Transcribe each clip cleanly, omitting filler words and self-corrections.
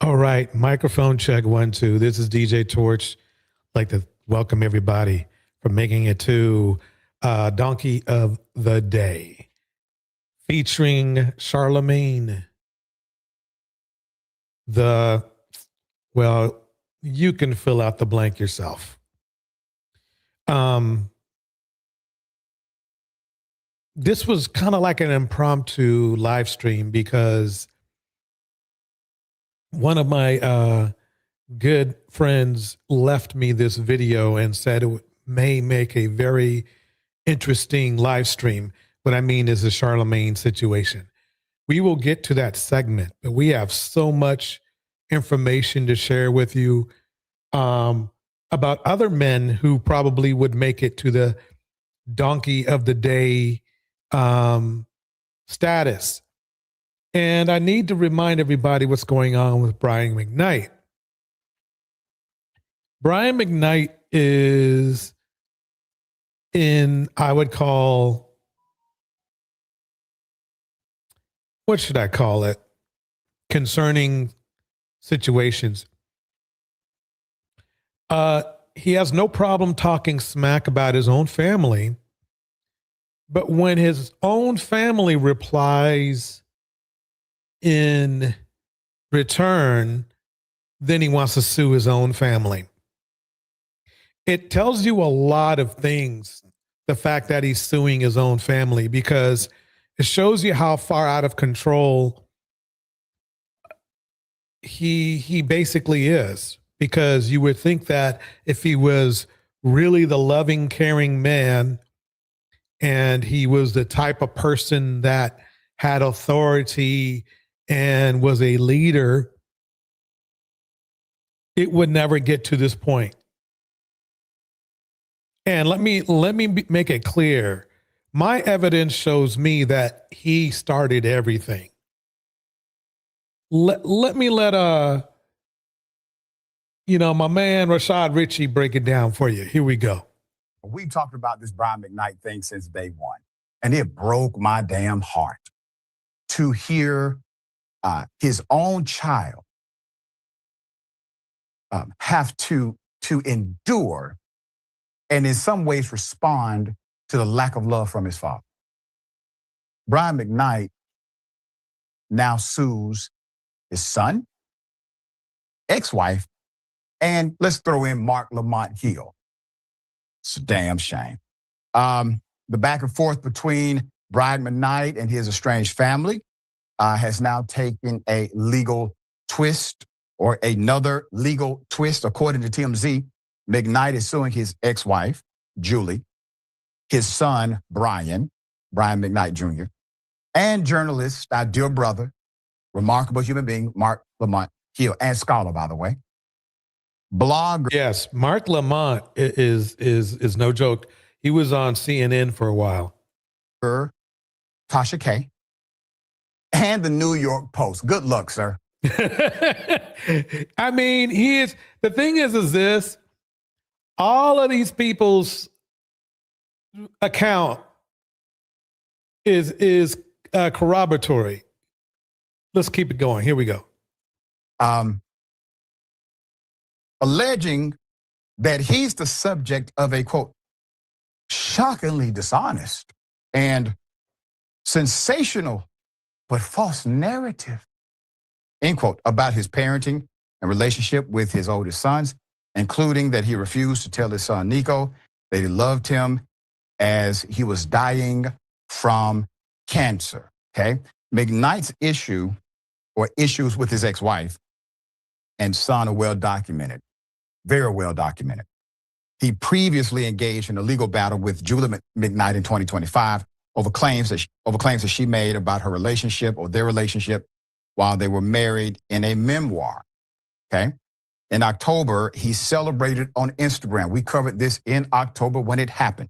All right, microphone check 1 2. This is DJ Torch. I'd like to welcome everybody for making it to Donkey of the Day, featuring Charlamane. The well, you can fill out the blank yourself. This was kind of like an impromptu live stream because one of my good friends left me this video and said it may make a very interesting live stream. What I mean is the Charlamane situation. We will get to that segment, but we have so much information to share with you about other men who probably would make it to the Donkey of the Day status. And I need to remind everybody what's going on with Brian McKnight. Brian McKnight is in, I would call, what should I call it? Concerning situations. He has no problem talking smack about his own family, but when his own family replies in return, then he wants to sue his own family. It tells you a lot of things, the fact that he's suing his own family, because it shows you how far out of control he basically is. Because you would think that if he was really the loving, caring man, and he was the type of person that had authority and was a leader, it would never get to this point. And let me make it clear. My evidence shows me that he started everything. Let my man Rashad Richey break it down for you. Here we go. We talked about this Brian McKnight thing since day one, and it broke my damn heart to hear his own child have to endure and in some ways respond to the lack of love from his father. Brian McKnight now sues his son, ex-wife, and let's throw in Mark Lamont Hill. It's a damn shame. The back and forth between Brian McKnight and his estranged family has now taken a legal twist, or another legal twist. According to TMZ, McKnight is suing his ex-wife, Julie, his son, Brian McKnight Jr., and journalist, our dear brother, remarkable human being, Mark Lamont Hill, and scholar, by the way. Blogger. Yes, Mark Lamont is no joke. He was on CNN for a while. Tasha K. And the New York Post. Good luck, sir. I mean, the thing is this, all of these people's account is corroboratory. Let's keep it going. Here we go. Alleging that he's the subject of a, quote, shockingly dishonest and sensational but false narrative, end quote, about his parenting and relationship with his oldest sons, including that he refused to tell his son Nico that he loved him as he was dying from cancer, okay? McKnight's issues with his ex-wife and son are well documented. Very well documented. He previously engaged in a legal battle with Julie McKnight in 2025 over claims that she made about her relationship or their relationship while they were married in a memoir. Okay. In October, he celebrated on Instagram. We covered this in October when it happened,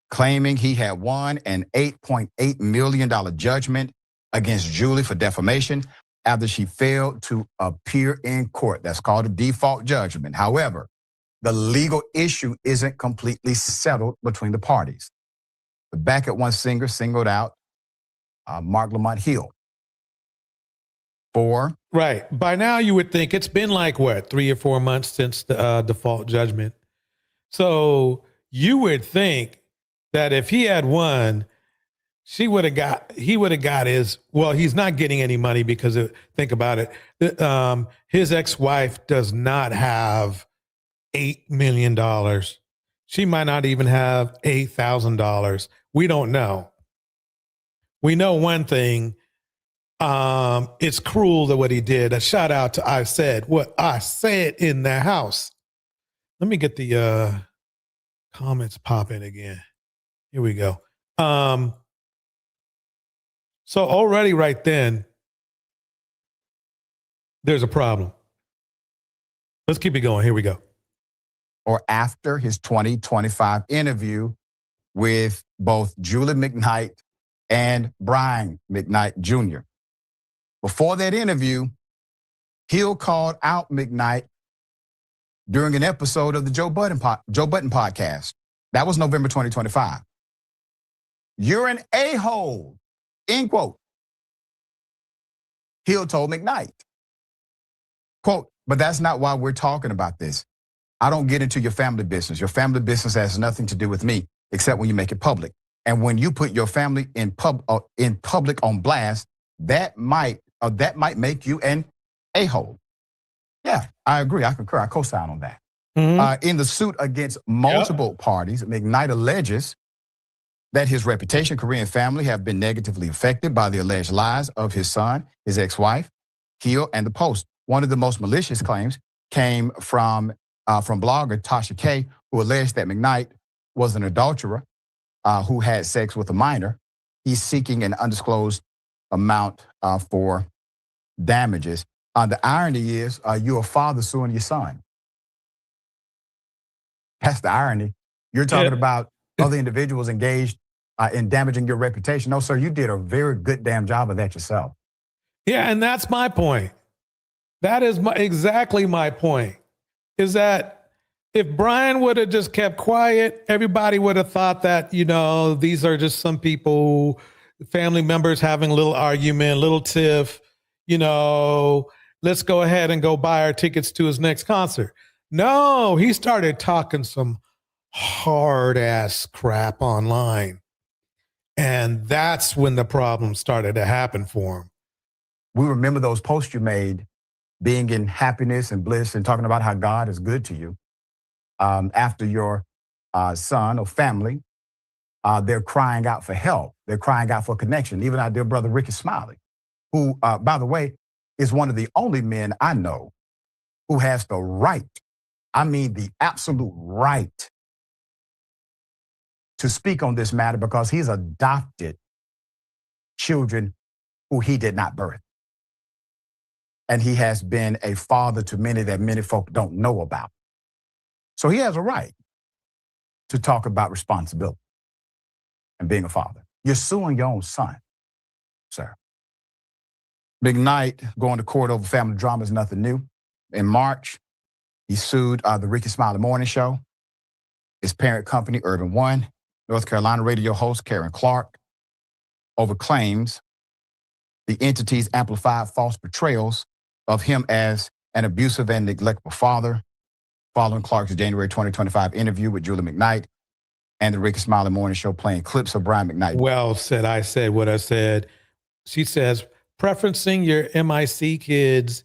claiming he had won an $8.8 million judgment against Julie for defamation after she failed to appear in court. That's called a default judgment. However, the legal issue isn't completely settled between the parties. The Back at One singer singled out Mark Lamont Hill 4. Right. By now, you would think it's been like, what, 3 or 4 months since the default judgment. So you would think that if he had won, he would have got his, well, he's not getting any money because think about it. His ex-wife does not have $8 million. She might not even have $8,000. We don't know. We know one thing. It's cruel that what he did. A shout out to I Said What I Said in the house. Let me get the comments popping again. Here we go. So already right then, there's a problem. Let's keep it going. Here we go. Or after his 2025 interview with both Julie McKnight and Brian McKnight Jr. Before that interview, Hill called out McKnight during an episode of the Joe Budden podcast. That was November 2025. "You're an a-hole," end quote. Hill told McKnight, quote, "But that's not why we're talking about this. I don't get into your family business. Your family business has nothing to do with me, except when you make it public. And when you put your family in public on blast, that might make you an a-hole." Yeah, I agree. I concur. I co-sign on that. Mm-hmm. In the suit against multiple parties, McKnight alleges that his reputation, career, and family have been negatively affected by the alleged lies of his son, his ex-wife, Hill, and the Post. One of the most malicious claims came from blogger Tasha K., who alleged that McKnight was an adulterer who had sex with a minor. He's seeking an undisclosed amount for damages. The irony is you're a father suing your son. That's the irony. You're talking about other individuals engaged in damaging your reputation. No, sir, you did a very good damn job of that yourself. Yeah, and that's my point. That is exactly my point. Is that if Brian would have just kept quiet, everybody would have thought that, these are just some people, family members having a little argument, a little tiff, let's go ahead and go buy our tickets to his next concert. No, he started talking some hard ass crap online. And that's when the problem started to happen for him. We remember those posts you made, being in happiness and bliss and talking about how God is good to you. After your son or family, they're crying out for help. They're crying out for connection. Even our dear brother, Ricky Smiley, who, by the way, is one of the only men I know who has the right, I mean the absolute right, to speak on this matter because he's adopted children who he did not birth. And he has been a father to many that many folk don't know about. So he has a right to talk about responsibility and being a father. You're suing your own son, sir. McKnight going to court over family drama is nothing new. In March, he sued the Ricky Smiley Morning Show, his parent company, Urban One, North Carolina radio host Karen Clark, over claims the entities amplified false portrayals of him as an abusive and neglectful father, following Clark's January 2025 interview with Julie McKnight and the Ricky Smiley Morning Show, playing clips of Brian McKnight. Well said. I said what I said. She says, preferencing your MIC kids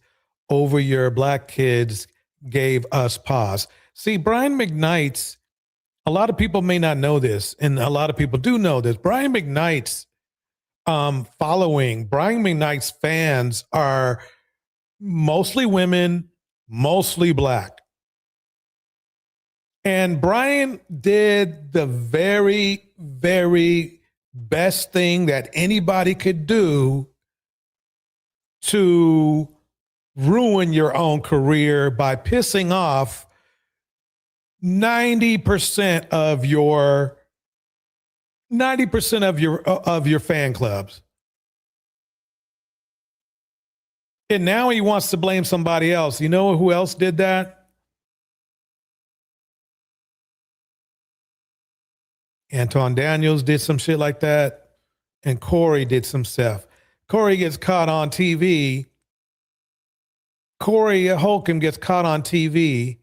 over your black kids gave us pause. See, Brian McKnight's, a lot of people may not know this, and a lot of people do know this. Brian McKnight's following, Brian McKnight's fans are mostly women, mostly black. And Brian did the very, very best thing that anybody could do to ruin your own career by pissing off 90% of your fan clubs. And now he wants to blame somebody else. You know who else did that? Anton Daniels did some shit like that. And Corey did some stuff. Corey gets caught on TV Corey Holcomb gets caught on TV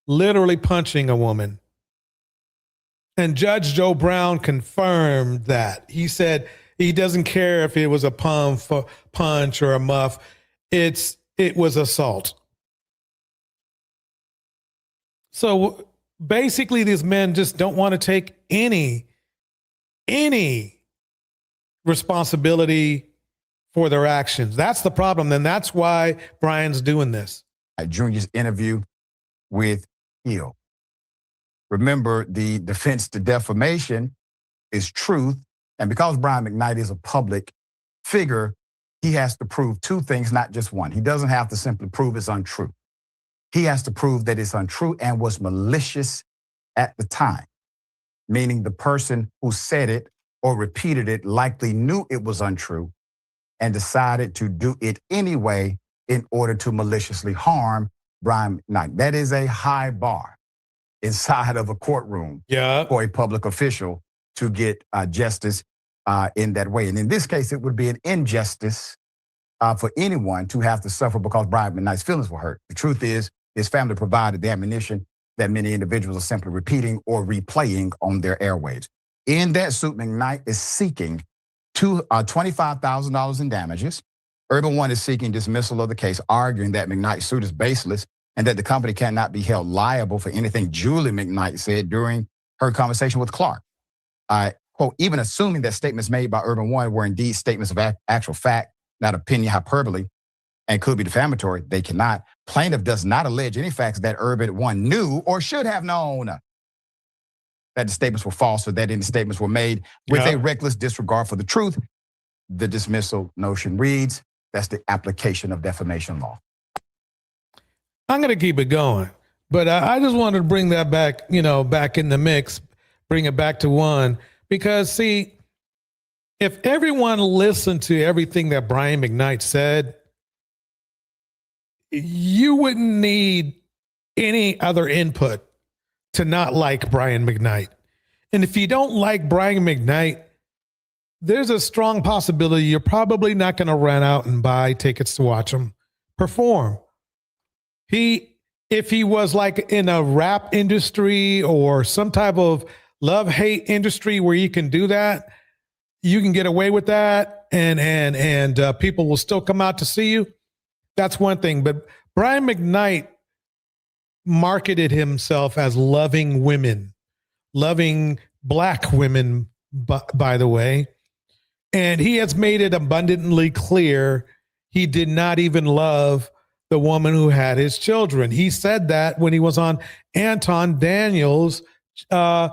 literally punching a woman. And Judge Joe Brown confirmed that. He said he doesn't care if it was a punch or a muff. It was assault. So basically, these men just don't want to take any responsibility for their actions. That's the problem. And that's why Brian's doing this. Junior's interview with Hill. Remember, the defense to defamation is truth. And because Brian McKnight is a public figure, he has to prove two things, not just one. He doesn't have to simply prove it's untrue. He has to prove that it's untrue and was malicious at the time, meaning the person who said it or repeated it likely knew it was untrue and decided to do it anyway in order to maliciously harm Brian McKnight. That is a high bar inside of a courtroom for a public official to get justice in that way. And in this case, it would be an injustice for anyone to have to suffer because Brian McKnight's feelings were hurt. The truth is, his family provided the ammunition that many individuals are simply repeating or replaying on their airwaves. In that suit, McKnight is seeking $25,000 in damages. Urban One is seeking dismissal of the case, arguing that McKnight's suit is baseless and that the company cannot be held liable for anything Julie McKnight said during her conversation with Clark. Quote, even assuming that statements made by Urban One were indeed statements of actual fact, not opinion, hyperbole, and could be defamatory, they cannot. Plaintiff does not allege any facts that Urban One knew or should have known that the statements were false or that any statements were made with a reckless disregard for the truth. The dismissal notion reads, that's the application of defamation law. I'm going to keep it going, but I just wanted to bring that back, back in the mix, bring it back to one, because see, if everyone listened to everything that Brian McKnight said, you wouldn't need any other input to not like Brian McKnight. And if you don't like Brian McKnight, there's a strong possibility you're probably not going to run out and buy tickets to watch him perform. If he was like in a rap industry or some type of love-hate industry where you can do that, you can get away with that and people will still come out to see you. That's one thing. But Brian McKnight marketed himself as loving women, loving black women, by the way. And he has made it abundantly clear he did not even love the woman who had his children. He said that when he was on Anton Daniels' live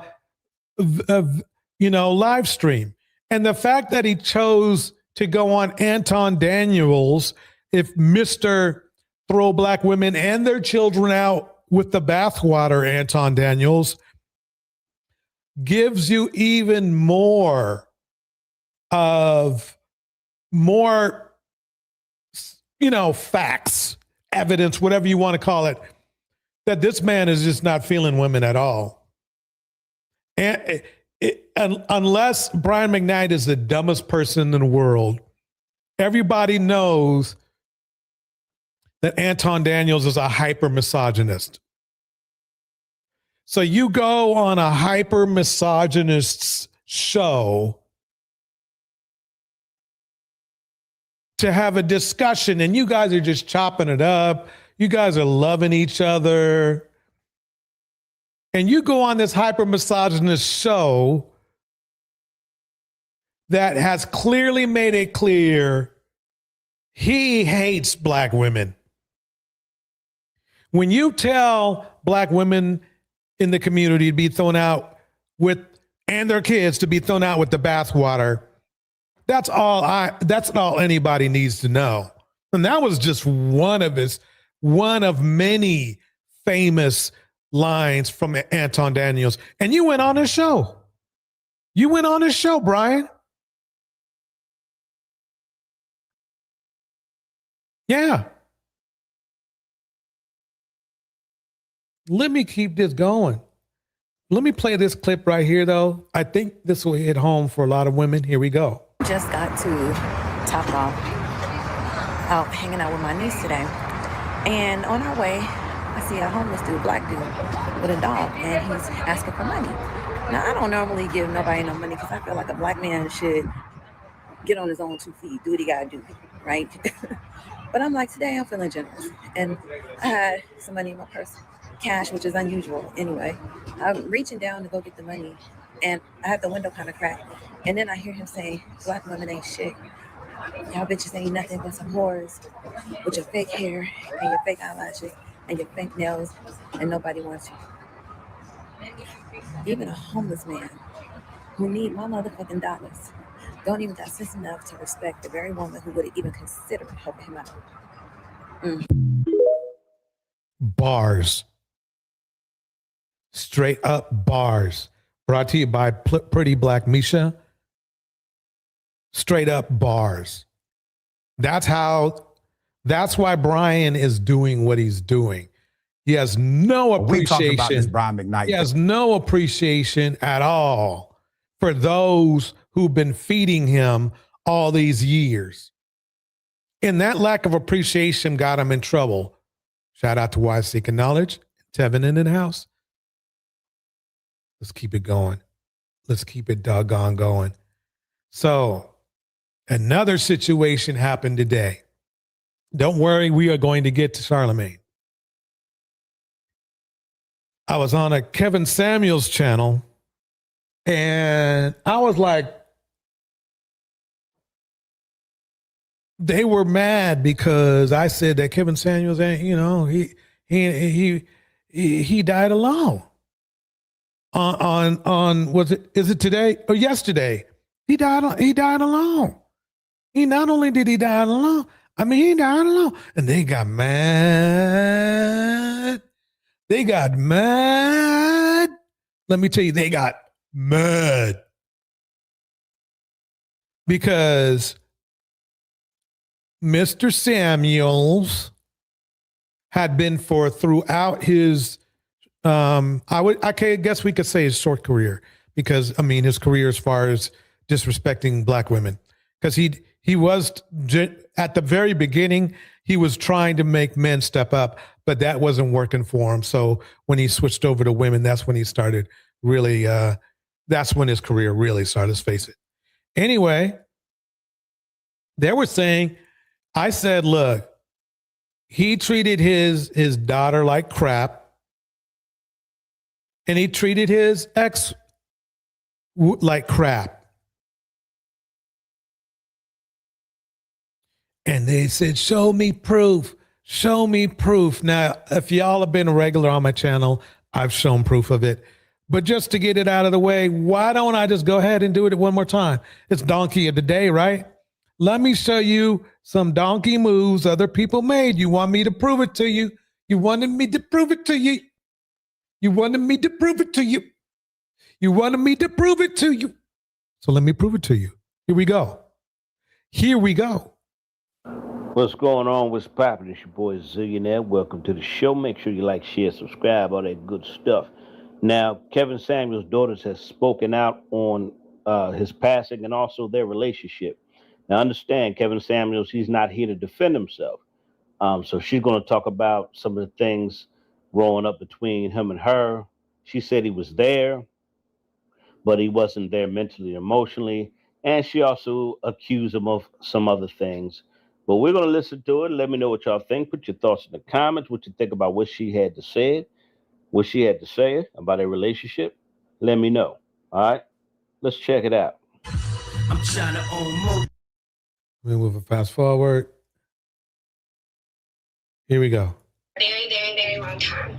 stream. And the fact that he chose to go on Anton Daniels, if Mr. Throw Black Women and their children out with the bathwater, Anton Daniels, gives you even more facts, evidence, whatever you want to call it, that this man is just not feeling women at all. And unless Brian McKnight is the dumbest person in the world, everybody knows that Anton Daniels is a hyper misogynist. So you go on a hyper misogynist show to have a discussion, and you guys are just chopping it up. You guys are loving each other. And you go on this hyper misogynist show that has clearly made it clear he hates black women. When you tell black women in the community to be thrown out and their kids to be thrown out with the bathwater, that's all anybody needs to know. And that was just one of many famous lines from Anton Daniels. And you went on his show. Brian. Yeah. Let me keep this going. Let me play this clip right here, though. I think this will hit home for a lot of women. Here we go. Just got to top off out hanging out with my niece today. And on our way, I see a homeless dude, black dude, with a dog, and he's asking for money. Now, I don't normally give nobody no money because I feel like a black man should get on his own 2 feet, do what he gotta do, right? But I'm like, today I'm feeling generous. And I had some money in my purse, cash, which is unusual anyway. I'm reaching down to go get the money, and I have the window kind of cracked. And then I hear him saying, black women ain't shit. Y'all bitches ain't nothing but some whores with your fake hair and your fake eyelashes and your fake nails, and nobody wants you. Even a homeless man who need my motherfucking dollars don't even got sense enough to respect the very woman who would even consider helping him out. Bars. Straight up bars. Brought to you by Pretty Black Misha. Straight up bars. That's why Brian is doing what he's doing. He has no appreciation. We talked about this, Brian McKnight. He has no appreciation at all for those who've been feeding him all these years. And that lack of appreciation got him in trouble. Shout out to Wise Seeking Knowledge. Tevin in the house. Let's keep it going. Let's keep it doggone going. So another situation happened today. Don't worry, we are going to get to Charlamane. I was on a Kevin Samuels channel, and I was like, they were mad because I said that Kevin Samuels ain't, he died alone. Is it today or yesterday? He died alone. He not only did he die alone, he died alone. And they got mad. Let me tell you, they got mad. Because Mr. Samuels had been throughout his, I guess we could say his short career, because his career as far as disrespecting black women, because he was at the very beginning, he was trying to make men step up, but that wasn't working for him. So when he switched over to women, that's when he started really, that's when his career really started, let's face it. Anyway, they were saying, I said, look, he treated his daughter like crap, and he treated his ex like crap. And they said, show me proof. Show me proof. Now, if y'all have been a regular on my channel, I've shown proof of it. But just to get it out of the way, why don't I just go ahead and do it one more time? It's donkey of the day, right? Let me show you some donkey moves other people made. You want me to prove it to you? You wanted me to prove it to you. You wanted me to prove it to you. You wanted me to prove it to you. So let me prove it to you. Here we go. Here we go. What's going on? What's poppin'? It's your boy Zillionaire. Welcome to the show. Make sure you like, share, subscribe, all that good stuff. Now, Kevin Samuels' daughters has spoken out on his passing and also their relationship. Now, understand, Kevin Samuels, he's not here to defend himself. So she's going to talk about some of the things growing up between him and her. She said he was there, but he wasn't there mentally, emotionally. And she also accused him of some other things. But we're going to listen to it. Let me know what y'all think. Put your thoughts in the comments, what you think about what she had to say about a relationship. Let me know. All right, let's check it out. I'm trying to own more. Let me move it fast forward. Here we go. Very, very, very long time.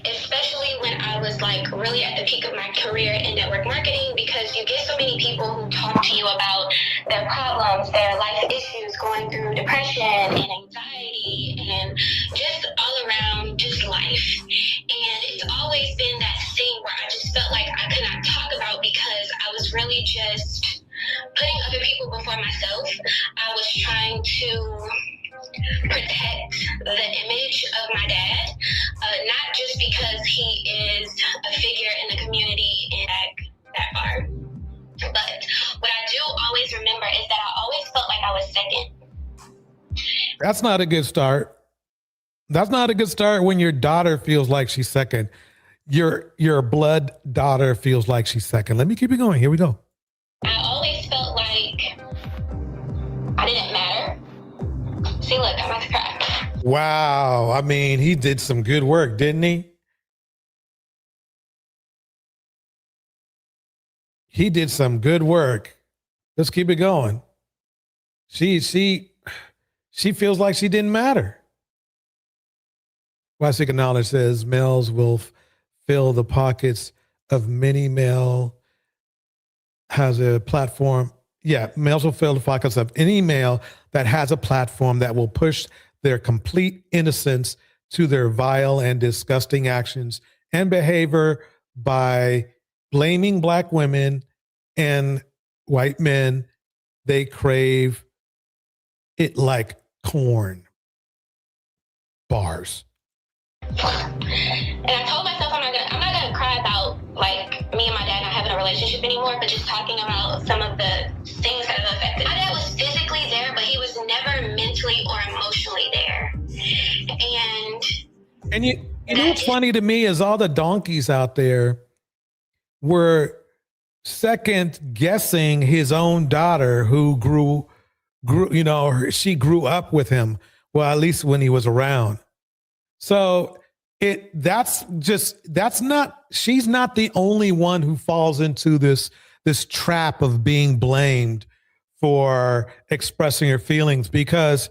Especially when I was really at the peak of my career in network marketing, because you get so many people who talk to you about their problems, their life issues, going through depression and anxiety and just all around just life. And it's always been that thing where I just felt like I could not talk about, because I was really just putting other people before myself. I was trying to protect the image of my dad, not just because he is a figure in the community and that far. But what I do always remember is that I always felt like I was second. That's not a good start. That's not a good start when your daughter feels like she's second. Your blood daughter feels like she's second. Let me keep it going. Here we go. I always felt like I didn't matter. See, look, I'm about to cry. Wow. I mean, he did some good work, didn't he? He did some good work. Let's keep it going. She feels like she didn't matter. Classic knowledge says males will fill the pockets of many male has a platform. Yeah, males will fill the pockets of any male that has a platform that will push their complete innocence to their vile and disgusting actions and behavior by blaming black women and white men. They crave it like corn. Bars. And I told myself I'm not gonna cry about like me and my dad not having a relationship anymore, but just talking about some of the things that have affected. My dad was physically there, but he was never mentally or emotionally there. And you know what's funny to me is all the donkeys out there were second guessing his own daughter who grew, she grew up with him. Well, at least when he was around. So she's not the only one who falls into this trap of being blamed for expressing her feelings, because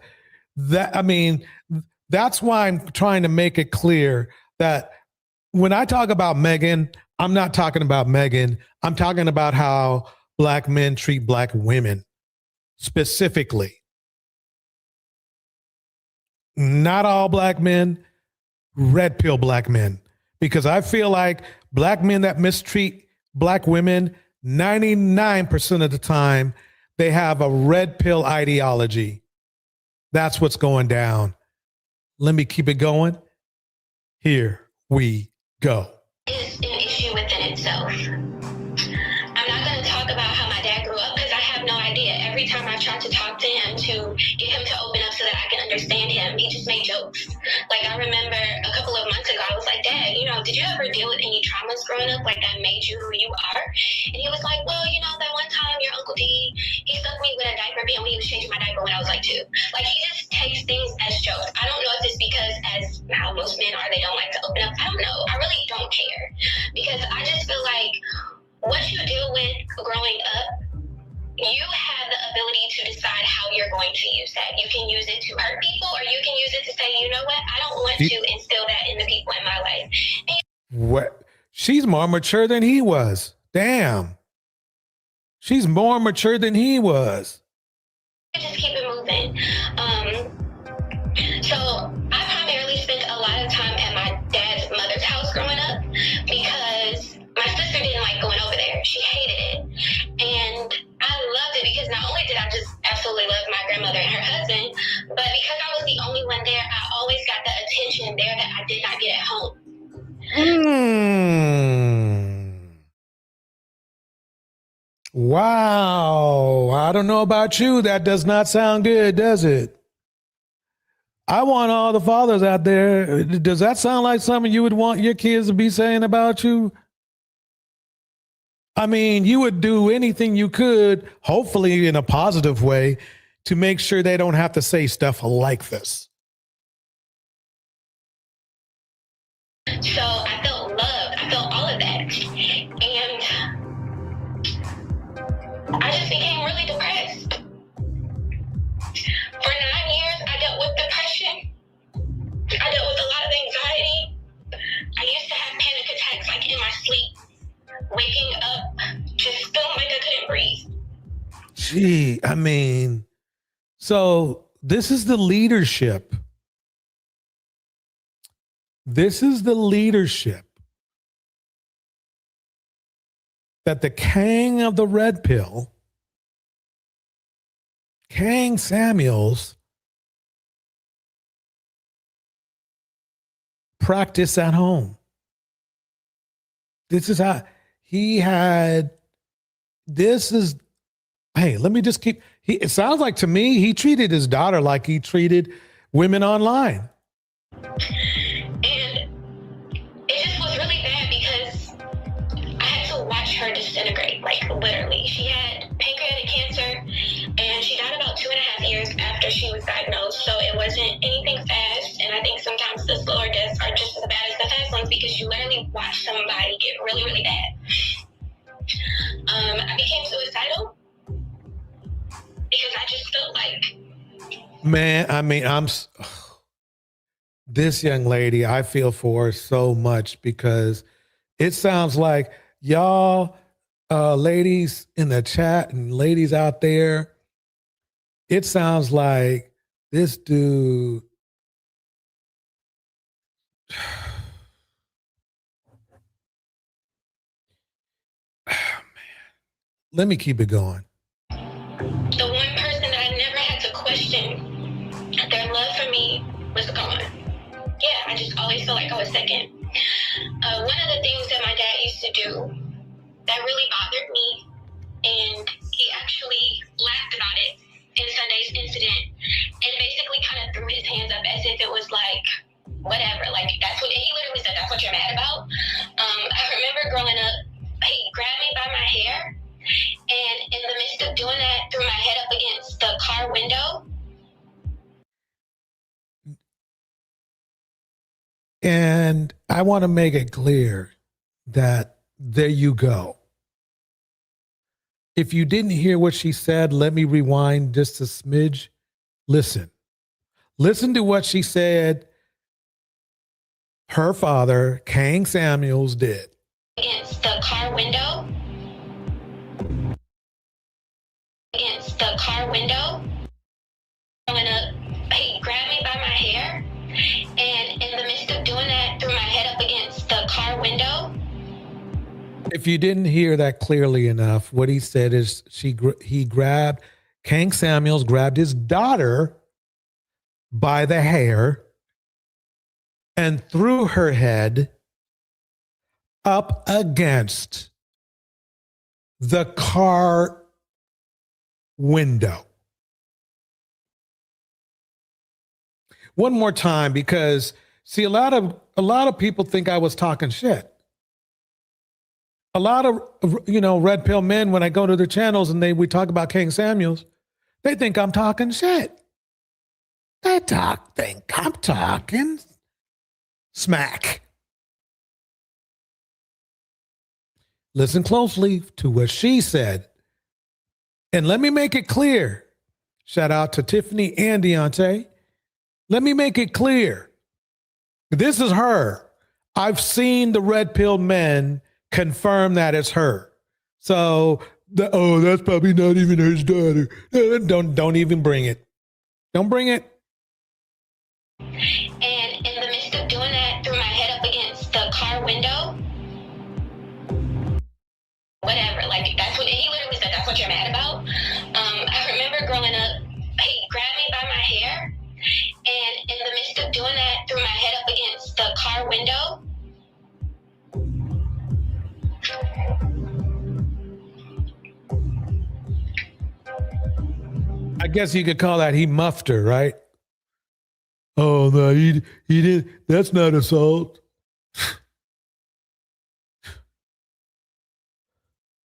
that's why I'm trying to make it clear that when I talk about Megan, I'm not talking about Megan. I'm talking about how black men treat black women specifically. Not all black men, red pill black men, because I feel like black men that mistreat black women, 99% of the time, they have a red pill ideology. That's what's going down. Let me keep it going. Here we go. It's an issue within itself. I'm not going to talk about how my dad grew up because I have no idea. Every time I tried to talk to him to get him to open up so that I can understand him, he just made jokes. Like, I remember a couple of months ago, I was like, Dad, did you ever deal with any traumas growing up like that made you who you are? And he was like, well, that one time your Uncle D, he stuck me with a diaper pin when he was changing my diaper when I was like 2. Like, he just takes things as jokes. I don't know if it's because as how most men are, they don't like to open up. I don't know. I really don't care, because I just feel like what you deal with growing up, you have the ability to decide how you're going to use that. You can use it to hurt people, or you can use it to say, you know what, I don't want to instill that in the people in my life. What? She's more mature than he was. Damn. She's more mature than he was. Just keep it moving. So I primarily spent a lot of time at my dad's mother's house growing up because my sister didn't like going over there. She hated it. And I loved it because not only did I just absolutely love my grandmother and her husband, but because I was the only one there, I always got the attention there that I did not get at home. Wow. I don't know about you. That does not sound good, does it? I want all the fathers out there. Does that sound like something you would want your kids to be saying about you? I mean, you would do anything you could, hopefully in a positive way, to make sure they don't have to say stuff like this. So I felt loved. I felt all of that. And I just became really depressed. For 9 years, I dealt with depression. I dealt with a lot of anxiety. I used to have panic attacks like in my sleep. Waking up, just feeling like I couldn't breathe. Gee, so this is the leadership. This is the leadership that the king of the red pill, King Samuels, practice at home. This is how he had, let me just it sounds like to me, he treated his daughter like he treated women online. And it just was really bad because I had to watch her disintegrate, like literally. She had pancreatic cancer and she died about 2.5 years after she was diagnosed. So it wasn't anything fast. And I think sometimes the slower deaths are just as bad as the fast ones because you literally watch somebody get really, really bad. I became suicidal because I just felt like, Man, I mean, this young lady, I feel for her so much because it sounds like y'all, ladies in the chat and ladies out there, it sounds like this dude. Let me keep it going. the one person that I never had to question their love for me was gone. Yeah, I just always felt like I was second. One of the things that my dad used to do that really bothered me, and he actually laughed about it in Sunday's incident, and basically kind of threw his hands up as if it was like, whatever, like that's what, he literally said, that's what you're mad about. I remember growing up, he grabbed me by my hair, and in the midst of doing that, threw my head up against the car window. And I want to make it clear that there you go. If you didn't hear what she said, let me rewind just a smidge. Listen to what she said her father, Kang Samuels, did. Against the car window. Against the car window. Growing up, he grabbed me by my hair, and in the midst of doing that, threw my head up against the car window. If you didn't hear that clearly enough, what he said is he grabbed, Kang Samuels grabbed his daughter by the hair and threw her head up against the car window. One more time, because see, a lot of people think I was talking shit. A lot of, red pill men, when I go to their channels and we talk about King Samuels, they think I'm talking shit. They think I'm talking smack. Listen closely to what she said. And let me make it clear. Shout out to Tiffany and Deontay. Let me make it clear. This is her. I've seen the red pill men confirm that it's her. So, that's probably not even his daughter. Don't even bring it. Don't bring it. And in the midst of doing that, threw my head up against the car window. Whatever, like that's what, he literally said, that's what you're mad about. I remember growing up, he grabbed me by my hair, and in the midst of doing that, threw my head up against the car window. I guess you could call that he muffed her, right? Oh no, he did. That's not assault.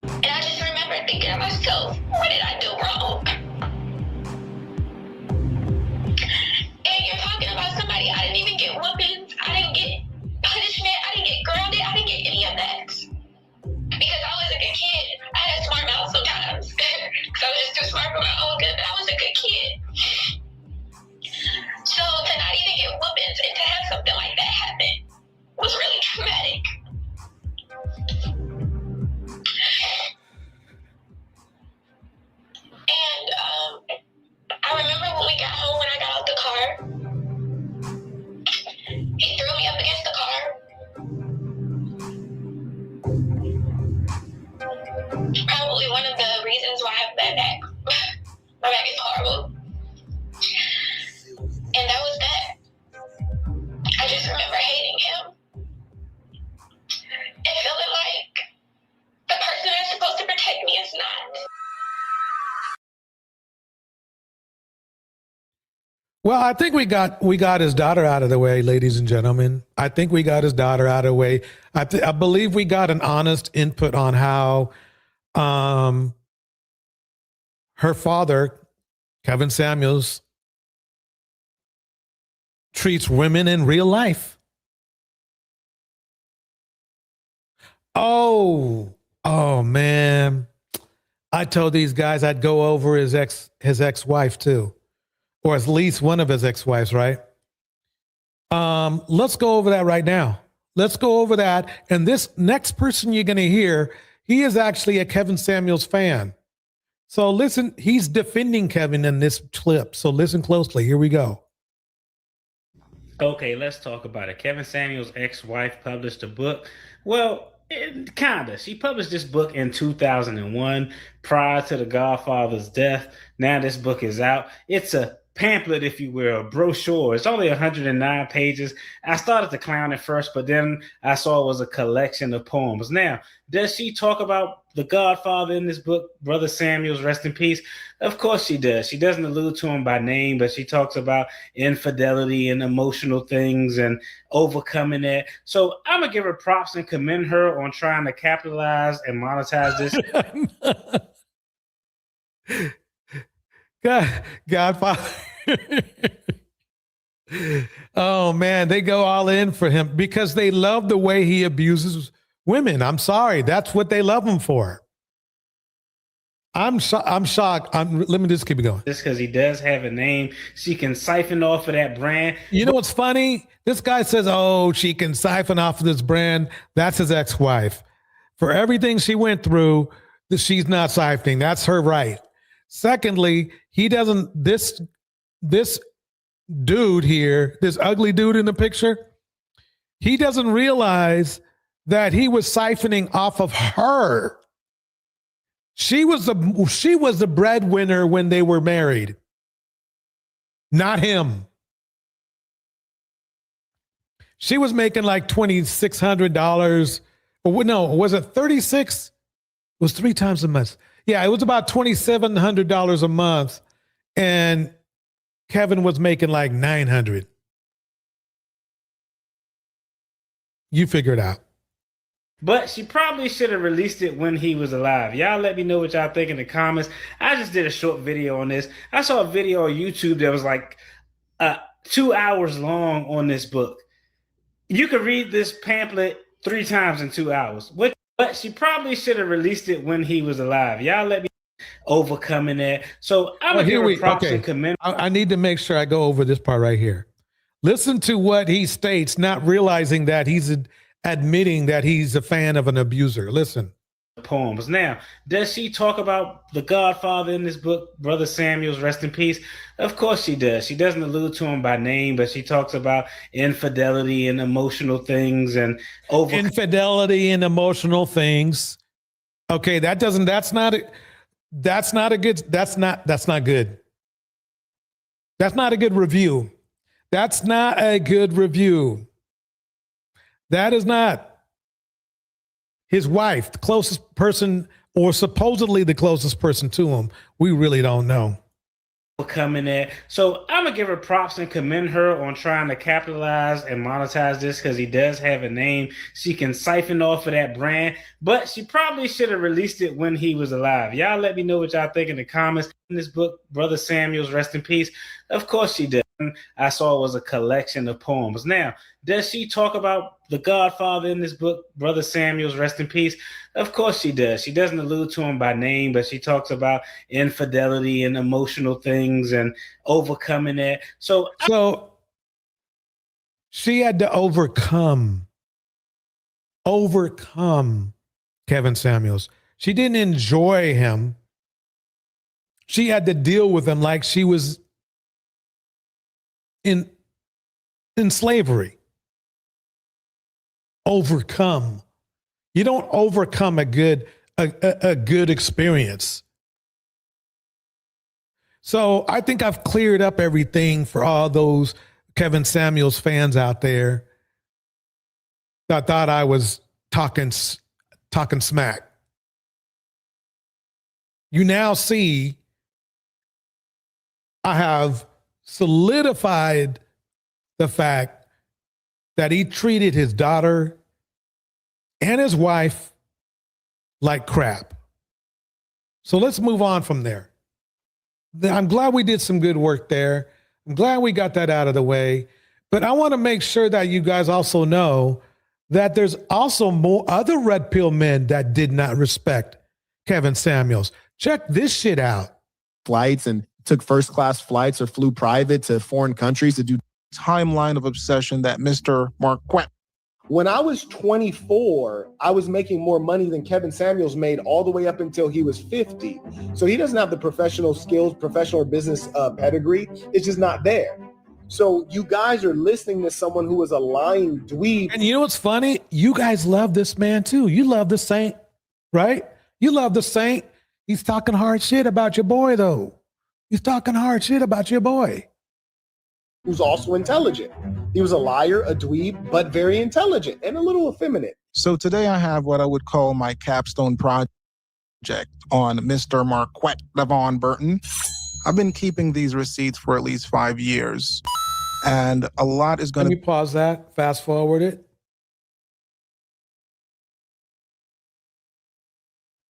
And I just remember thinking to myself, what did I do wrong? And you're talking about somebody, I didn't even get whoopings, I didn't get punishment, I didn't get grounded, I didn't get any of that. Because I was a good kid. I had a smart mouth sometimes. Because I was just too smart for my own good, but I was a good kid. So to not even get whoopings and to have something like that happen was really traumatic. And I remember when we got home, when I got out the car, he threw me up against the car. Probably one of the reasons why I have bad back. My back is horrible. And that was that. I just remember hating him. And feeling like the person that's supposed to protect me is not. Well, I think we got his daughter out of the way, ladies and gentlemen. I think we got his daughter out of the way. I believe we got an honest input on how her father, Kevin Samuels, treats women in real life. Oh man. I told these guys I'd go over his ex-wife too. Or at least one of his ex-wives, right? Let's go over that right now. Let's go over that. And this next person you're going to hear, he is actually a Kevin Samuels fan. So listen, he's defending Kevin in this clip. So listen closely. Here we go. Okay, let's talk about it. Kevin Samuels' ex-wife published a book. Well, kinda. She published this book in 2001, prior to the Godfather's death. Now this book is out. It's a pamphlet, if you will, a brochure. It's only 109 pages. I started to clown at first, but then I saw it was a collection of poems. Now, does she talk about the Godfather in this book, Brother Samuels, rest in peace? Of course she does. She doesn't allude to him by name, but she talks about infidelity and emotional things and overcoming that. So I'm going to give her props and commend her on trying to capitalize and monetize this. Godfather. Oh man, they go all in for him because they love the way he abuses women. I'm sorry, that's what they love him for. I'm shocked. Let me just keep it going. Just because he does have a name, she can siphon off of that brand. You know what's funny? This guy says, "Oh, she can siphon off of this brand." That's his ex-wife. For everything she went through, she's not siphoning. That's her right. Secondly, he doesn't, this dude here, this ugly dude in the picture, he doesn't realize that he was siphoning off of her. She was the breadwinner when they were married, not him. She was making like $2,600. Or no, was it 36? It was 3 times a month. Yeah, it was about $2,700 a month, and Kevin was making like $900. You figure it out. But she probably should have released it when he was alive. Y'all let me know what y'all think in the comments. I just did a short video on this. I saw a video on YouTube that was like 2 hours long on this book. You could read this pamphlet 3 times in 2 hours. But she probably should have released it when he was alive. Y'all let me overcoming that. So I'm going to give her props and commend. I need to make sure I go over this part right here. Listen to what he states, not realizing that he's admitting that he's a fan of an abuser. Listen. Poems. Now, does she talk about the Godfather in this book, Brother Samuels, rest in peace? Of course she does. She doesn't allude to him by name, but she talks about infidelity and emotional things and infidelity and emotional things. Okay, that's not good. That's not a good review. That's not a good review. That is not. His wife, the closest person, or supposedly the closest person to him, we really don't know. Coming in. So I'm going to give her props and commend her on trying to capitalize and monetize this because he does have a name. She can siphon off of that brand, but she probably should have released it when he was alive. Y'all let me know what y'all think in the comments. In this book, Brother Samuels, rest in peace. Of course she did. I saw it was a collection of poems. Now, does she talk about the Godfather in this book, Brother Samuels, rest in peace? Of course she does. She doesn't allude to him by name, but she talks about infidelity and emotional things and overcoming that. So she had to overcome Kevin Samuels. She didn't enjoy him. She had to deal with him like she was in slavery. Overcome. You don't overcome a good experience. So I think I've cleared up everything for all those Kevin Samuels fans out there that thought I was talking smack. You now see I have solidified the fact that he treated his daughter and his wife like crap. So let's move on from there. I'm glad we did some good work there. I'm glad we got that out of the way. But I want to make sure that you guys also know that there's also more other red pill men that did not respect Kevin Samuels. Check this shit out. Flights and took first class flights or flew private to foreign countries to do timeline of obsession that Mr. Marquette. When I was 24, I was making more money than Kevin Samuels made all the way up until he was 50. So he doesn't have the professional skills, professional or business pedigree. It's just not there. So you guys are listening to someone who is a lying dweeb. And you know what's funny? You guys love this man too. You love the Saint, right? You love the Saint. He's talking hard shit about your boy though. He's talking hard shit about your boy. Who's also intelligent. He was a liar, a dweeb, but very intelligent and a little effeminate. So today I have what I would call my capstone project on Mr. Marquette Levon Burton. I've been keeping these receipts for at least 5 years. And a lot is going to... Let me pause that, fast forward it.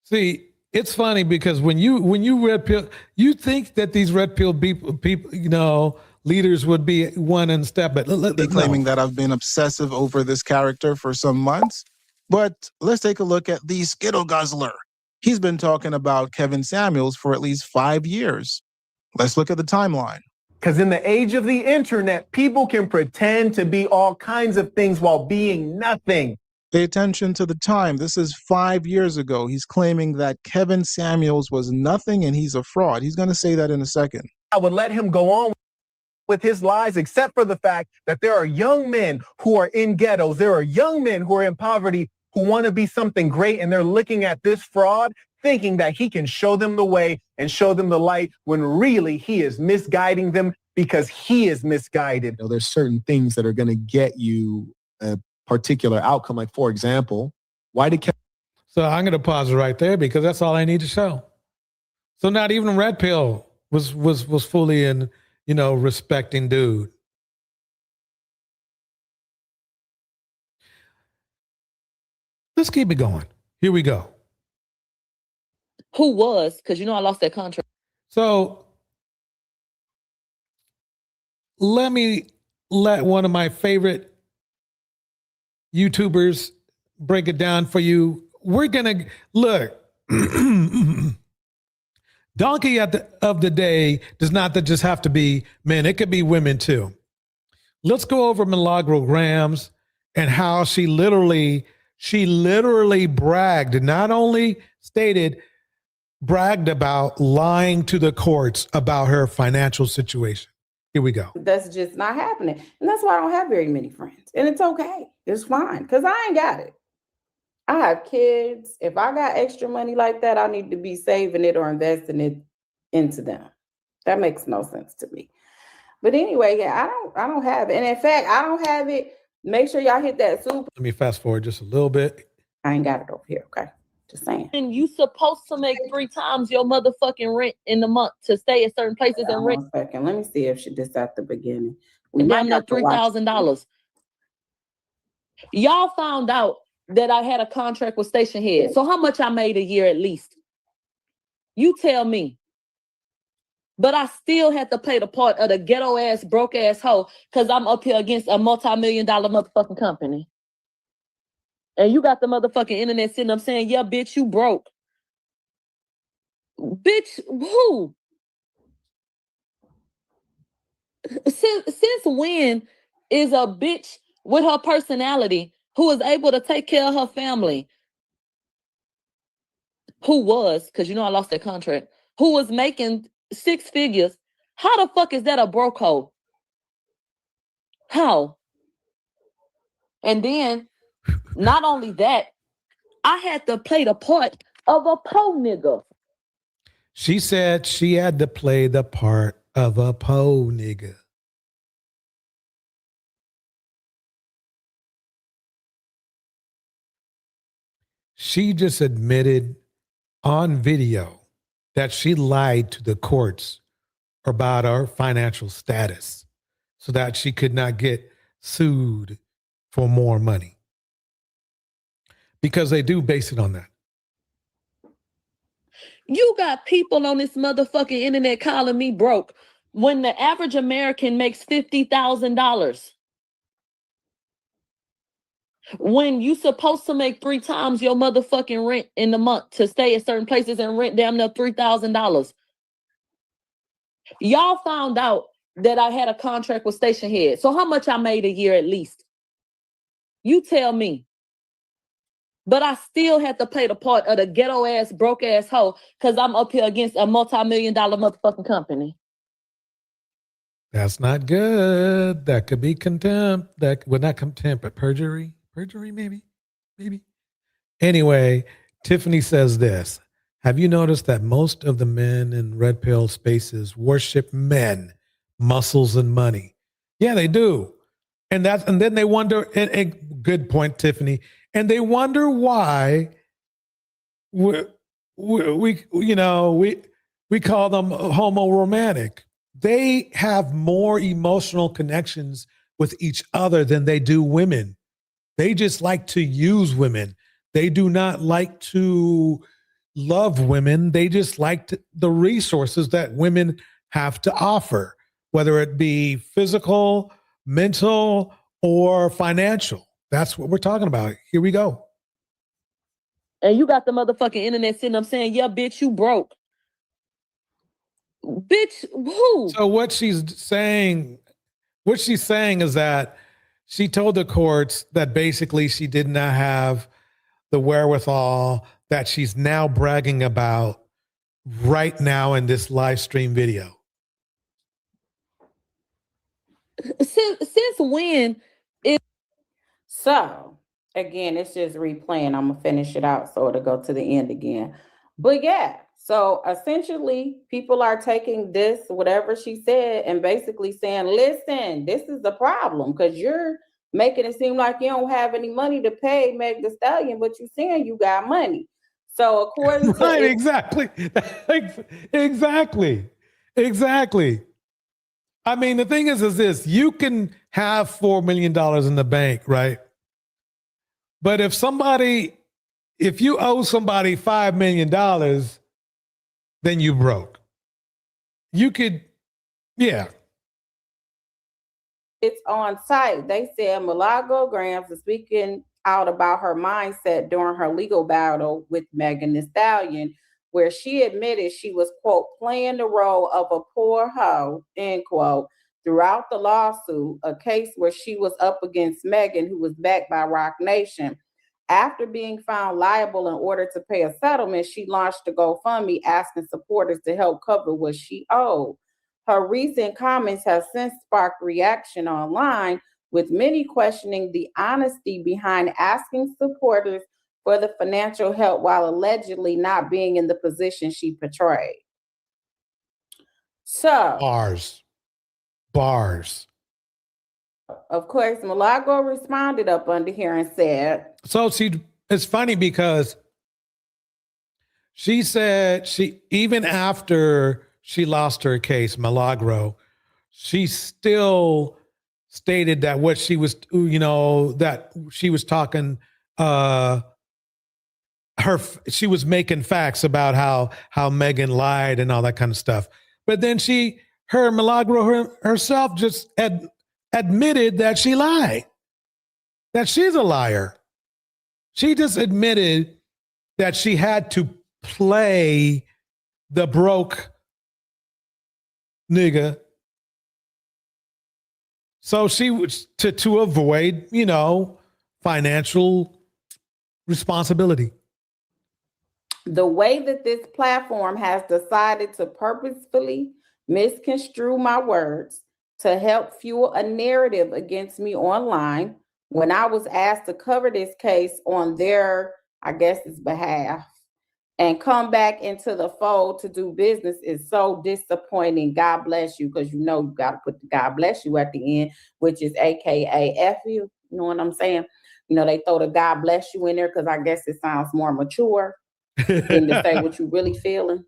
See, it's funny because when you red pill, you think that these red pill people, you know, leaders would be one in step, but claiming that I've been obsessive over this character for some months. But let's take a look at the Skittle Guzzler. He's been talking about Kevin Samuels for at least 5 years. Let's look at the timeline. Because in the age of the internet, people can pretend to be all kinds of things while being nothing. Pay attention to the time. This is 5 years ago. He's claiming that Kevin Samuels was nothing and he's a fraud. He's going to say that in a second. I would let him go on with his lies, except for the fact that there are young men who are in ghettos. There are young men who are in poverty who want to be something great, and they're looking at this fraud thinking that he can show them the way and show them the light when really he is misguiding them because he is misguided. You know, there's certain things that are going to get you a particular outcome. Like, for example, why did Kevin... So I'm going to pause it right there because that's all I need to show. So not even Red Pill was fully in, you know, respecting dude. Let's keep it going. Here we go. Who was? Because you know I lost that contract. So let one of my favorite YouTubers break it down for you. We're gonna look. Donkey of the day does not just have to be men. It could be women too. Let's go over Milagro Grams and how she literally bragged, not only bragged about lying to the courts about her financial situation. Here we go. That's just not happening. And that's why I don't have very many friends. And it's okay. It's fine. Because I ain't got it. I have kids. If I got extra money like that, I need to be saving it or investing it into them. That makes no sense to me. But anyway, yeah, I don't have it. And in fact, I don't have it. Make sure y'all hit that super. Let me fast forward just a little bit. I ain't got it over here. Okay. Just saying. And you supposed to make 3 times your motherfucking rent in the month to stay at certain places and rent. 1 second. Let me see if she did at the beginning. We might have $3,000. Y'all found out that I had a contract with Station Head. So how much I made a year at least? You tell me. But I still had to play the part of the ghetto ass, broke ass hoe because I'm up here against a multi-million-dollar motherfucking company. And you got the motherfucking internet sitting up saying, yeah, bitch, you broke. Bitch, who? Since when is a bitch with her personality who is able to take care of her family? Who was, because you know I lost that contract, who was making 6 figures? How the fuck is that a broke hoe? How? And then, not only that, I had to play the part of a po nigga. She said she had to play the part of a po nigga. She just admitted on video that she lied to the courts about her financial status so that she could not get sued for more money. Because they do base it on that. You got people on this motherfucking internet calling me broke when the average American makes $50,000. When you supposed to make 3 times your motherfucking rent in the month to stay at certain places and rent damn near $3,000. Y'all found out that I had a contract with Station Head. So how much I made a year at least? You tell me. But I still had to play the part of the ghetto ass, broke ass hoe because I'm up here against a multi-million-dollar motherfucking company. That's not good. That could be contempt. That would not contempt, but perjury. Perjury, maybe. Anyway, Tiffany says this. Have you noticed that most of the men in red pill spaces worship men, muscles, and money? Yeah, they do. And then they wonder, and good point, Tiffany. And they wonder why we call them homo-romantic. They have more emotional connections with each other than they do women. They just like to use women. They do not like to love women. They just like the resources that women have to offer, whether it be physical, mental, or financial. That's what we're talking about. Here we go. And you got the motherfucking internet sitting up saying, yeah, bitch, you broke. Bitch, who? So what she's saying is that she told the courts that basically she did not have the wherewithal that she's now bragging about right now in this live stream video. Since when is... So, again, it's just replaying. I'm going to finish it out so it'll go to the end again. But yeah, so essentially people are taking this, whatever she said, and basically saying, listen, this is the problem because you're making it seem like you don't have any money to pay Meg Thee Stallion, but you're saying you got money. So according to... Right, exactly. Exactly. I mean, the thing is this, you can have $4 million in the bank, right? But if you owe somebody $5 million, then you broke. You could, yeah. It's on site. They said Milagro Grams is speaking out about her mindset during her legal battle with Megan Thee Stallion, where she admitted she was, quote, playing the role of a poor hoe, end quote, throughout the lawsuit, a case where she was up against Megan, who was backed by Roc Nation. After being found liable in order to pay a settlement, she launched a GoFundMe asking supporters to help cover what she owed. Her recent comments have since sparked reaction online, with many questioning the honesty behind asking supporters for the financial help while allegedly not being in the position she portrayed. So, bars. Of course, Milagro responded up under here and said, so it's funny because she said even after she lost her case, Milagro, she still stated that what she was, that she was talking, she was making facts about how Megan lied and all that kind of stuff. But then Milagro herself just admitted that she lied, that she's a liar. She just admitted that she had to play the broke nigga. So she was to avoid, financial responsibility. The way that this platform has decided to purposefully misconstrue my words to help fuel a narrative against me online, when I was asked to cover this case on their, I guess, behalf, and come back into the fold to do business is so disappointing. God bless you, because you got to put the God bless you at the end, which is AKA F you. You know what I'm saying? They throw the God bless you in there because I guess it sounds more mature than to say what you really feeling.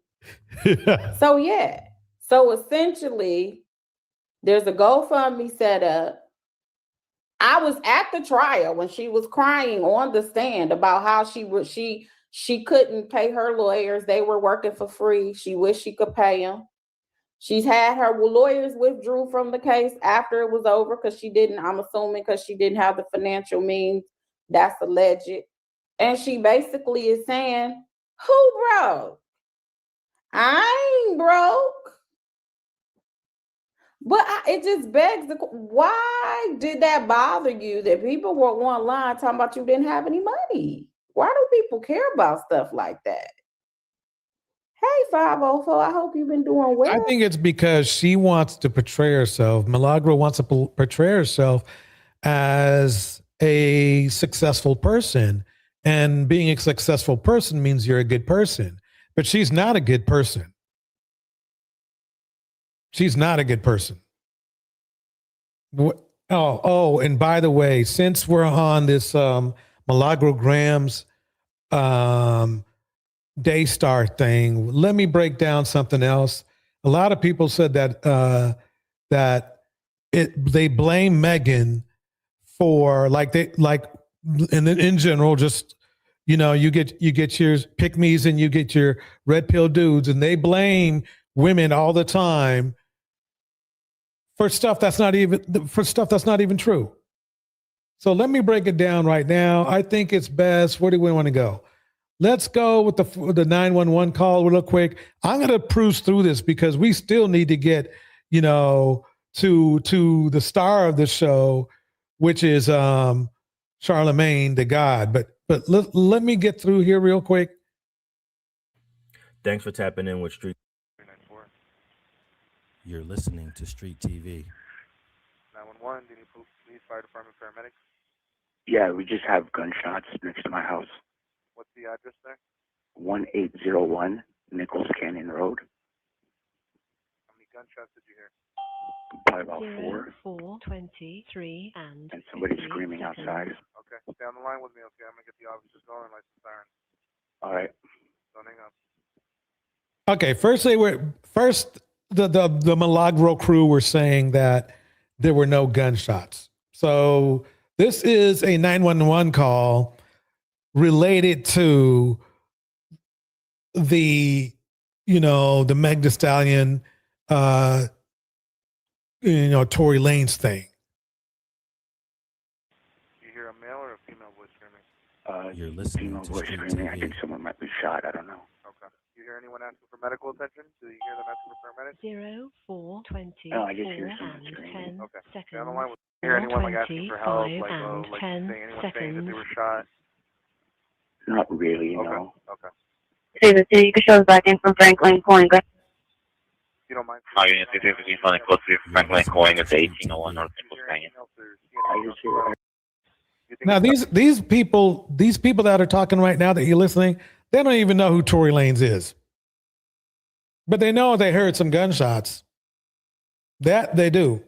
So yeah. So essentially, there's a GoFundMe set up. I was at the trial when she was crying on the stand about how she couldn't pay her lawyers. They were working for free. She wished she could pay them. She's had her lawyers withdrew from the case after it was over because she didn't, I'm assuming because she didn't have the financial means. That's alleged. And she basically is saying, who broke? I ain't broke. But it just begs the why did that bother you that people were online talking about you didn't have any money? Why do people care about stuff like that? Hey, 504, I hope you've been doing well. I think it's because she wants to portray herself. Milagro wants to portray herself as a successful person. And being a successful person means you're a good person. But she's not a good person. She's not a good person. And by the way, since we're on this Milagro Graham's Daystar thing, let me break down something else. A lot of people said that they blame Megan for in general, just you get your pick-me's and you get your red pill dudes, and they blame women all the time for stuff that's not even true. So let me break it down right now. I think it's best. Where do we want to go? Let's go with the 911 call real quick. I'm going to cruise through this because we still need to get, to the star of the show, which is Charlamane, the God. But let me get through here real quick. Thanks for tapping in with Street. You're listening to Street TV. 911, do you need police, fire department, paramedics? Yeah, we just have gunshots next to my house. What's the address there? 1801 Nichols Canyon Road. How many gunshots did you hear? Probably about 4. 4, 23, and somebody screaming outside. Okay, stay on the line with me, okay? I'm going to get the officers going, light the siren. All right. Don't hang up. Okay, the Milagro crew were saying that there were no gunshots. So this is a 911 call related to the Meg Thee Stallion, Tory Lanez thing. Do you hear a male or a female voice screaming? You're listening female to voice Street screaming. I TV. think someone might be shot. I don't know. Okay. Do you hear anyone asking for medical attention? Do you hear them asking for paramedics? 0, 4, 20, No, I just 4, hear someone and screaming. 10 Okay. seconds. Stay on the line with me. Do you hear anyone asking for help? 25 and 10 saying anyone saying that they seconds. were shot? Not really, Okay. no. Okay. David, you can show us back in from Franklin calling. You don't mind? Hi, Unit 315 Funny Code 3 Franklin calling at 1801 North Nichols Canyon. I just hear Now these people that are talking right now that you're listening, they don't even know who Tory Lanez is. But they know they heard some gunshots. That they do.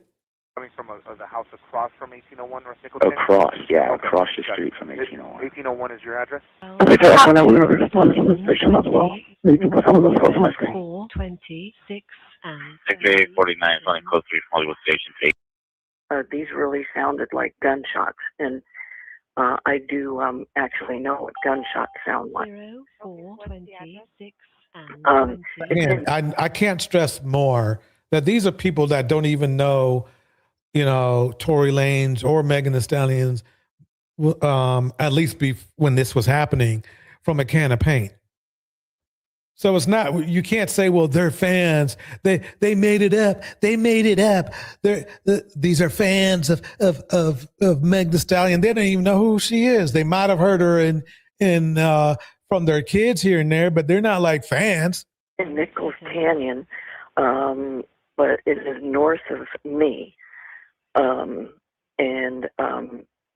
Coming from the house across from 1801 North Nichols Canyon? across, yeah, Okay. across the Got street it. from 1801. 1801 is your address? Okay, that's when I was responding to this victim as well. You can put some of those close to my screen. 4, 26, and 6849 Funny Code 3 Hollywood Station 8. These really sounded like gunshots, and I do actually know what gunshots sound like. 0, 4, 26, and 20. Again, I can't stress more that these are people that don't even know, Tory Lanez or Megan Thee Stallion's, at least when this was happening, from a can of paint. So it's not, you can't say, well, they're fans. They made it up. They made it up. These are fans of Meg Thee Stallion. They don't even know who she is. They might have heard her in from their kids here and there, but they're not like fans. In Nichols Canyon, but it is north of me.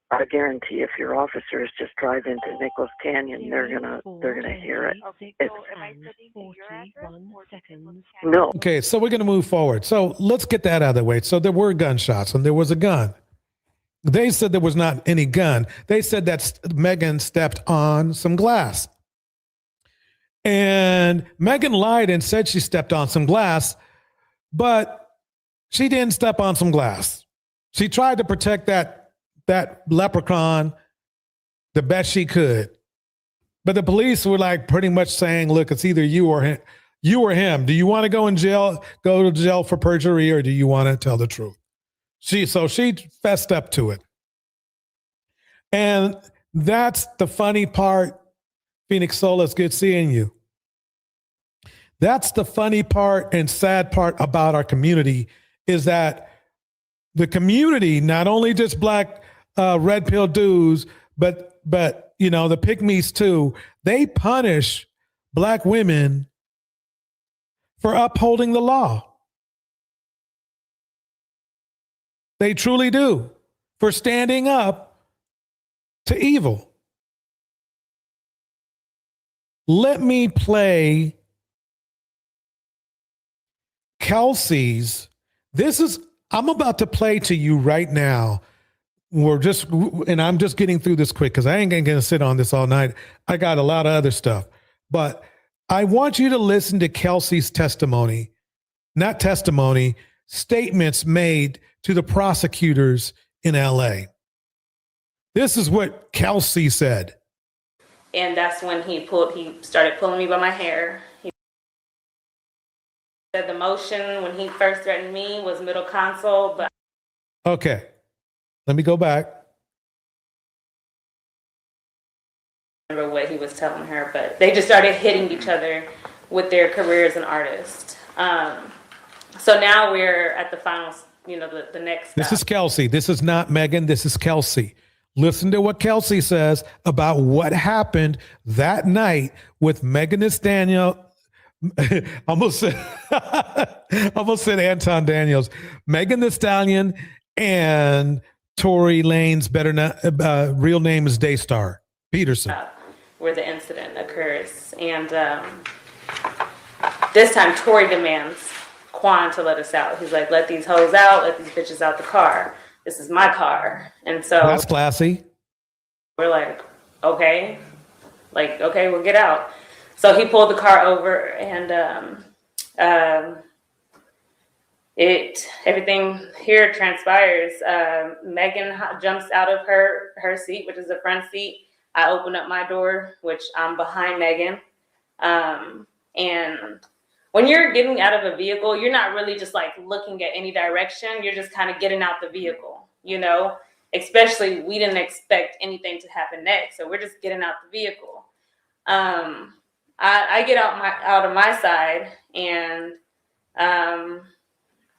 I guarantee if your officers just drive into Nichols Canyon, they're gonna hear it. No. Okay, so we're gonna move forward. So let's get that out of the way. So there were gunshots and there was a gun. They said there was not any gun. They said that Megan stepped on some glass. And Megan lied and said she stepped on some glass, but she didn't step on some glass. She tried to protect that leprechaun the best she could. But the police were like pretty much saying, look, it's either you or him. Do you want to go to jail for perjury, or do you want to tell the truth? She fessed up to it. And that's the funny part. Phoenix Soul, it's good seeing you. That's the funny part and sad part about our community, is that the community, not only just black red pill dudes, but you know, the pygmies too, they punish black women for upholding the law. They truly do, for standing up to evil. Let me play Kelsey's. I'm about to play to you right now. I'm just getting through this quick because I ain't going to sit on this all night. I got a lot of other stuff. But I want you to listen to Kelsey's statements made to the prosecutors in LA. This is what Kelsey said. And that's when he started pulling me by my hair. He said the motion when he first threatened me was middle console, but okay. Let me go back. I don't remember what he was telling her, but they just started hitting each other with their careers as an artist. So now we're at the finals, you know, the next step. This is Kelsey. This is not Megan. This is Kelsey. Listen to what Kelsey says about what happened that night with Megan Thee Stallion. almost said Anton Daniels. Megan Thee Stallion and Tory Lane's real name is Daystar Peterson. Where the incident occurs. And this time Tory demands Quan to let us out. He's like, let these hoes out, let these bitches out the car. This is my car. And so that's classy. We're like, okay, we'll get out. So he pulled the car over, and everything here transpires. Megan jumps out of her seat, which is the front seat. I open up my door, which I'm behind Megan. And when you're getting out of a vehicle, you're not really just like looking at any direction. You're just kind of getting out the vehicle, you know, especially we didn't expect anything to happen next. So we're just getting out the vehicle. I get out of my side, and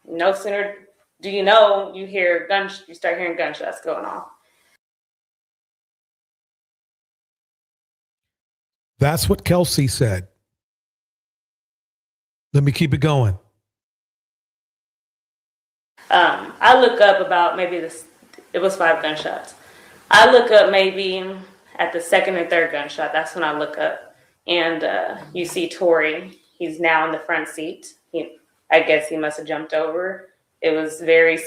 no sooner do you know, you start hearing gunshots going off. That's what Kelsey said. Let me keep it going. I look up about it was 5 gunshots. I look up maybe at the second and third gunshot. That's when I look up, and you see Tory. He's now in the front seat. I guess he must have jumped over. It was very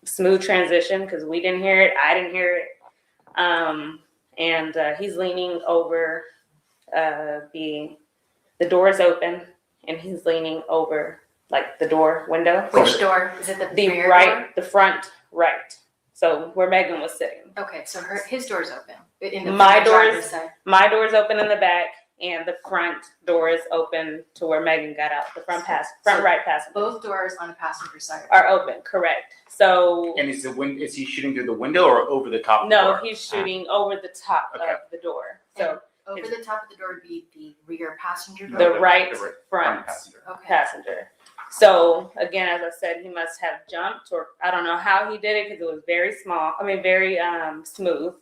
smooth transition because we didn't hear it. I didn't hear it. And he's leaning over. The door is open, and he's leaning over like the door window. Which door? Is it the rear right door? The front right. So where Megan was sitting. Okay, so his door's open. In the driver's side. My door's open in the back, and the front door is open to where Megan got out. The front right passenger. Both doors on the passenger side are open. Correct. So. And is he shooting through the window or over the top of the door? No, he's shooting over the top of the door. So. Over the top of the door would be the rear passenger door? The right front passenger. So again, as I said, he must have jumped, or I don't know how he did it because it was very very smooth.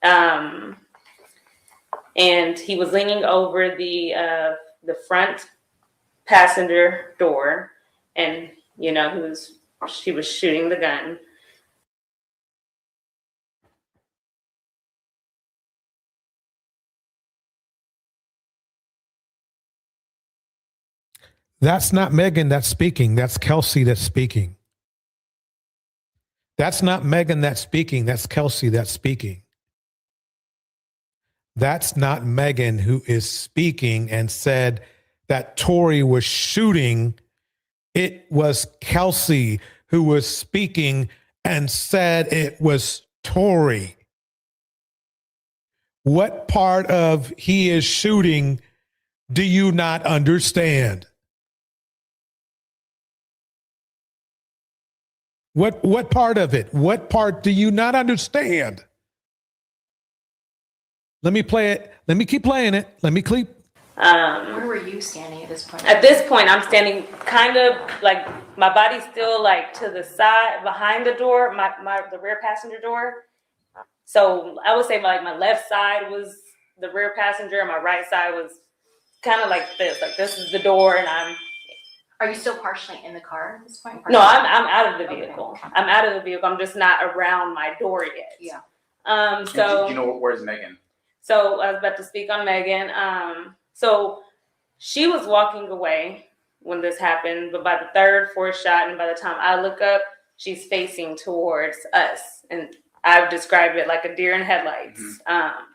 And he was leaning over the front passenger door, and you know she was shooting the gun. That's not Megan that's speaking. That's Kelsey that's speaking. That's not Megan that's speaking. That's Kelsey that's speaking. That's not Megan who is speaking and said that Tory was shooting It was Kelsey who was speaking and said it was Tory. What part of he is shooting do you not understand? What part of it? What part do you not understand? Let me play it. Let me keep playing it. Let me keep. Where were you standing at this point? At this point, I'm standing kind of like my body's still like to the side behind the door, the rear passenger door. So I would say my left side was the rear passenger, and my right side was kind of like this. Like this is the door, and I'm. Are you still partially in the car at this point? No, I'm out of the vehicle. Okay. I'm out of the vehicle. I'm just not around my door yet. Yeah. Do you know where's Megan? So I was about to speak on Megan. So she was walking away when this happened, but by the third, fourth shot, and by the time I look up, she's facing towards us, and I've described it like a deer in headlights. Mm-hmm.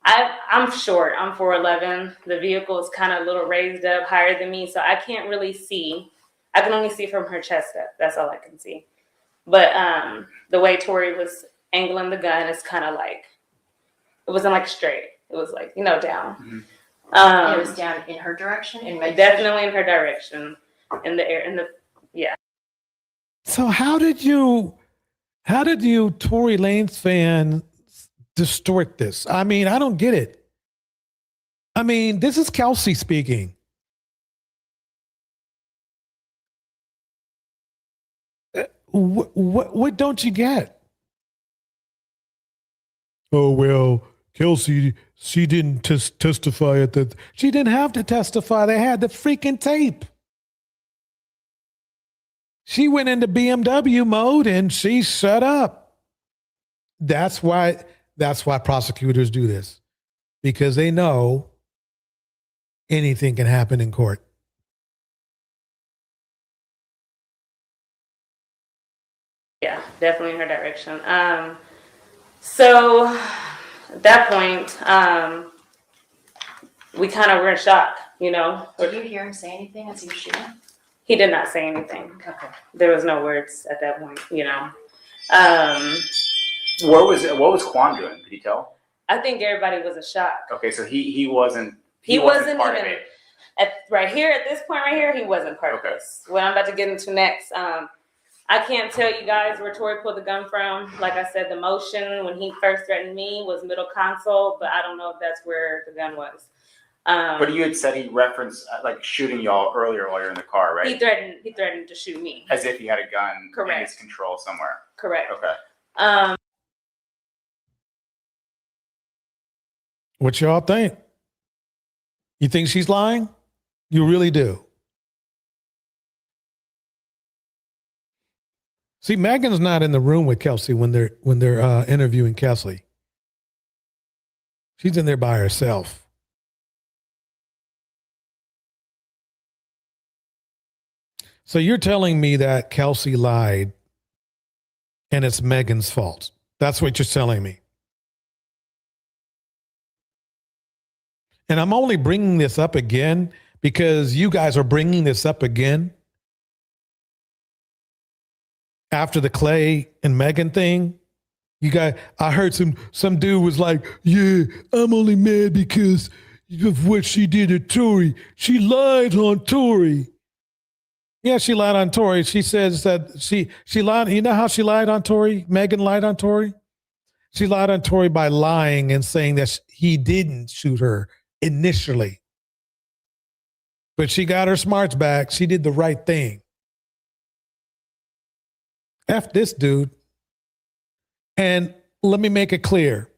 I'm short. I'm 4'11". The vehicle is kind of a little raised up, higher than me, so I can't really see. I can only see from her chest up. That's all I can see. But the way Tori was angling the gun is kind of like, it wasn't like straight. It was like, down. Mm-hmm. It was down in her direction? Definitely in her direction. In the air, yeah. So how did you Tory Lanez fan distort this? I mean, I don't get it. I mean, this is Kelsey speaking. What don't you get? Oh, well, Kelsey, she didn't testify at the. She didn't have to testify. They had the freaking tape. She went into BMW mode and she shut up. That's why prosecutors do this, because they know anything can happen in court. Yeah, definitely in her direction. So at that point, we kind of were in shock, Did you hear him say anything as he was shooting? He did not say anything. Okay. There was no words at that point, What was Quan doing? Did he tell? I think everybody was a shock. Okay, so he wasn't. He wasn't part even of it. at this point right here. He wasn't part of this. What I'm about to get into next. I can't tell you guys where Tory pulled the gun from. Like I said, the motion when he first threatened me was middle console, but I don't know if that's where the gun was. But you had said he referenced like shooting y'all earlier while you're in the car, right? He threatened to shoot me. As if he had a gun Correct. in his control somewhere. Correct. Okay. What y'all think? You think she's lying? You really do. See, Megan's not in the room with Kelsey when they're interviewing Kelsey. She's in there by herself. So you're telling me that Kelsey lied and it's Megan's fault. That's what you're telling me. And I'm only bringing this up again because you guys are bringing this up again after the Clay and Megan thing. I heard some dude was like, yeah, I'm only mad because of what she did to Tory. She lied on Tory. Yeah, she lied on Tory. She says that she lied. You know how she lied on Tory? Megan lied on Tory? She lied on Tory by lying and saying that he didn't shoot her initially. But she got her smarts back. She did the right thing. F this dude. And let me make it clear.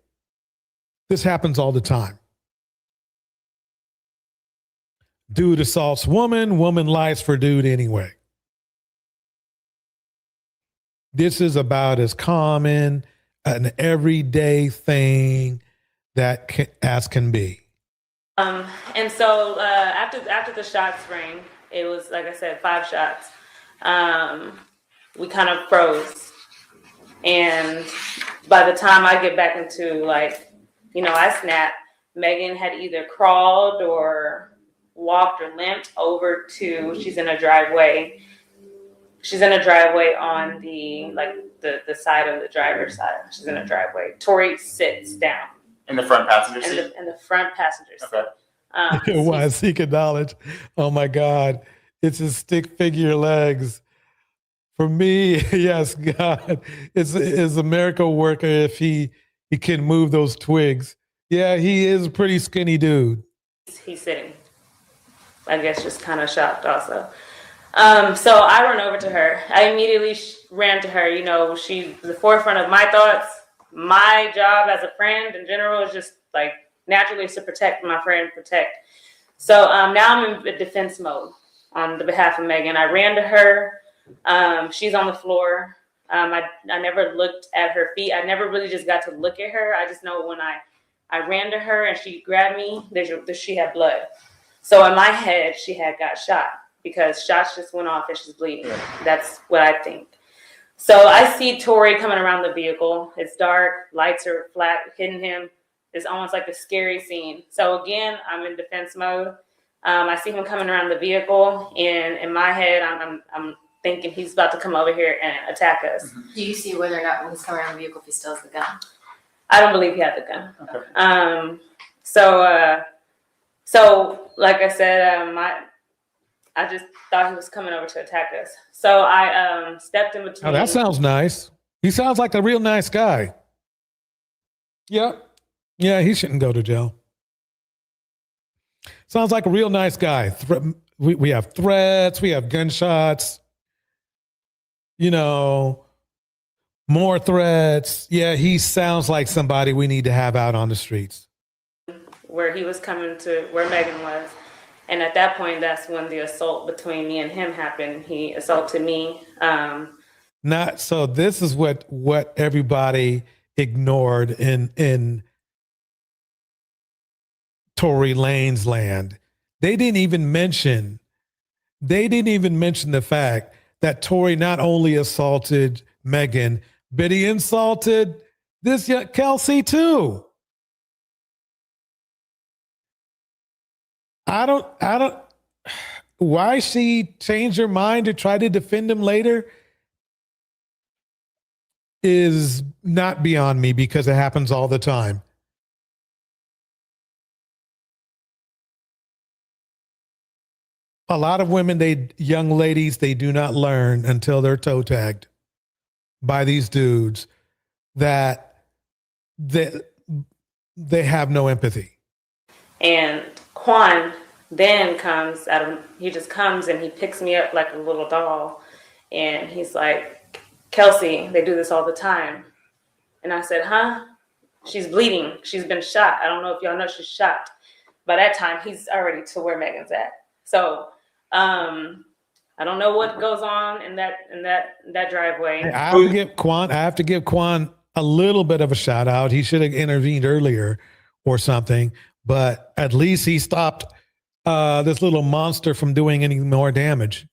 This happens all the time. Dude assaults woman, woman lies for dude anyway. This is about as common an everyday thing as can be. And so after the shots rang, it was, like I said, 5 shots. We kind of froze. And by the time I get back into I snapped, Megan had either crawled or walked or limped over to, she's in a driveway. She's in a driveway on the side of the driver's side. She's in a driveway. Tori sits down. In the front passenger seat? In the front passenger seat. Okay. Why seeking knowledge? Oh my God. It's his stick figure legs. For me, yes, God. It's a miracle worker if he can move those twigs. Yeah, he is a pretty skinny dude. He's sitting. I guess just kind of shocked also. So I run over to her. I immediately ran to her. You know, she's the forefront of my thoughts. My job as a friend in general is just like naturally to protect my friend, protect. So now I'm in defense mode on the behalf of Megan. I ran to her. She's on the floor. I never looked at her feet. I never really just got to look at her. I just know when I ran to her and she grabbed me, she had blood. So in my head, she had got shot because shots just went off and she's bleeding. That's what I think. So I see Tori coming around the vehicle. It's dark, lights are flat, hitting him. It's almost like a scary scene. So again, I'm in defense mode. I see him coming around the vehicle, and in my head, I'm thinking he's about to come over here and attack us. Do you see whether or not when he's coming around the vehicle if he still has the gun? I don't believe he had the gun. Okay. So like I said, I just thought he was coming over to attack us. So I stepped in between. Oh, that sounds nice. He sounds like a real nice guy. Yep. Yeah, he shouldn't go to jail. Sounds like a real nice guy. We have threats. We have gunshots. You know, more threats. Yeah, he sounds like somebody we need to have out on the streets. Where he was coming to where Megan was. And at that point, that's when the assault between me and him happened. He assaulted me. Not so. This is what everybody ignored in Tory Lane's land. They didn't even mention the fact that Tory not only assaulted Megan, but he insulted this Kelsey too. I don't, why she changed her mind to try to defend him later is not beyond me because it happens all the time. A lot of women, young ladies, they do not learn until they're toe tagged by these dudes that they have no empathy. And Quan then comes he just comes and he picks me up like a little doll. And he's like, Kelsey, they do this all the time. And I said, huh? She's bleeding. She's been shot. I don't know if y'all know she's shot. By that time, he's already to where Megan's at. So I don't know what goes on in that driveway. I have to give Quan a little bit of a shout out. He should have intervened earlier or something, but at least he stopped this little monster from doing any more damage.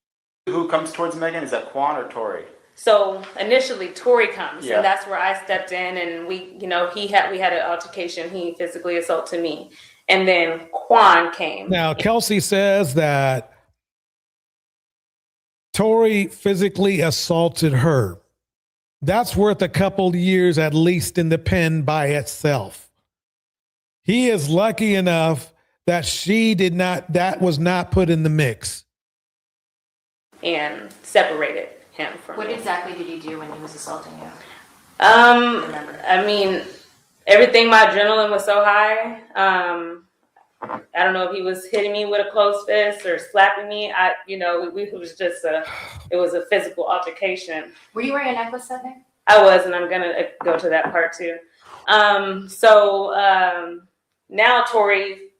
Who comes towards Megan? Is that Quan or Tori? So initially Tori comes, Yeah. and that's where I stepped in, and we had an altercation. He physically assaulted me, and then Quan came. Now Kelsey says that Tori physically assaulted her. That's worth a couple years at least in the pen by itself. He is lucky enough that that was not put in the mix. And separated him from What me. exactly did he do when he was assaulting you? I mean, everything, my adrenaline was so high. I don't know if he was hitting me with a closed fist or slapping me. It was just a physical altercation. Were you wearing a necklace that day? I was, and I'm gonna go to that part too.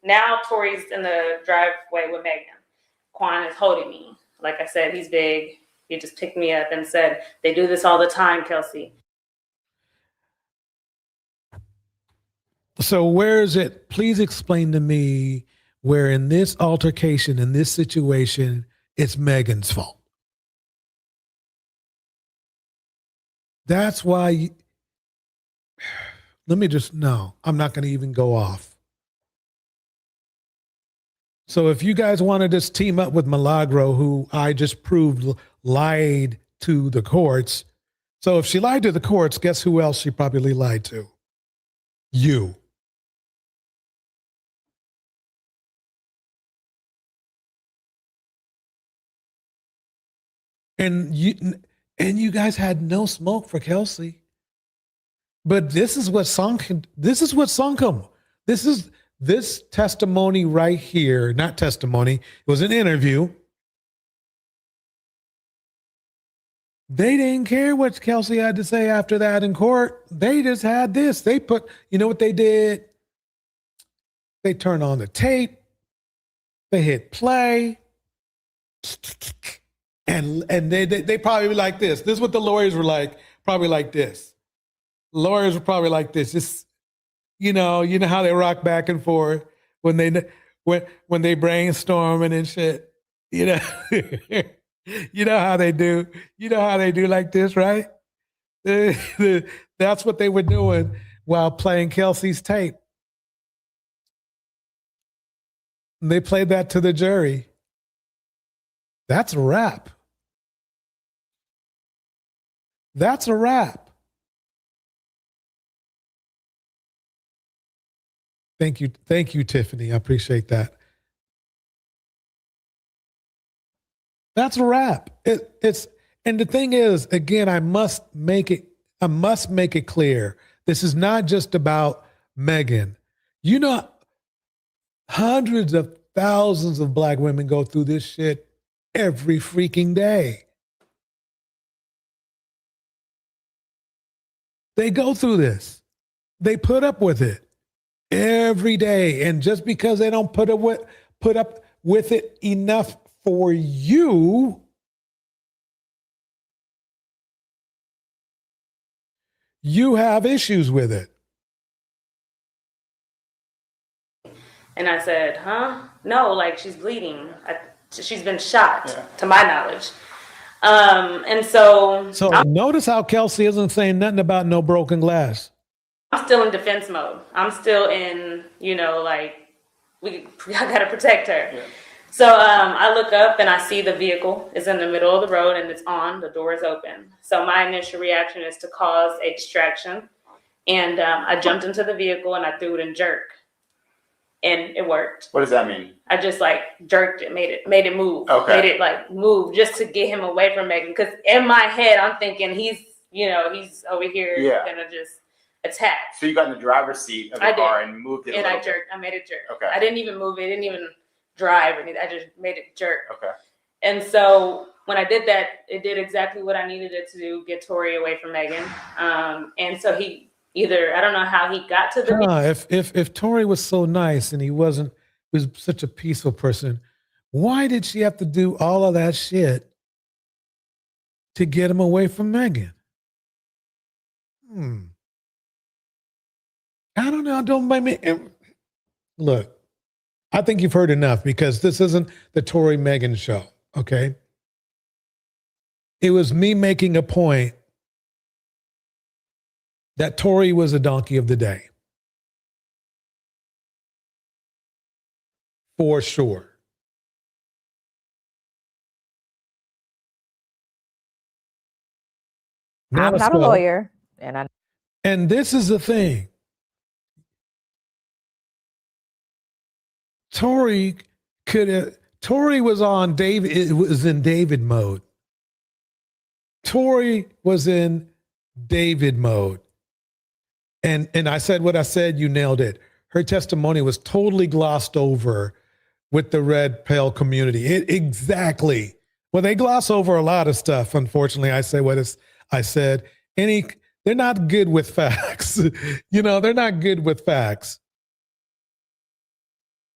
Now Tori's in the driveway with Megan. Quan is holding me. Like I said, he's big. He just picked me up and said, "They do this all the time, Kelsey." So where is it? Please explain to me where in this altercation, in this situation, it's Megan's fault. That's why. I'm not going to even go off. So if you guys want to just team up with Milagro, who I just proved lied to the courts. So if she lied to the courts, guess who else she probably lied to? You. And you guys had no smoke for Kelsey. But this is what sunk him. This testimony right here, not testimony, it was an interview. They didn't care what Kelsey had to say after that in court. They just had this. They put, you know what they did? They turned on the tape. They hit play. And they probably were like this. This is what the lawyers were like, probably like this. Lawyers were probably like this. Just, you know how they rock back and forth when they brainstorming and shit. You know, you know how they do. You know how they do like this, right? That's what they were doing while playing Kelsey's tape. And they played that to the jury. That's a wrap. That's a wrap. Thank you, Tiffany. I appreciate that. That's a wrap. And the thing is, again, I must make it clear. This is not just about Megan. You know, hundreds of thousands of black women go through this shit every freaking day. They go through this. They put up with it every day. And just because they don't put up with it enough for you, you have issues with it. And I said, huh? No, like she's bleeding. She's been shot, to my knowledge. And so notice how Kelsey isn't saying nothing about no broken glass. I'm still in defense mode. I'm still in, like, I gotta protect her. Yeah. So I look up and I see the vehicle is in the middle of the road and it's on, the door is open. So my initial reaction is to cause a distraction. And I jumped into the vehicle and I threw it in jerk. And it worked. What does that mean? I just like jerked it, made it move. Okay. Made it like move just to get him away from Megan. Because in my head, I'm thinking he's over here gonna just attack. So you got in the driver's seat of the car and moved it. And I jerked. I made it jerk. Okay. I didn't even move it. Didn't even drive or anything. I just made it jerk. Okay. And so when I did that, it did exactly what I needed it to do, get Tori away from Megan. And so I don't know how he got to the if Tori was so nice and he was such a peaceful person, why did she have to do all of that shit to get him away from Megan? I don't know. Don't blame me. Look, I think you've heard enough because this isn't the Tori Megan show, okay? It was me making a point that Tori was a donkey of the day. For sure. I'm not a lawyer. And this is the thing. Tori was on David. It was in David mode. Tori was in David mode. And I said what I said, you nailed it. Her testimony was totally glossed over with the red pill community. Exactly. Well, they gloss over a lot of stuff. Unfortunately, I say what I said. They're not good with facts. They're not good with facts.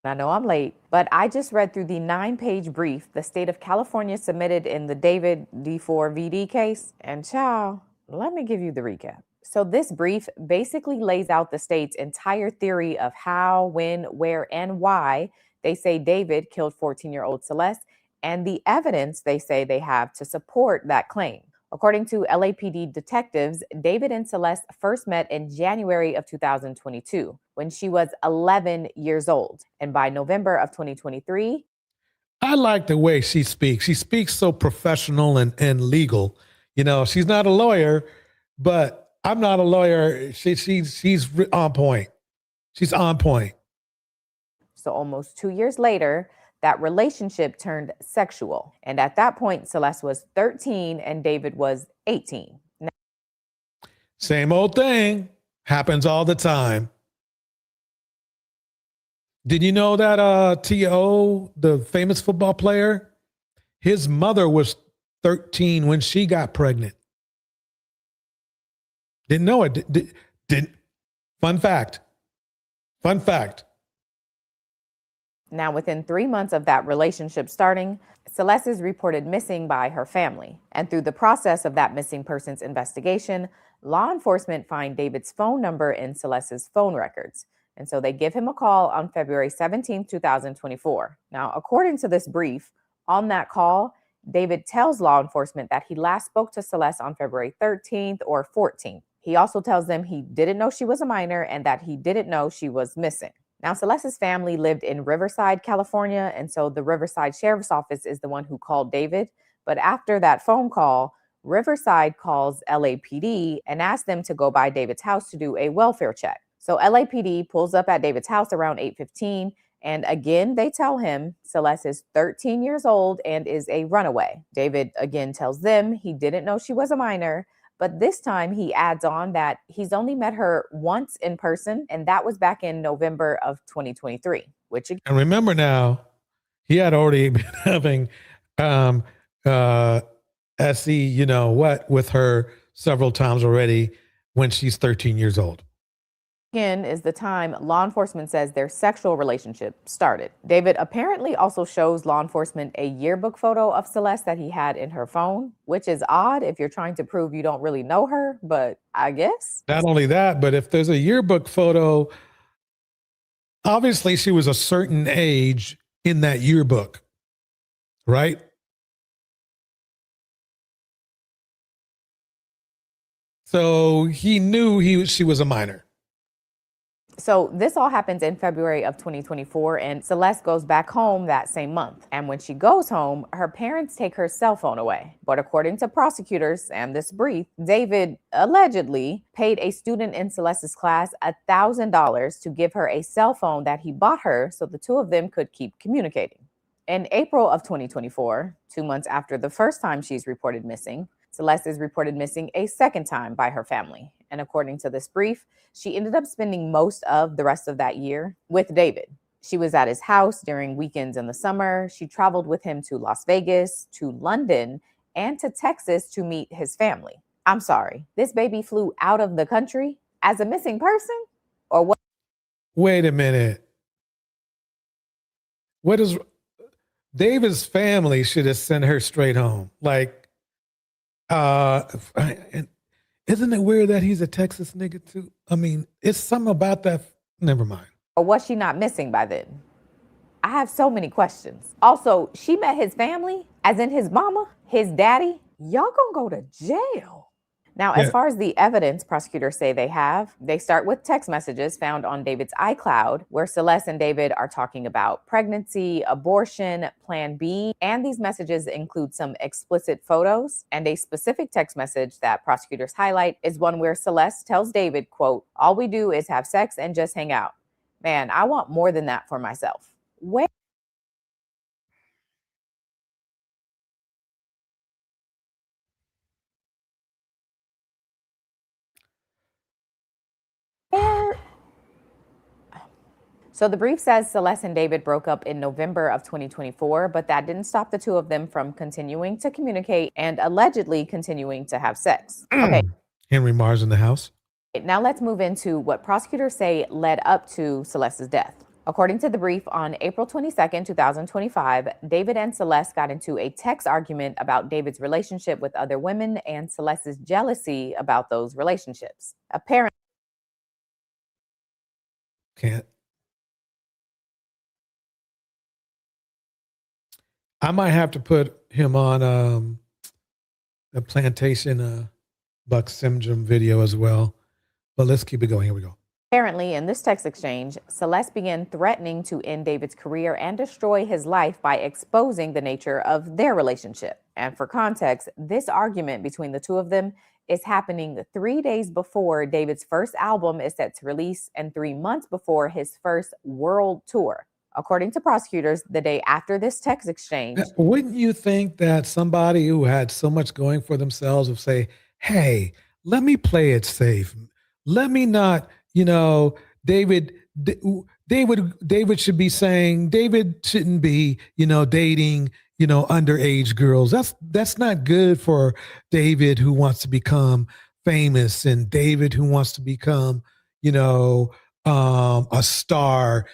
I know I'm late, but I just read through the 9-page brief the state of California submitted in the David D4VD case. And child, let me give you the recap. So this brief basically lays out the state's entire theory of how, when, where, and why they say David killed 14-year-old Celeste and the evidence they say they have to support that claim. According to LAPD detectives, David and Celeste first met in January of 2022 when she was 11 years old. And by November of 2023, I like the way she speaks. She speaks so professional and legal. You know, she's not a lawyer, but I'm not a lawyer. She's on point. She's on point. so almost 2 years later, that relationship turned sexual. And at that point, Celeste was 13 and David was 18. Now, Same old thing. Happens all the time. Did you know that T.O., the famous football player, his mother was 13 when she got pregnant? Didn't know it. Didn't. Fun fact. Fun fact. Now, within 3 months of that relationship starting, Celeste is reported missing by her family. And through the process of that missing persons investigation, law enforcement find David's phone number in Celeste's phone records. And so they give him a call on February 17, 2024. Now, according to this brief, on that call, David tells law enforcement that he last spoke to Celeste on February 13th or 14th. He also tells them he didn't know she was a minor and that he didn't know she was missing. Now, Celeste's family lived in Riverside, California, and so the Riverside Sheriff's Office is the one who called David. But after that phone call, Riverside calls LAPD and asks them to go by David's house to do a welfare check. So LAPD pulls up at David's house around 8:15, and again, they tell him Celeste is 13 years old and is a runaway. David again tells them he didn't know she was a minor, but this time he adds on that he's only met her once in person, and that was back in November of 2023, which again, And remember now, he had already been having SE, you know what, with her several times already when she's 13 years old. is the time law enforcement says their sexual relationship started. David apparently also shows law enforcement a yearbook photo of Celeste that he had in her phone, which is odd if you're trying to prove you don't really know her, but I guess. Not only that, but if there's a yearbook photo, obviously she was a certain age in that yearbook, right? So he knew she was a minor. So this all happens in February of 2024, and Celeste goes back home that same month. And when she goes home, her parents take her cell phone away. But according to prosecutors and this brief, David allegedly paid a student in Celeste's class $1,000 to give her a cell phone that he bought her so the two of them could keep communicating. In April of 2024, 2 months after the first time she's reported missing, Celeste is reported missing a second time by her family. And according to this brief, she ended up spending most of the rest of that year with David. She was at his house during weekends in the summer. She traveled with him to Las Vegas, to London, and to Texas to meet his family. I'm sorry, this baby flew out of the country as a missing person? Or what? Wait a minute. What is David's family should have sent her straight home? Like, and isn't it weird that he's a Texas nigga too? I mean, it's something about that. Never mind. Or was she not missing by then? I have so many questions. Also, she met his family, as in his mama, his daddy. Y'all gonna go to jail. Now, as far as the evidence prosecutors say they start with text messages found on David's iCloud, where Celeste and David are talking about pregnancy, abortion, Plan B, and these messages include some explicit photos. And a specific text message that prosecutors highlight is one where Celeste tells David, quote, "All we do is have sex and just hang out. Man, I want more than that for myself." Where So the brief says Celeste and David broke up in November of 2024, but that didn't stop the two of them from continuing to communicate and allegedly continuing to have sex. Okay. Henry Mars in the house. Now let's move into what prosecutors say led up to Celeste's death. According to the brief, on April 22nd, 2025, David and Celeste got into a text argument about David's relationship with other women and Celeste's jealousy about those relationships. Apparently, I might have to put him on the plantation buck syndrome video as well. But let's keep it going. Here we go. Apparently, in this text exchange, Celeste began threatening to end David's career and destroy his life by exposing the nature of their relationship. And for context, this argument between the two of them is happening 3 days before David's first album is set to release and 3 months before his first world tour. According to prosecutors, the day after this text exchange, Wouldn't you think that somebody who had so much going for themselves would say, hey, let me play it safe. Let me not, David should be saying, David shouldn't be, dating, underage girls. That's not good for David, who wants to become famous, and David who wants to become, a star.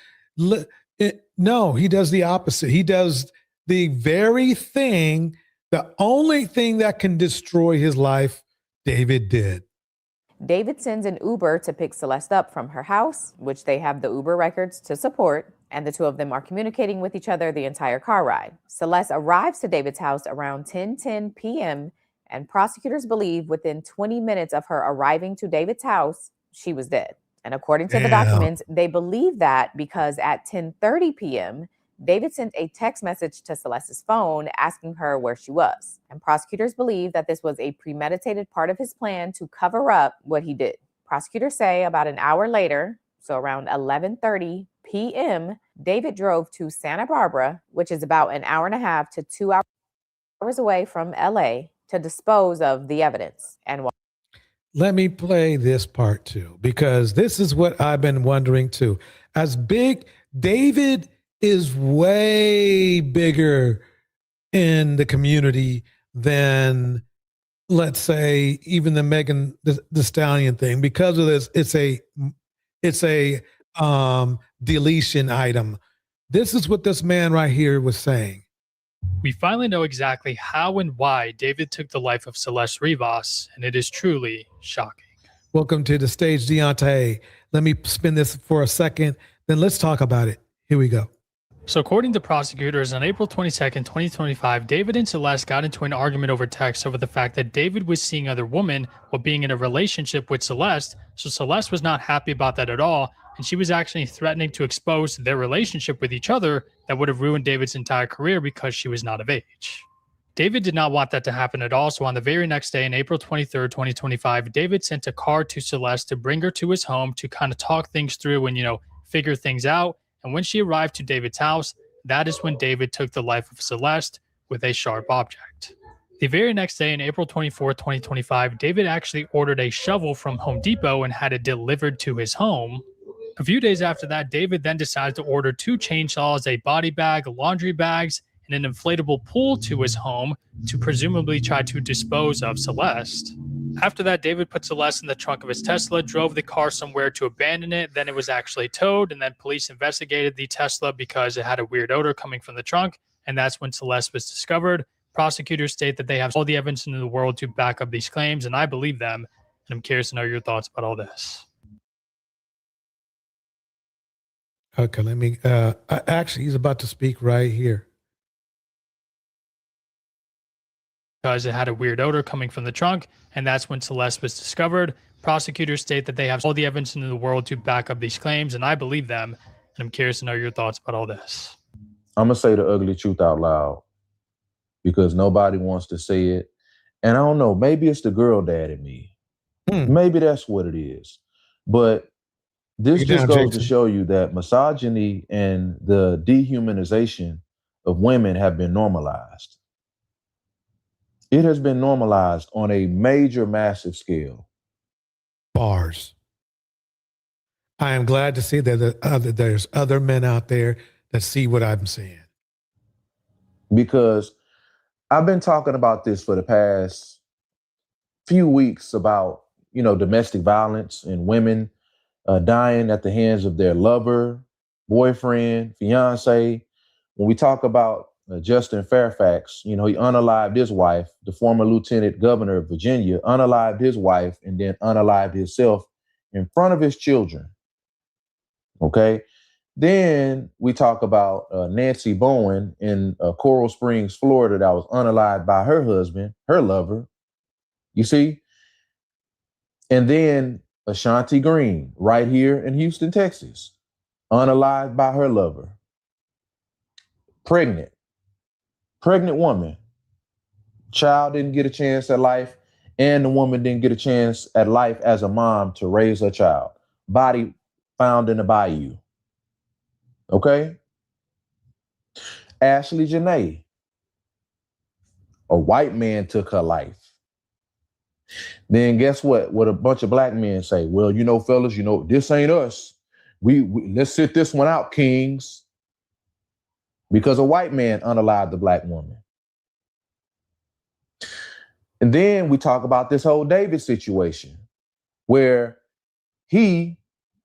No, he does the opposite. He does the very thing, the only thing that can destroy his life, David did. David sends an Uber to pick Celeste up from her house, which they have the Uber records to support, and the two of them are communicating with each other the entire car ride. Celeste arrives to David's house around 10:10 p.m., and prosecutors believe within 20 minutes of her arriving to David's house, she was dead. And according to the documents, they believe that because at 10:30 p.m., David sent a text message to Celeste's phone asking her where she was. And prosecutors believe that this was a premeditated part of his plan to cover up what he did. Prosecutors say about an hour later, so around 11:30 p.m., David drove to Santa Barbara, which is about an hour and a half to 2 hours away from LA, to dispose of the evidence. And let me play this part too, because this is what I've been wondering too. As big, David is way bigger in the community than, let's say, even the Megan the Stallion thing. Because of this, it's a deletion item. This is what this man right here was saying. We finally know exactly how and why David took the life of Celeste Rivas, and it is truly shocking. Welcome to the stage, Deontay. Let me spin this for a second, then let's talk about it. Here we go. So according to prosecutors, on April 22nd, 2025, David and Celeste got into an argument over text over the fact that David was seeing other women while being in a relationship with Celeste, so Celeste was not happy about that at all, and she was actually threatening to expose their relationship with each other that would have ruined David's entire career because she was not of age. David did not want that to happen at all, so on the very next day, on April 23rd, 2025, David sent a car to Celeste to bring her to his home to kind of talk things through and, figure things out. And when she arrived to David's house, that is when David took the life of Celeste with a sharp object. The very next day, on April 24th, 2025, David actually ordered a shovel from Home Depot and had it delivered to his home. A few days after that, David then decided to order 2 chainsaws, a body bag, laundry bags, and an inflatable pool to his home to presumably try to dispose of Celeste. After that, David put Celeste in the trunk of his Tesla, drove the car somewhere to abandon it. Then it was actually towed, and then police investigated the Tesla because it had a weird odor coming from the trunk, and that's when Celeste was discovered. Prosecutors state that they have all the evidence in the world to back up these claims, and I believe them, and I'm curious to know your thoughts about all this. Okay, let me, actually, he's about to speak right here. Because it had a weird odor coming from the trunk, and that's when Celeste was discovered. Prosecutors state that they have all the evidence in the world to back up these claims, and I believe them, and I'm curious to know your thoughts about all this. I'm going to say the ugly truth out loud because nobody wants to say it. And I don't know, maybe it's the girl dad in me. Maybe that's what it is. But this just goes to show you that misogyny and the dehumanization of women have been normalized. It has been normalized on a major, massive scale. Bars. I am glad to see that there's other men out there that see what I'm seeing. Because I've been talking about this for the past few weeks about, domestic violence and women dying at the hands of their lover, boyfriend, fiance. When we talk about Justin Fairfax, he unalived his wife, the former lieutenant governor of Virginia, unalived his wife and then unalived himself in front of his children. Okay. Then we talk about Nancy Bowen in Coral Springs, Florida, that was unalived by her husband, her lover, You see? And then Ashanti Green, right here in Houston, Texas, unalived by her lover. Pregnant woman. Child didn't get a chance at life, and the woman didn't get a chance at life as a mom to raise her child. Body found in the bayou. Okay? Ashley Janae, a white man took her life. Then guess what? What a bunch of black men say, well, you know, fellas, you know, this ain't us. We let's sit this one out, kings. Because a white man unalived the black woman. And then we talk about this whole David situation where he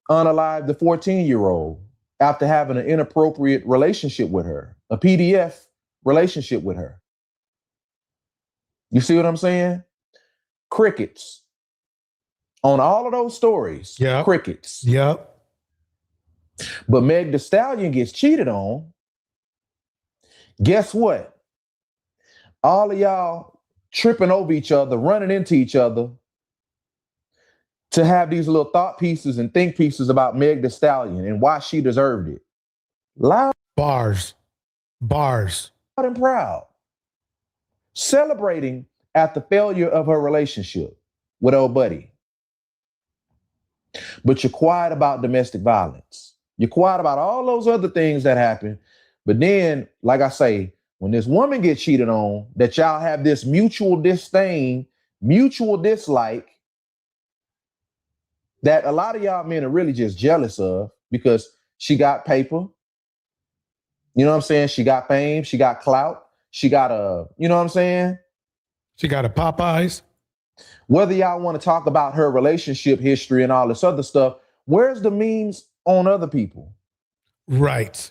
unalived the 14-year-old after having an inappropriate relationship with her, a PDF relationship with her. You see what I'm saying? Crickets. On all of those stories, crickets. Yep. But Meg Thee Stallion gets cheated on. Guess what? All of y'all tripping over each other, running into each other to have these little thought pieces and think pieces about Meg Thee Stallion and why she deserved it. Loud. Bars. Loud and proud. Celebrating at the failure of her relationship with old buddy. But you're quiet about domestic violence. You're quiet about all those other things that happen. But then, like I say, when this woman gets cheated on, that y'all have this mutual disdain, mutual dislike, that a lot of y'all men are really just jealous of because she got paper. You know what I'm saying? She got fame, she got clout, she got you know what I'm saying? She got a Popeyes. Whether y'all want to talk about her relationship history and all this other stuff, where's the memes on other people? Right.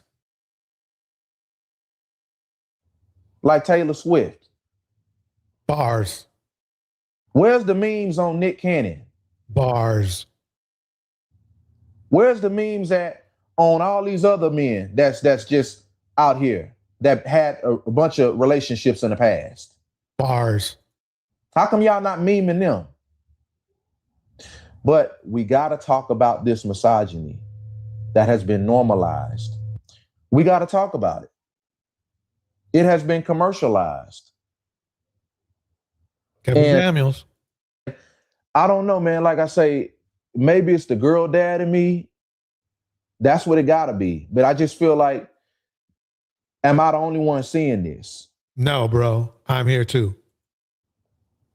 Like Taylor Swift. Bars. Where's the memes on Nick Cannon? Bars. Where's the memes at on all these other men that's just out here that had a bunch of relationships in the past? Bars. How come y'all not memeing them? But we got to talk about this misogyny that has been normalized. We got to talk about it. It has been commercialized. Kevin Samuels. I don't know, man. Like I say, maybe it's the girl dad in me. That's what it got to be. But I just feel like, am I the only one seeing this? No, bro. I'm here too.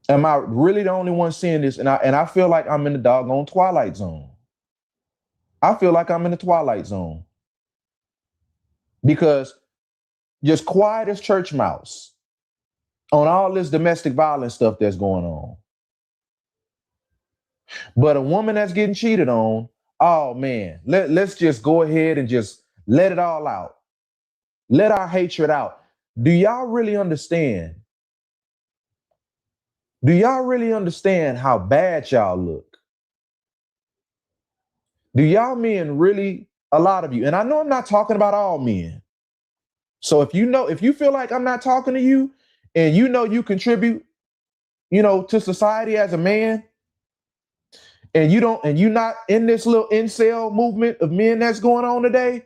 Am I really the only one seeing this? And I feel like I'm in the doggone Twilight Zone. I feel like I'm in the Twilight Zone. Because just quiet as church mouse on all this domestic violence stuff that's going on. But a woman that's getting cheated on, oh man, let's just go ahead and just let it all out. Let our hatred out. Do y'all really understand? Do y'all really understand how bad y'all look? Do y'all men really, a lot of you, and I know I'm not talking about all men. So if you feel like I'm not talking to you and you know you contribute, to society as a man, and you're not in this little incel movement of men that's going on today,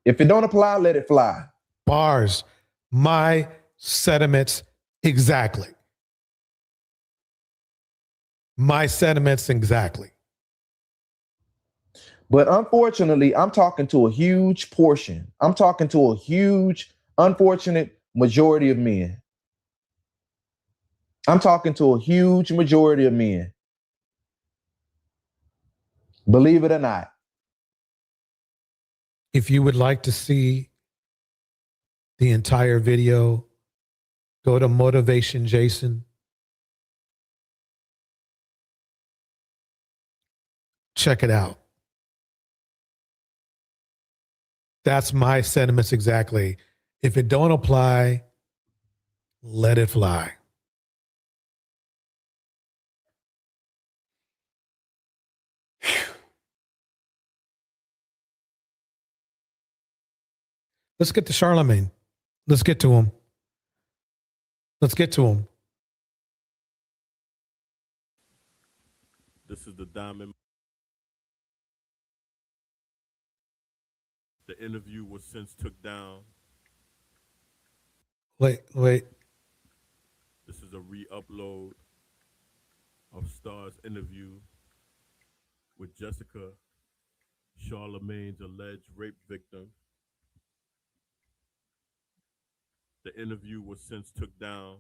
if it don't apply, let it fly. Bars. My sentiments exactly. My sentiments exactly. But unfortunately, I'm talking to a huge portion. I'm talking to a huge, unfortunate majority of men. I'm talking to a huge majority of men. Believe it or not. If you would like to see the entire video, go to Motivation Jason. Check it out. That's my sentiments exactly. If it don't apply, let it fly. Whew. Let's get to Charlamane. Let's get to him. Let's get to him. is the Diamond. The interview was since took down. Wait. This is a re-upload of Star's interview with Jessica, Charlamane's alleged rape victim. The interview was since took down.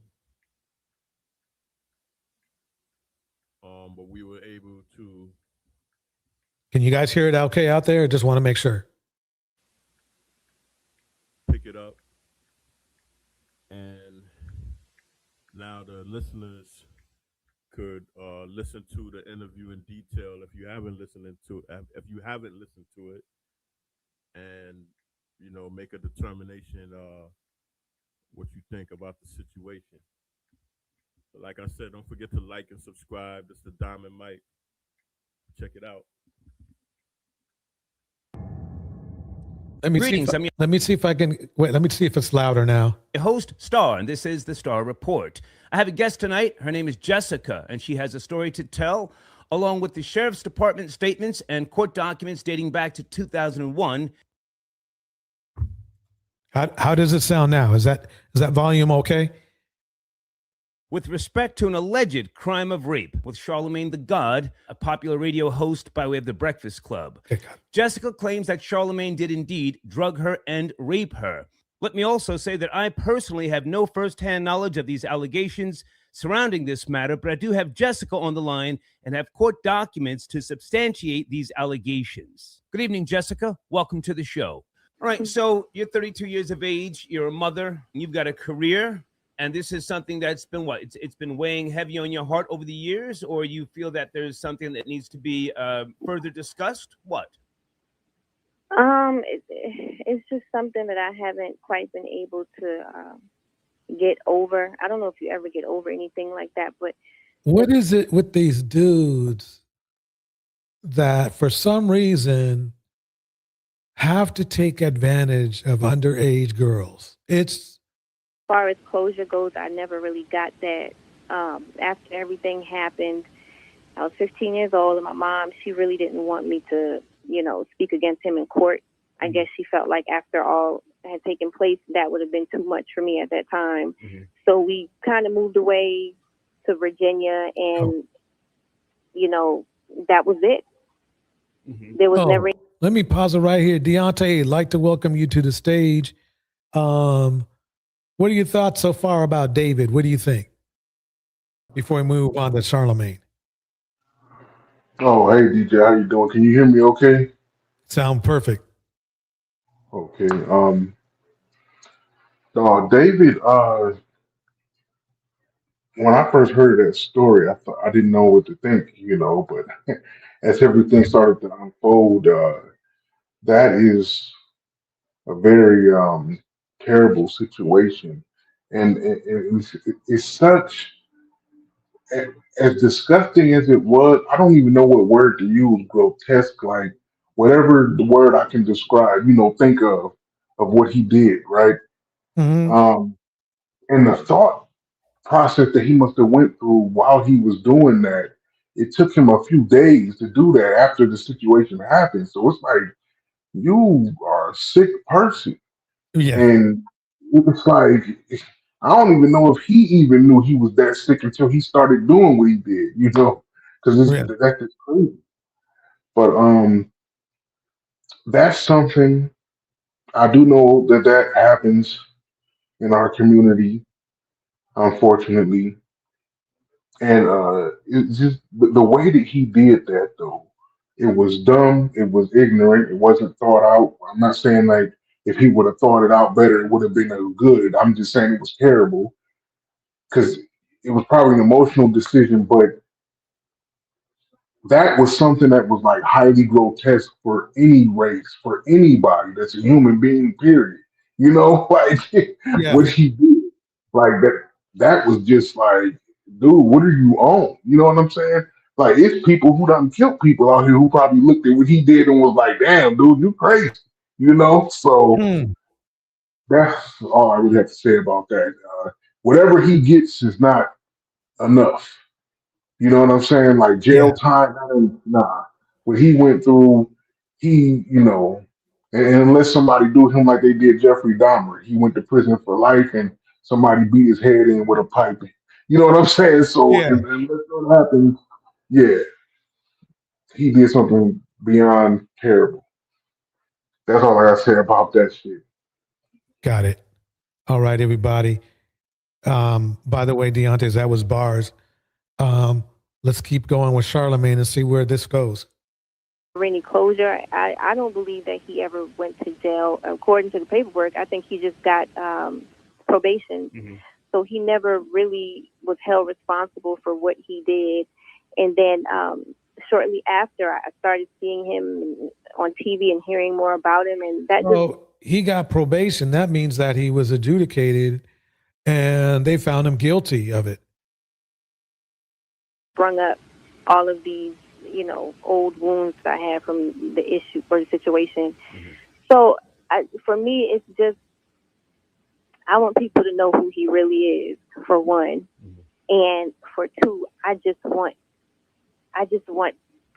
But we were able to. Can you guys hear it okay out there? I just want to make sure. Pick it up. And now the listeners could listen to the interview in detail if you haven't listened to it, and make a determination what you think about the situation. But like I said, don't forget to like and subscribe. It's the Diamond Mike. Check it out. Let me see if I can wait. Let me see if it's louder now. Host Star, and this is the Star Report. I have a guest tonight. Her name is Jessica, and she has a story to tell, along with the Sheriff's Department statements and court documents dating back to 2001. How does it sound now? Is that volume okay? With respect to an alleged crime of rape with Charlamagne the God, a popular radio host by way of The Breakfast Club. Jessica claims that Charlamagne did indeed drug her and rape her. Let me also say that I personally have no firsthand knowledge of these allegations surrounding this matter, but I do have Jessica on the line and have court documents to substantiate these allegations. Good evening, Jessica. Welcome to the show. All right, so you're 32 years of age, you're a mother, and you've got a career. And this is something that's been it's been weighing heavy on your heart over the years, or you feel that there's something that needs to be further discussed? What? It's just something that I haven't quite been able to get over. I don't know if you ever get over anything like that, but what is it with these dudes that for some reason have to take advantage of underage girls? As far as closure goes, I never really got that. After everything happened, I was 15 years old, and my mom, she really didn't want me to, speak against him in court. I guess she felt like after all had taken place, that would have been too much for me at that time. Mm-hmm. So we kind of moved away to Virginia, and, that was it. Mm-hmm. There was never... Let me pause it right here. Deontay, I'd like to welcome you to the stage. What are your thoughts so far about David? What do you think? Before we move on to Charlamagne. Oh, hey DJ, how you doing? Can you hear me okay? Sound perfect. Okay. David, when I first heard that story, I didn't know what to think, but as everything started to unfold, that is a very terrible situation, and it's such, as disgusting as it was, I don't even know what word to use. Grotesque, like whatever the word I can describe, think of what he did, right? Mm-hmm. And the thought process that he must have went through while he was doing that, it took him a few days to do that after the situation happened. So it's like, you are a sick person. Yeah. And it's like, I don't even know if he even knew he was that sick until he started doing what he did, because that's just crazy. But that's something I do know that happens in our community, unfortunately. And it's just the way that he did that, though. It was dumb. It was ignorant. It wasn't thought out. I'm not saying like if he would have thought it out better, it would have been good. I'm just saying it was terrible because it was probably an emotional decision, but that was something that was like highly grotesque for any race, for anybody that's a human being, period. Like what he did, like that was just like, dude, what are you on? You know what I'm saying? Like, it's people who done killed people out here who probably looked at what he did and was like, damn, dude, you crazy. So that's all I really have to say about that. Whatever he gets is not enough. You know what I'm saying? Like jail time, that ain't, nah. What he went through, and unless somebody do him like they did Jeffrey Dahmer, he went to prison for life and somebody beat his head in with a pipe. You know what I'm saying? So Yeah. unless that happens, yeah, he did something beyond terrible. That's all I gotta say about that shit. Got it. All right, everybody. By the way, Deontay, that was bars. Let's keep going with Charlamagne and see where this goes. For any closure, I don't believe that he ever went to jail. According to the paperwork, I think he just got probation. Mm-hmm. So he never really was held responsible for what he did. And then shortly after, I started seeing him on TV and hearing more about him. And that He got probation. That means that he was adjudicated and they found him guilty of it. sprung up all of these, old wounds that I had from the issue or the situation. Mm-hmm. So for me, it's just, I want people to know who he really is, for one. Mm-hmm. And for two, I just want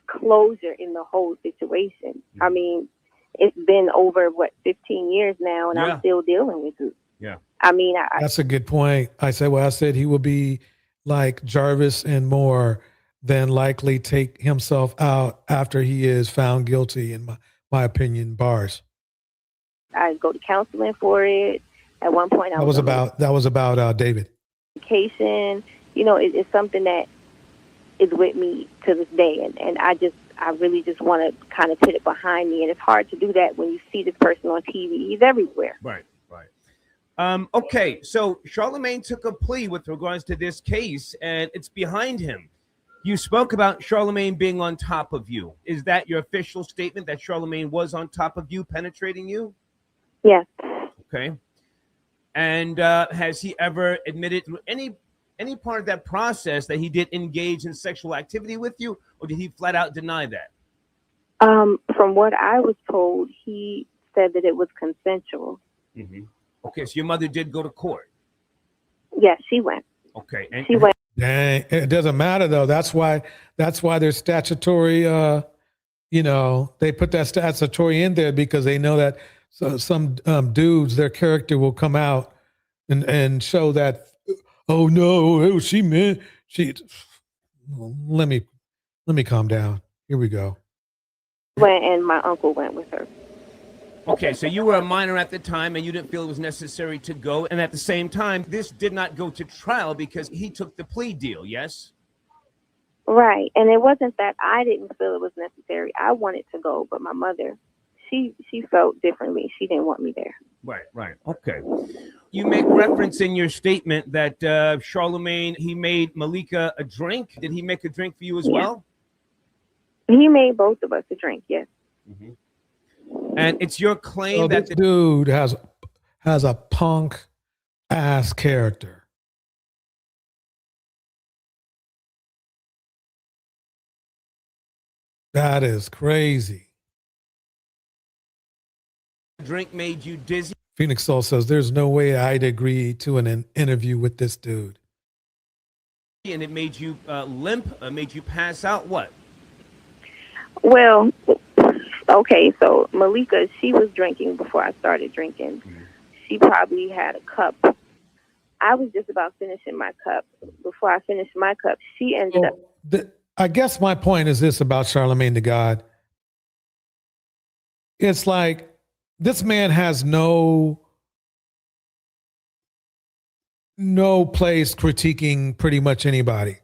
closure in the whole situation. Mm-hmm. I mean, it's been over 15 years now, and Yeah. I'm still dealing with it. Yeah. I mean, That's a good point. I said he will be like Jarvis and more than likely take himself out after he is found guilty, in my opinion, bars. I go to counseling for it. At one point, That was about David. Medication. It's something that is with me to this day, and I really just want to kind of put it behind me. And it's hard to do that when you see this person on TV. He's everywhere. Right. Okay, so Charlamagne took a plea with regards to this case, and it's behind him. You spoke about Charlamagne being on top of you. Is that your official statement, that Charlamagne was on top of you, penetrating you? Yes. Okay. And has he ever admitted through any part of that process that he did engage in sexual activity with you, or did he flat out deny that? From what I was told, he said that it was consensual. Mm-hmm. Okay, so your mother did go to court. Yes, she went. Okay, and She went. Dang, it doesn't matter though. That's why there's statutory. They put that statutory in there because they know that some dudes, their character will come out and show that. Oh no, she meant she. Let me calm down. Here we go. Went, and my uncle went with her. Okay, so you were a minor at the time and you didn't feel it was necessary to go. And at the same time, this did not go to trial because he took the plea deal, yes? Right. And it wasn't that I didn't feel it was necessary. I wanted to go, but my mother, she felt differently. She didn't want me there. Right. Okay. You make reference in your statement that Charlamagne, he made Malika a drink. Did he make a drink for you as well? He made both of us a drink, yes. Mm-hmm. And it's your claim that this dude has a punk ass character. That is crazy. drink made you dizzy. Phoenix Soul says there's no way I'd agree to an interview with this dude. And it made you limp, made you pass out. What? Well, okay, so Malika, she was drinking before I started drinking. Mm-hmm. She probably had a cup. I was just about finishing my cup. Before I finished my cup, she ended up. I guess my point is this about Charlamagne the God. It's like this man has no place critiquing pretty much anybody.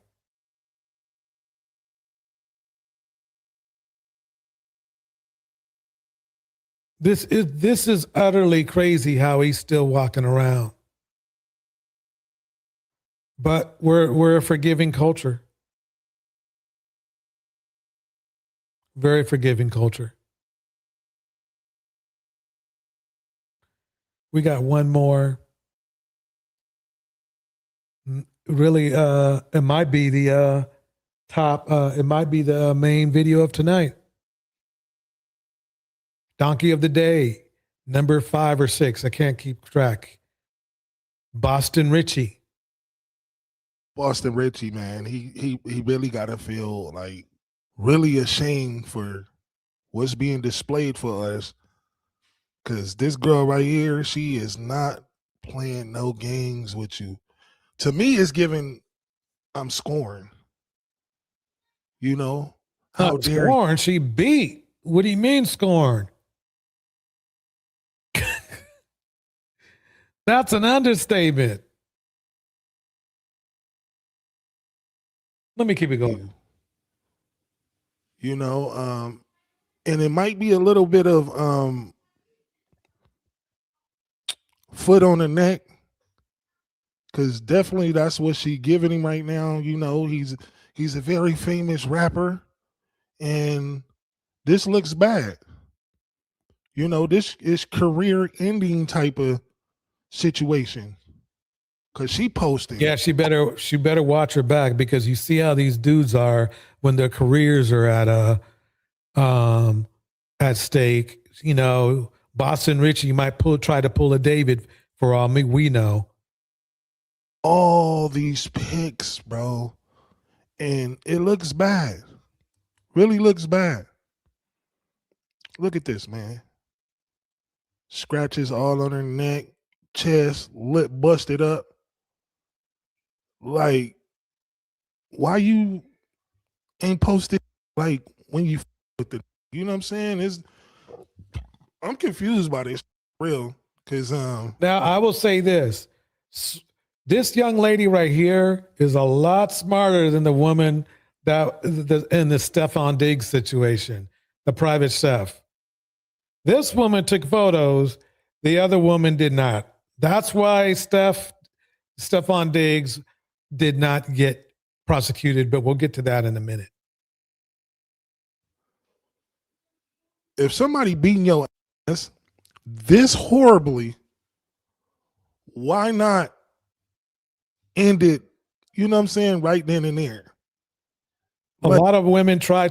This is utterly crazy how he's still walking around. But we're a forgiving culture. Very forgiving culture. We got one more. Really, it might be the top. It might be the main video of tonight. Donkey of the Day, number 5 or 6. I can't keep track. Boston Ritchie. Boston Ritchie, man, he really gotta feel like really ashamed for what's being displayed for us. Cause this girl right here, she is not playing no games with you. To me, it's giving I'm scoring. You know? How Not dare you? scorn, she beat. What do you mean scorn? That's an understatement. Let me keep it going. You know, and it might be a little bit of foot on the neck, because definitely that's what she giving him right now. You know, he's a very famous rapper, and this looks bad. You know, this is career ending type of situation. Cause she posting. Yeah, she better watch her back, because you see how these dudes are when their careers are at stake. You know, Boston Ritchie might try to pull a David for all we know. All these pics, bro, and it looks bad. Really looks bad. Look at this, man. Scratches all on her neck, chest, lip busted up. Like, why you ain't posted like when you with it? You know what I'm saying? I'm confused by this real, because Now I will say this: this young lady right here is a lot smarter than the woman that in the Stephone Diggs situation, the private chef. This woman took photos. The other woman did not. That's why Stephone Diggs did not get prosecuted, but we'll get to that in a minute. if somebody beating your ass this horribly, why not end it, you know what I'm saying, right then and there? A lot of women die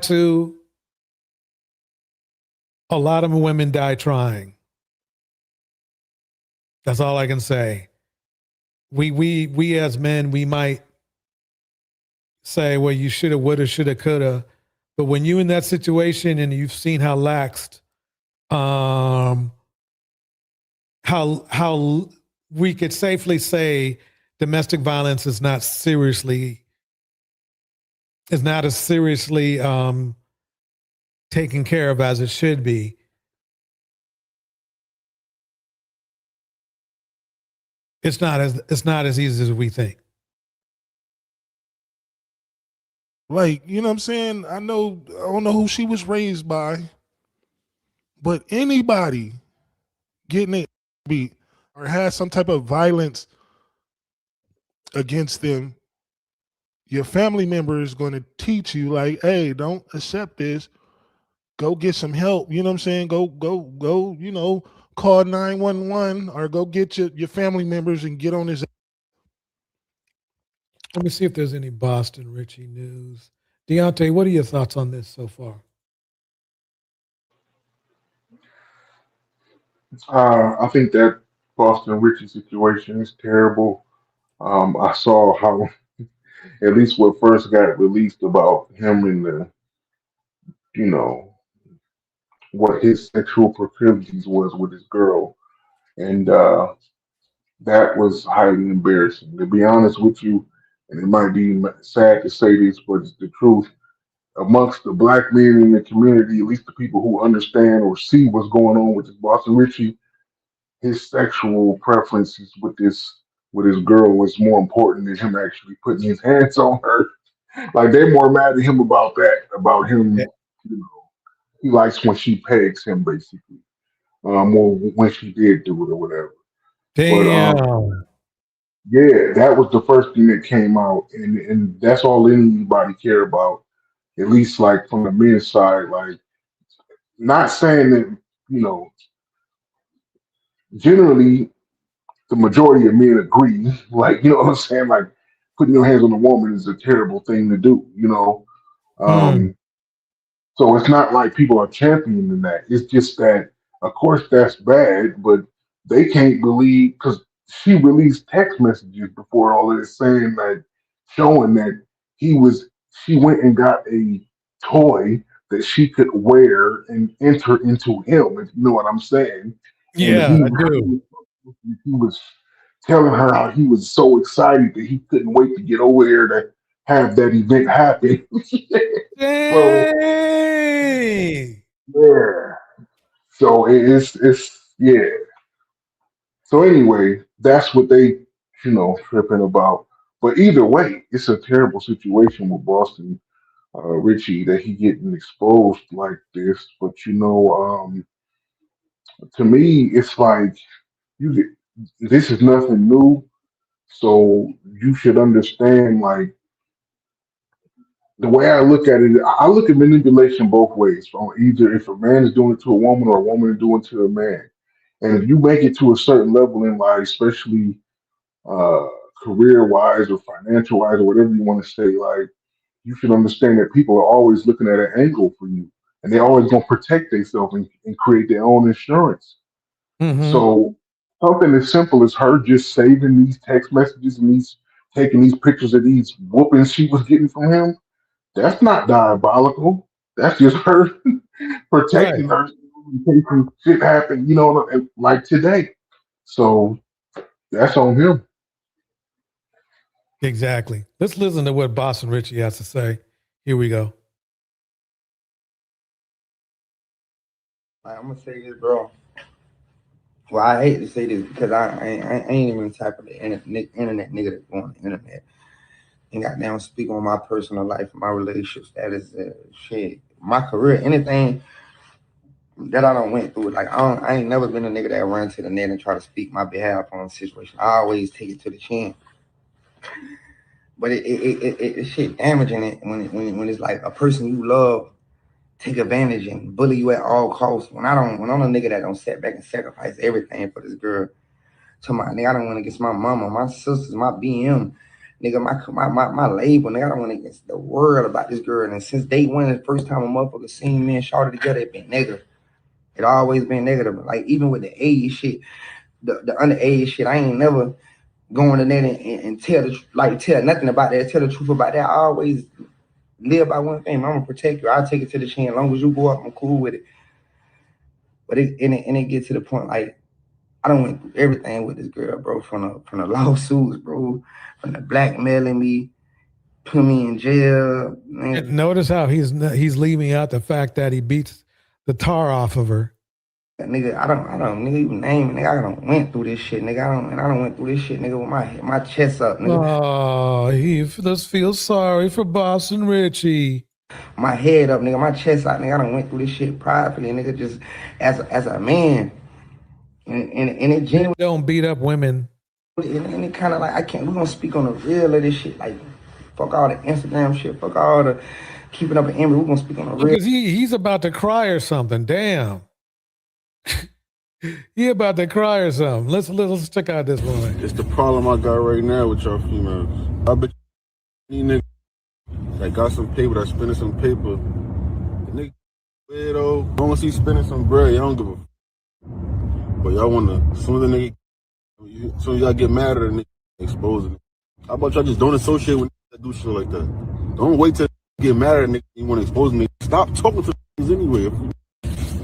trying. That's all I can say. We as men, we might say, well, you shoulda, woulda, shoulda, coulda. But when you're in that situation and you've seen how laxed, how we could safely say domestic violence is not as seriously taken care of as it should be. It's not as easy as we think. Like, you know what I'm saying? I don't know who she was raised by, but anybody getting it beat or has some type of violence against them, your family member is going to teach you, like, hey, don't accept this. Go get some help. You know what I'm saying? Go, you know, call 911 or go get your family members and get on this. Let me see if there's any Boston Ritchie news. Deontay, what are your thoughts on this so far? I think that Boston Ritchie situation is terrible. I saw how, at least what first got released about him and you know, what his sexual proclivities was with his girl, and that was highly embarrassing. To be honest with you, and it might be sad to say this, but it's the truth. Amongst the black men in the community, at least the people who understand or see what's going on with this Boston Ritchie, his sexual preferences with his girl was more important than him actually putting his hands on her. Like, they're more mad at him about that, about him. You know, he likes when she pegs him, basically, or when she did do it or whatever. Damn. But yeah, that was the first thing that came out, and that's all anybody care about. At least, like, from the men's side, like, not saying that, you know, generally the majority of men agree. Like, you know what I'm saying? Like, putting your hands on a woman is a terrible thing to do, you know? So it's not like people are championing that. It's just that, of course, that's bad, but they can't believe, because she released text messages before all of this saying that showing that she went and got a toy that she could wear and enter into him, if you know what I'm saying. And Yeah, I do. he was telling her how he was so excited that he couldn't wait to get over there to have that event happen. So Dang. yeah. So it's yeah. So anyway, that's what they, tripping about. But either way, it's a terrible situation with Boston Ritchie that he getting exposed like this. But to me, it's like you get this is nothing new. So you should understand, like the way I look at it, I look at manipulation both ways. From either if a man is doing it to a woman or a woman is doing it to a man. And if you make it to a certain level in life, especially uh, career wise or financial wise or whatever you want to say, like you should understand that people are always looking at an angle for you, and they're always going to protect themselves and create their own insurance. Mm-hmm. So something as simple as her just saving these text messages and taking these pictures of these whoopings she was getting from him, that's not diabolical. That's just her protecting her in case some shit happen, like today. So that's on him. Exactly. Let's listen to what Boston Ritchie has to say. Here we go. I'm gonna say this, bro. Well, I hate to say this because I ain't even the type of the internet nigga that go on the internet and goddamn speak on my personal life, my relationship status, shit, my career, anything that I don't went through. Like I ain't never been a nigga that run to the net and try to speak my behalf on a situation. I always take it to the chin. But it shit damaging it when it's like a person you love take advantage and bully you at all costs. When I'm a nigga that don't sit back and sacrifice everything for this girl. To my nigga, I don't want to against my mama, my sisters, my BM, nigga, my label, nigga, I don't want to against the world about this girl. And since day one, the first time a motherfucker seen me and Shawty together, it been negative. It always been negative. Like even with the age shit, the underage shit, I ain't never going to that and tell nothing about that, tell the truth about that. I always live by one thing. I'm gonna protect you. I'll take it to the chin. As long as you go up, I'm cool with it. But it gets to the point like I done went through everything with this girl, bro. From the lawsuits, bro, from the blackmailing me, put me in jail. Man. Notice how he's leaving out the fact that he beats the tar off of her. Nigga, I don't nigga even name it. Nigga, I done went through this shit, nigga. I done went through this shit, nigga, with my chest up, nigga. Oh, let's feel sorry for Boston Ritchie. My head up, nigga, my chest out, nigga. I done went through this shit privately, nigga, just as a man. And it genuinely don't beat up women. And it kind of like we're gonna speak on the real of this shit. Like, fuck all the Instagram shit, fuck all the keeping up an image. We're gonna speak on the real. Because he's about to cry or something. Damn. He about to cry or something. Let's check out this one. It's the problem I got right now with y'all females. I bet you niggas that got some paper, that spending some paper. The nigga weirdo, as long as he's spending some bread, y'all don't give a but y'all wanna, as soon as the nigga, so y'all get mad at the nigga exposing it. How about y'all just don't associate with niggas that do shit like that? Don't wait till you get mad at a nigga you wanna expose me. Stop talking to niggas anyway.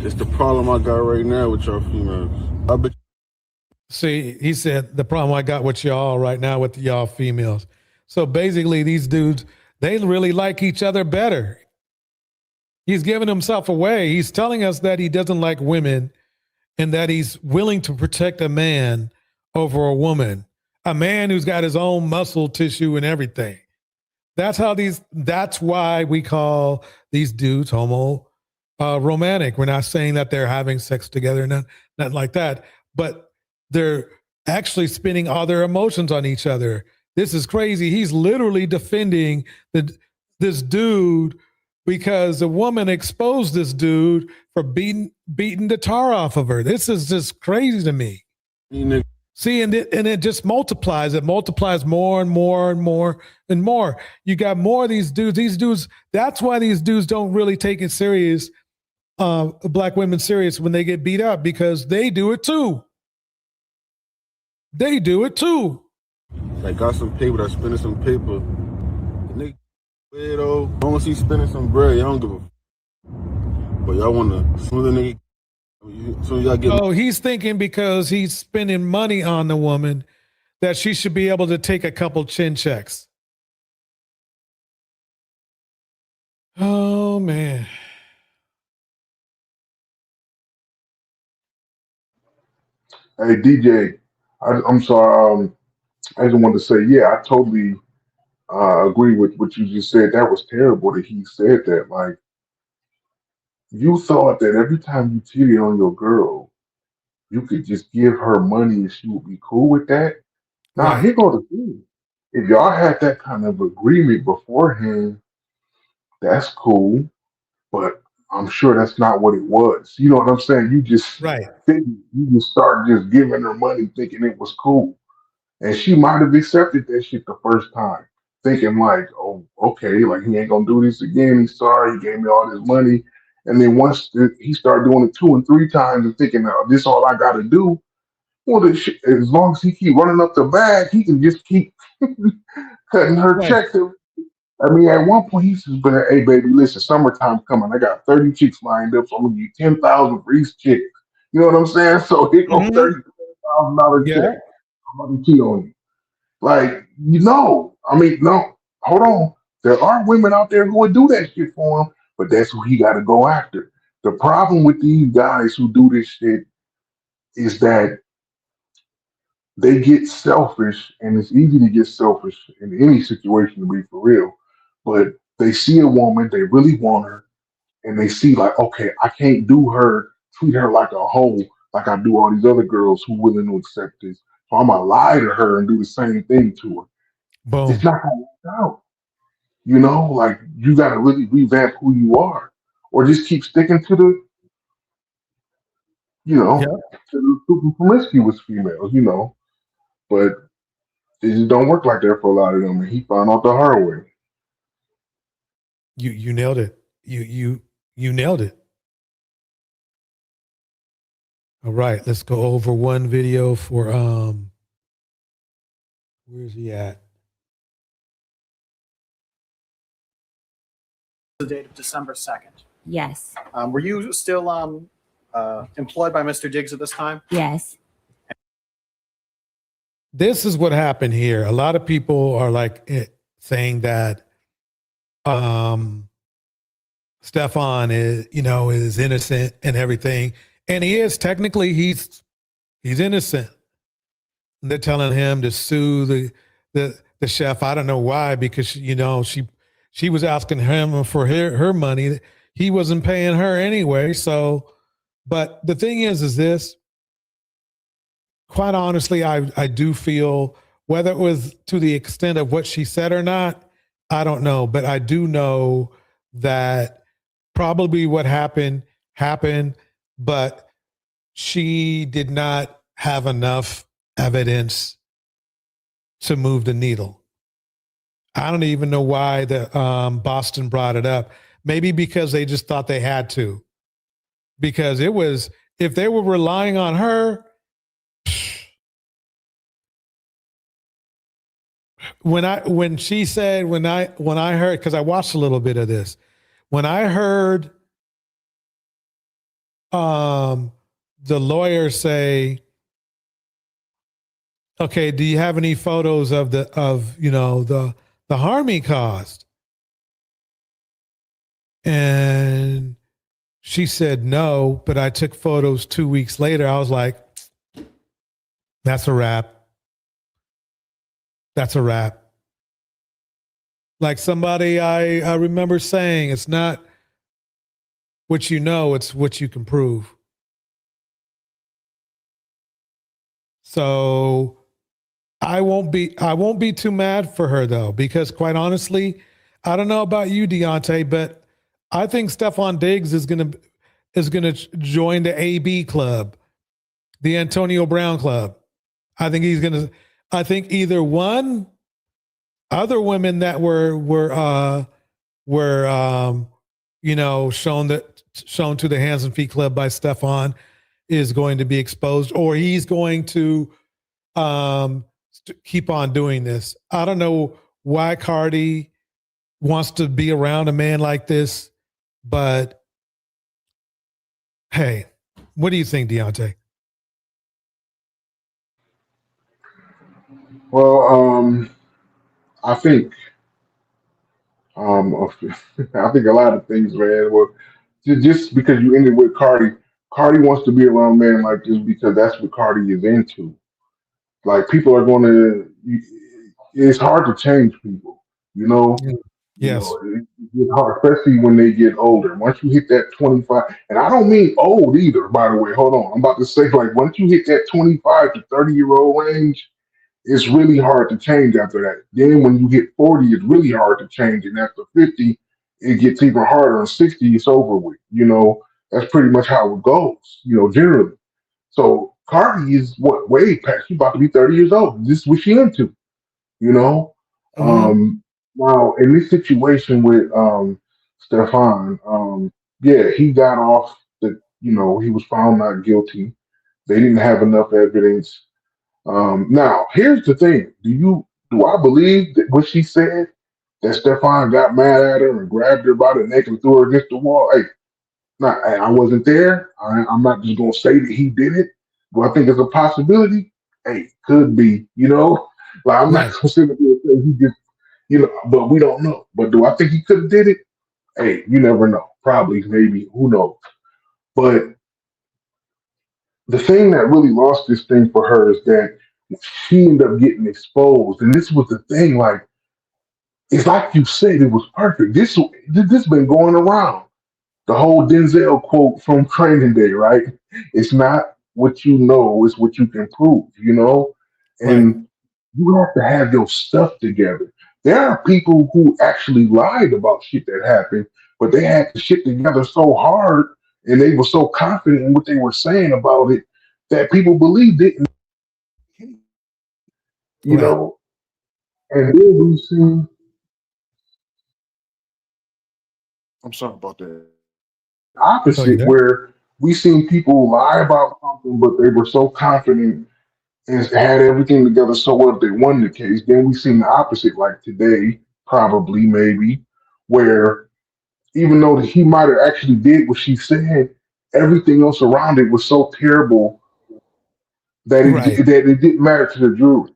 It's the problem I got right now with y'all females. I bet. See, he said the problem I got with y'all right now with y'all females. So basically these dudes, they really like each other better. He's giving himself away. He's telling us that he doesn't like women and that he's willing to protect a man over a woman, a man who's got his own muscle tissue and everything. That's why we call these dudes romantic. We're not saying that they're having sex together, nothing like that, but they're actually spinning all their emotions on each other. This is crazy. He's literally defending this dude because a woman exposed this dude for beating the tar off of her. This is just crazy to me. See, and it just multiplies. It multiplies more and more and more and more. You got more of these dudes. These dudes, that's why these dudes don't really take it serious, black women serious when they get beat up, because they do it too. They do it too. Like got some paper, that spending some paper. Though, as long as he's spending some bread, y'all don't give a. But y'all want to, as soon as the nigga, so y'all get. Oh, he's thinking because he's spending money on the woman that she should be able to take a couple chin checks. Oh man. Hey DJ, I'm sorry. I just wanted to say, yeah, I totally agree with what you just said. That was terrible that he said that. Like, you thought that every time you cheated on your girl, you could just give her money and she would be cool with that. Now, Right. here go the thing. If y'all had that kind of agreement beforehand, that's cool. But I'm sure that's not what it was. You know what I'm saying? You just Right. you just start just giving her money thinking it was cool. And she might have accepted that shit the first time, thinking like, oh, okay, like he ain't gonna do this again. He's sorry, he gave me all this money. And then he started doing it 2 and 3 times and thinking, oh, this all I gotta do. Well, as long as he keep running up the bag, he can just keep cutting her Right. checks. I mean, at one point he says, "But hey, baby, listen, summertime coming. I got 30 chicks lined up, so I'm gonna give you 10,000 for each chick." You know what I'm saying? So here goes $30,000 Yeah. check. I'm gonna cheat on you. Like, I mean, no, hold on. There are women out there who would do that shit for him, but that's who he got to go after. The problem with these guys who do this shit is that they get selfish, and it's easy to get selfish in any situation, to be for real. But they see a woman, they really want her, and they see like, okay, I can't treat her like a hoe, like I do all these other girls who willing to accept this. So I'm gonna lie to her and do the same thing to her. Boom. It's not gonna work out. Like you gotta really revamp who you are, or just keep sticking to the, to the super promiscuous females. But it just don't work like that for a lot of them, and he found out the hard way. You nailed it. You nailed it. All right, let's go over one video for where's he at? The date of December 2nd. Yes. Were you still employed by Mr. Diggs at this time? Yes. This is what happened here. A lot of people are saying that Stephone is innocent and everything. And he is. Technically, he's innocent. And they're telling him to sue the chef. I don't know why, because she was asking him for her money. He wasn't paying her anyway. So, but the thing is this, quite honestly, I do feel, whether it was to the extent of what she said or not, I don't know. But I do know that probably what happened, but she did not have enough evidence to move the needle. I don't even know why Boston brought it up. Maybe because they just thought they had to. Because if they were relying on her, when I heard, because I watched a little bit of this, when I heard the lawyer say, okay, do you have any photos of the harm he caused? And she said no, but I took photos 2 weeks later. I was like, that's a wrap. That's a wrap. Like somebody I remember saying, it's not what you know, it's what you can prove. So I won't be too mad for her though, because quite honestly, I don't know about you, Deontay, but I think Stephone Diggs is gonna join the AB club, the Antonio Brown club. I think I think either one, other women that were shown to the Hands and Feet Club by Stephone is going to be exposed, or he's going to keep on doing this. I don't know why Cardi wants to be around a man like this. But hey, what do you think, Deontay? Well, I think I think a lot of things, man. Well, just because you ended with Cardi, Cardi wants to be around a man like this because that's what Cardi is into. Like people are going to, it's hard to change people, you know. Yes. It's hard, especially when they get older. Once you hit that 25, and I don't mean old either, by the way. Hold on, I'm about to say like once you hit that 25 to 30-year-old range, it's really hard to change after that. Then when you hit 40, it's really hard to change, and after 50, it gets even harder. And 60, it's over with. You know, that's pretty much how it goes. You know, generally. So Cardi is what way past. She's about to be 30 years old. This is what she into. You know. Now in this situation with Stephone, yeah, he got off the. You know, he was found not guilty. They didn't have enough evidence. Now here's the thing: do I believe that what she said that Stephone got mad at her and grabbed her by the neck and threw her against the wall? Hey, I wasn't there. I'm not just gonna say that he did it. Do I think it's a possibility? Hey, could be. You know, like I'm not gonna sit there and say he just, you know, but we don't know. But do I think he could have did it? Hey, you never know. Probably, maybe, who knows? But the thing that really lost this thing for her is that she ended up getting exposed. And this was the thing, like, it's like you said, it was perfect. This been going around. The whole Denzel quote from Training Day, right? It's not what you know, it's what you can prove, you know? And you have to have your stuff together. There are people who actually lied about shit that happened, but they had the shit together so hard and they were so confident in what they were saying about it that people believed it. You know, and then we see. I'm sorry about that. Opposite, where we seen people lie about something, but they were so confident and had everything together so well they won the case. Then we seen the opposite, like today, probably, maybe, where even though he might have actually did what she said, everything else around it was so terrible that it didn't matter to the jury.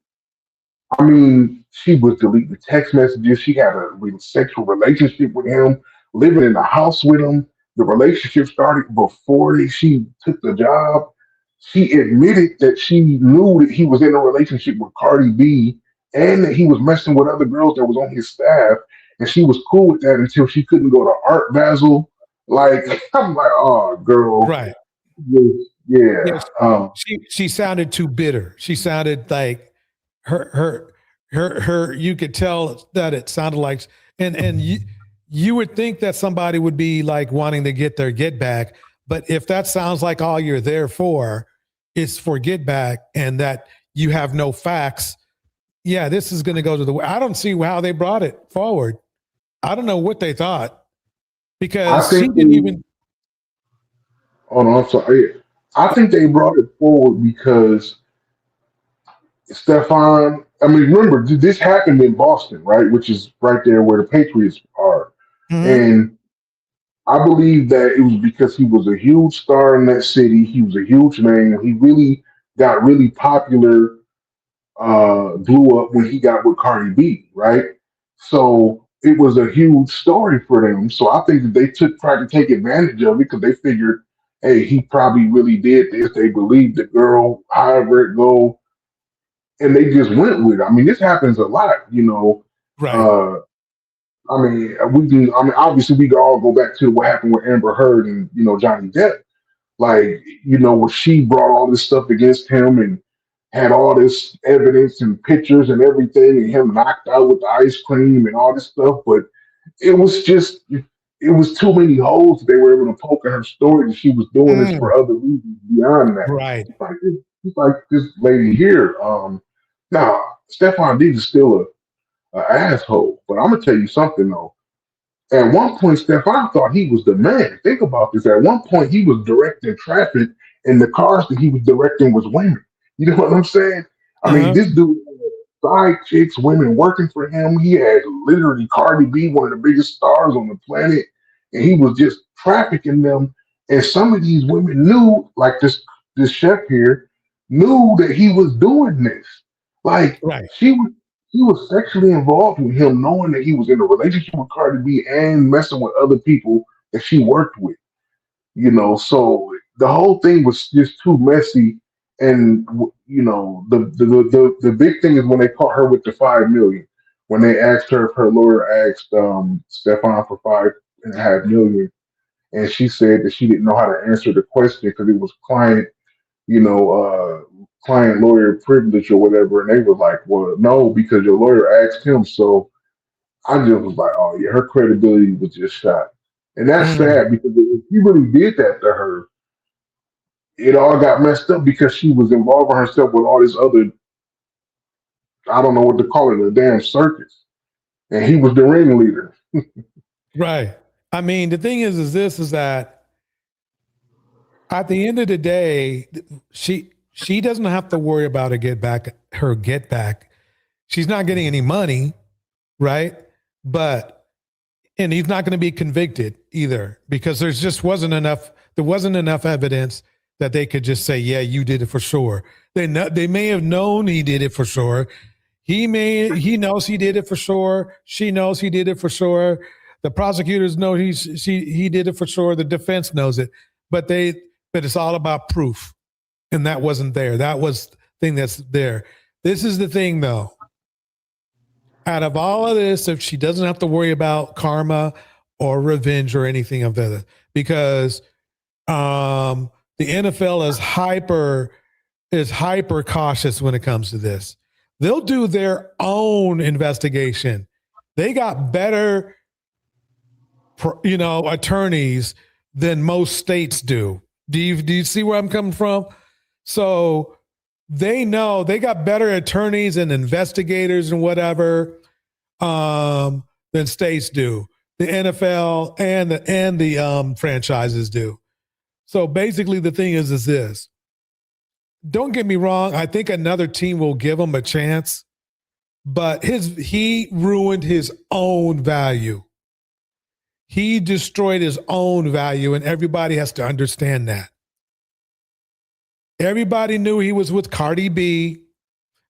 I mean, she was deleting text messages. She had a sexual relationship with him, living in the house with him. The relationship started before she took the job. She admitted that she knew that he was in a relationship with Cardi B and that he was messing with other girls that was on his staff. And she was cool with that until she couldn't go to Art Basel. Like, I'm like, oh, girl. Right. Yeah. She sounded too bitter. She sounded like her you could tell that it sounded like, and you would think that somebody would be like wanting to get their get back, but if that sounds like all you're there for is for get back and that you have no facts, yeah, this is going to go to the way. I don't see how they brought it forward. I don't know what they thought because she didn't even. Oh no, I'm sorry. I think they brought it forward because Stephone, I mean, remember, this happened in Boston, right? Which is right there where the Patriots are. And I believe that it was because he was a huge star in that city. He was a huge name. He really got really popular, blew up when he got with Cardi B, right? So it was a huge story for them. So I think that they tried to take advantage of it because they figured, hey, he probably really did this. They believed the girl, however it go. And they just went with it. I mean, this happens a lot, you know. Right. I mean, obviously we can all go back to what happened with Amber Heard and, you know, Johnny Depp. Like, you know, where she brought all this stuff against him and had all this evidence and pictures and everything and him knocked out with the ice cream and all this stuff. But it was too many holes that they were able to poke in her story that she was doing this for other reasons beyond that. Right. It's like this lady here. Now, Stephone D is still an asshole, but I'm gonna tell you something though. At one point, Stephone thought he was the man. Think about this. At one point, he was directing traffic, and the cars that he was directing was women. You know what I'm saying? I mean, this dude side chicks, women working for him. He had literally Cardi B, one of the biggest stars on the planet, and he was just trafficking them. And some of these women knew, like this chef here, knew that he was doing this. Like Right. she was sexually involved with him, knowing that he was in a relationship with Cardi B and messing with other people that she worked with. So the whole thing was just too messy. And the big thing is when they caught her with the 5 million. When they asked her, if her lawyer asked Stephone for 5.5 million, and she said that she didn't know how to answer the question because it was client lawyer privilege or whatever, and they were like, well, no, because your lawyer asked him. So I just was like, oh yeah, her credibility was just shot. And that's sad because if he really did that to her, it all got messed up because she was involving herself with all this other, I don't know what to call it, a damn circus. And he was the ringleader. Right. I mean, the thing is that at the end of the day, she doesn't have to worry about her get back. She's not getting any money, right? And he's not going to be convicted either because there wasn't enough evidence that they could just say, yeah, you did it for sure. They may have known he did it for sure. He knows he did it for sure. She knows he did it for sure. The prosecutors know he did it for sure. The defense knows it, but it's all about proof. And that wasn't there. That was the thing that's there. This is the thing though. Out of all of this, if she doesn't have to worry about karma or revenge or anything of that, because the NFL is hyper cautious when it comes to this. They'll do their own investigation. They got better, attorneys than most states do. Do you see where I'm coming from? So they know they got better attorneys and investigators and whatever than states do. The NFL and the franchises do. So basically, the thing is this. Don't get me wrong. I think another team will give him a chance, but he ruined his own value. He destroyed his own value, and everybody has to understand that. Everybody knew he was with Cardi B,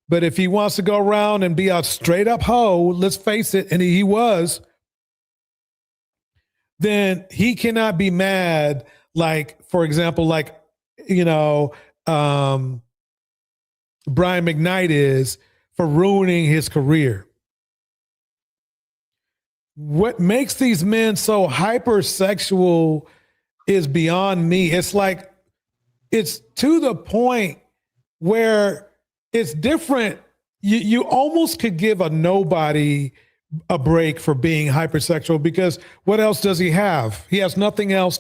but if he wants to go around and be a straight up hoe, let's face it, and he was, then he cannot be mad. Like, for example, Brian McKnight is for ruining his career. What makes these men so hypersexual is beyond me. It's like, it's to the point where it's different. You almost could give a nobody a break for being hypersexual because what else does he have? He has nothing else.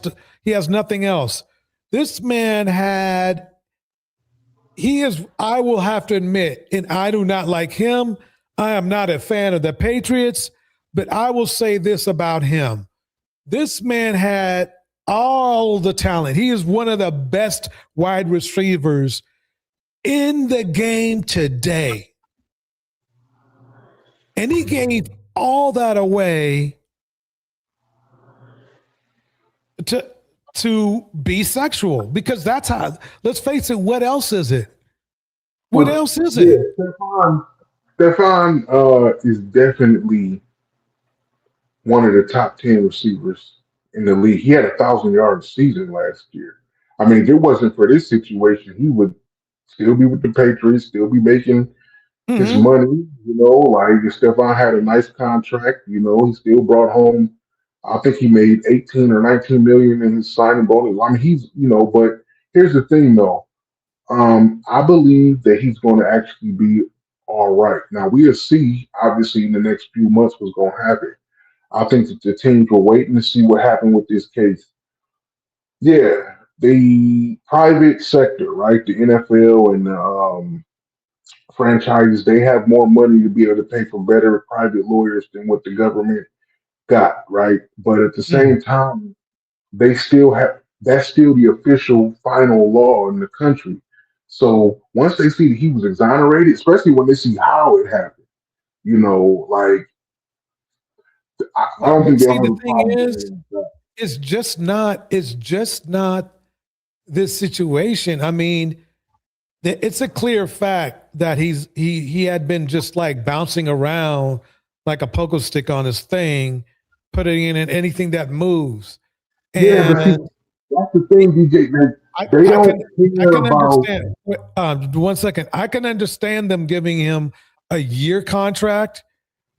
This man I will have to admit, and I do not like him. I am not a fan of the Patriots, but I will say this about him. This man had all the talent. He is one of the best wide receivers in the game today. And he gave all that away to be sexual because that's how, let's face it, what else is it? What else is it? Stephone is definitely one of the top 10 receivers in the league. He had 1,000-yard season last year. I mean, if it wasn't for this situation, he would still be with the Patriots, still be making his money. Like Stephone had a nice contract. He still brought home, I think he made 18 or 19 million in his signing bonus. I mean, but here's the thing though. I believe that he's going to actually be all right. Now we'll see, obviously, in the next few months what's going to happen. I think that the teams were waiting to see what happened with this case. Yeah, the private sector, right? The NFL and the franchises, they have more money to be able to pay for better private lawyers than what the government got, right? But at the same time, they still have, that's still the official final law in the country. So once they see that he was exonerated, especially when they see how it happened, you know, like I don't think But they'll see, have the a thing problem with is, that. it's just not this situation. I mean, it's a clear fact that he had been just like bouncing around like a pogo stick on his thing, putting in anything that moves. Yeah, but see, And that's the thing, DJ. Like, I they don't can care about. understand. 1 second. I can understand them giving him a year contract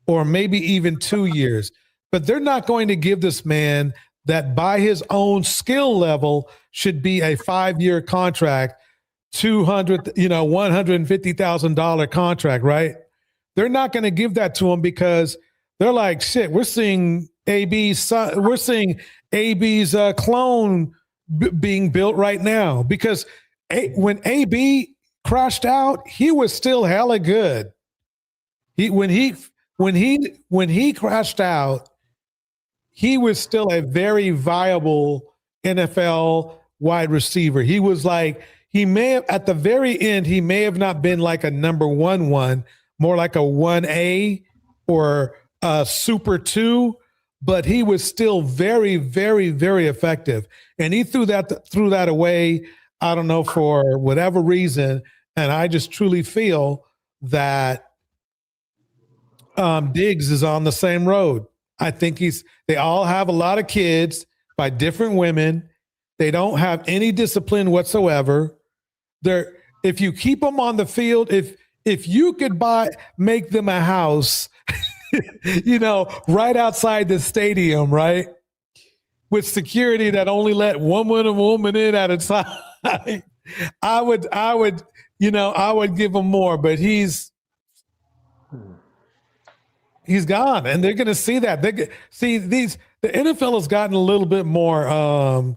or maybe even 2 years, but they're not going to give this man that by his own skill level should be a 5-year contract, $150,000 contract, right? They're not going to give that to him because they're like, shit, we're seeing AB's clone being built right now because when AB crashed out, he was still hella good. When he crashed out, he was still a very viable NFL wide receiver. He was like, he may have at the very end, he may have not been like a number one, more like a 1A or a super 2, but he was still very, very, very effective. And he threw that away, I don't know, for whatever reason. And I just truly feel that Diggs is on the same road. I think they all have a lot of kids by different women. They don't have any discipline whatsoever. If you keep them on the field, if you could make them a house, right outside the stadium, right? With security that only let one woman in at a time, I would give him more, but he's gone, and they're going to see that. The NFL has gotten a little bit more.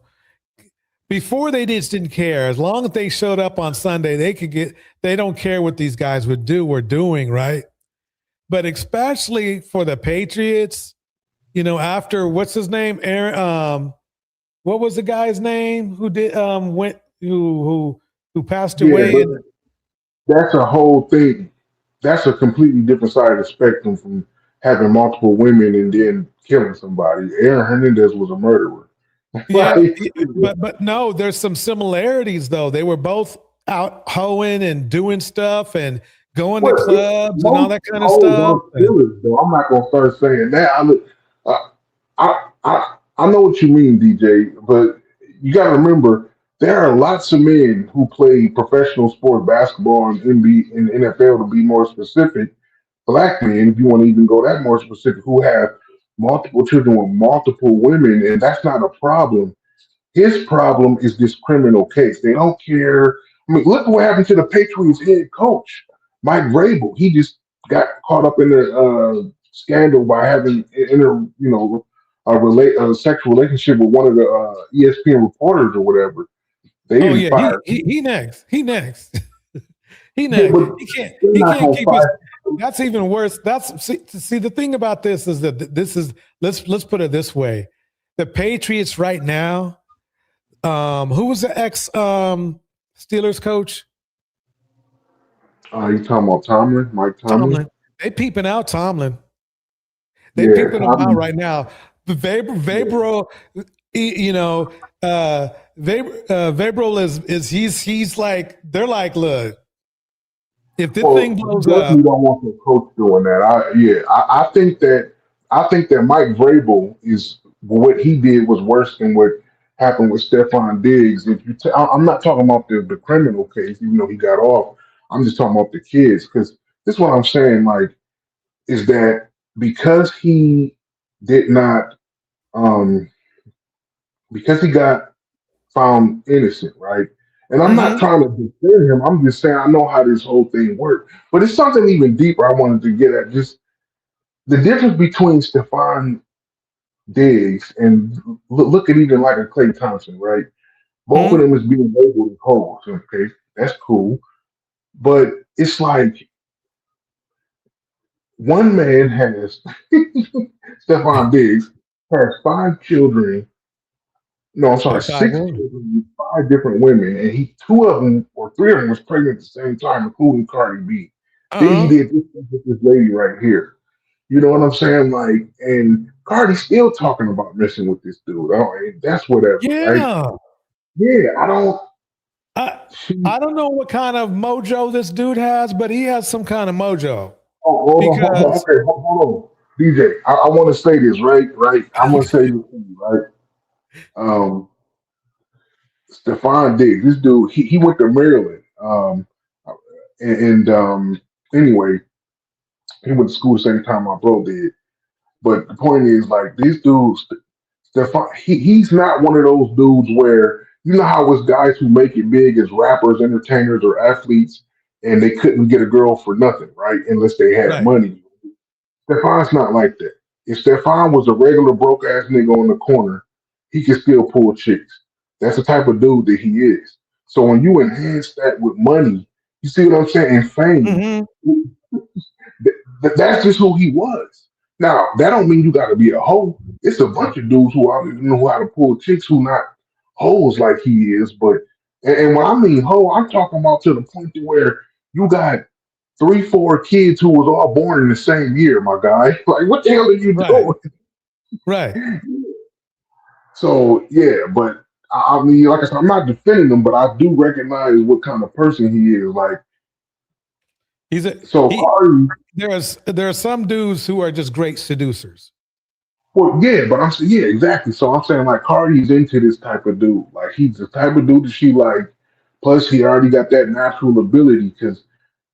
Before they just didn't care. As long as they showed up on Sunday, they don't care what these guys were doing, right? But especially for the Patriots, after what's his name, Aaron, what was the guy's name who passed away? But that's a whole thing. That's a completely different side of the spectrum from having multiple women and then killing somebody. Aaron Hernandez was a murderer. Yeah, but no, there's some similarities though. They were both out hoeing and doing stuff and going to clubs and all that kind of stuff. I'm not gonna start saying that. I know what you mean, DJ, but you got to remember there are lots of men who play professional sport, basketball, and NFL to be more specific. Black men, if you want to even go that more specific, who have multiple children with multiple women, and that's not a problem. His problem is this criminal case. They don't care. I mean, look what happened to the Patriots head coach, Mike Vrabel. He just got caught up in a scandal by having a sexual relationship with one of the ESPN reporters or whatever. They fired. He next. He next. He can't keep his. That's even worse. See the thing about this is that let's put it this way. The Patriots right now, who was the ex Steelers coach? You talking about Tomlin? Mike Tomlin? They peeping out Tomlin. They peeping him out right now. Vrabel, Vrabel is he's like, they're like, look, if this thing blows up, you don't want the coach doing that. I think that Mike Vrabel is what he did was worse than what happened with Stephone Diggs. If you, I'm not talking about the criminal case, even though he got off. I'm just talking about the kids because this is what I'm saying. Like, is that because he did not, because he got found innocent, right? And I'm not trying to defend him. I'm just saying I know how this whole thing works. But it's something even deeper I wanted to get at. Just the difference between Stephone Diggs and look at even like a Clay Thompson, right? Both of them is being labeled as hoes. Okay, that's cool. But it's like one man has Stephone Diggs has 5 children No, I'm sorry, Like 5 6 women. children with 5 different women, and he 2 of them or 3 of them was pregnant at the same time, including Cardi B. Then he did this with this lady right here. You know what I'm saying? Like, and Cardi's still talking about messing with this dude. Oh, and that's whatever, right? Yeah. Yeah, I don't. I don't know what kind of mojo this dude has, but he has some kind of mojo. Oh, hold on, Because okay, hold on, DJ. I want to say this, right? I'm gonna say this to you, right? Stephone Diggs, this dude, he went to Maryland. Anyway, he went to school the same time my bro did. But the point is, like, this dude, Stephone, he's not one of those dudes where, you know how it's guys who make it big as rappers, entertainers, or athletes, and they couldn't get a girl for nothing, right? Unless they had money. Stephone's not like that. If Stephone was a regular broke ass nigga on the corner, he could still pull chicks. That's the type of dude that he is. So when you enhance that with money, you see what I'm saying, and fame, that's just who he was. Now, that don't mean you got to be a hoe. It's a bunch of dudes who know how to pull chicks who not hoes like he is. But and when I mean hoe, I'm talking about to the point to where you got 3, 4 kids who was all born in the same year, my guy. Like, what the hell are you doing? Right. So yeah, but I mean, like I said, I'm not defending him, but I do recognize what kind of person he is. Like, Cardi. There are some dudes who are just great seducers. Well, yeah, but I'm saying, yeah, exactly. So I'm saying, like, Cardi's into this type of dude. Like, he's the type of dude that she like. Plus, he already got that natural ability because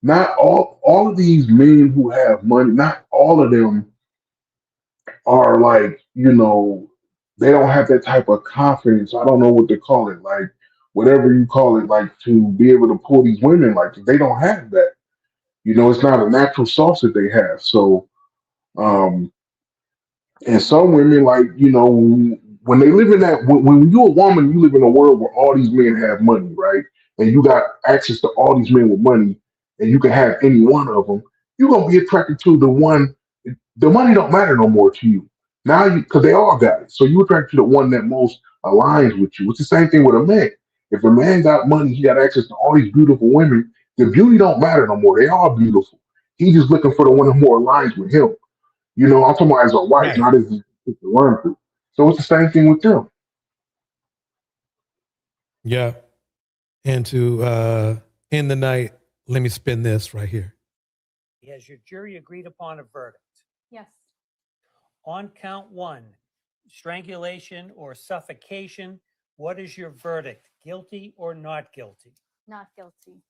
not all of these men who have money, not all of them are like, they don't have that type of confidence. I don't know what to call it, like whatever you call it, like to be able to pull these women, like they don't have that. It's not a natural sauce that they have. So, and some women, like, when they live in that, when you're a woman, you live in a world where all these men have money, right? And you got access to all these men with money, and you can have any one of them. You're gonna be attracted to the one. The money don't matter no more to you now, because they all got it. So you attract to the one that most aligns with you. It's the same thing with a man. If a man got money, he got access to all these beautiful women. The beauty don't matter no more. They all beautiful. He's just looking for the one that more aligns with him. I'm talking about as a wife, not as to learn through. So it's the same thing with them. Yeah. And to end the night, let me spin this right here. Has your jury agreed upon a verdict? Yes. On count 1, strangulation or suffocation, what is your verdict? Guilty or not guilty? Not guilty.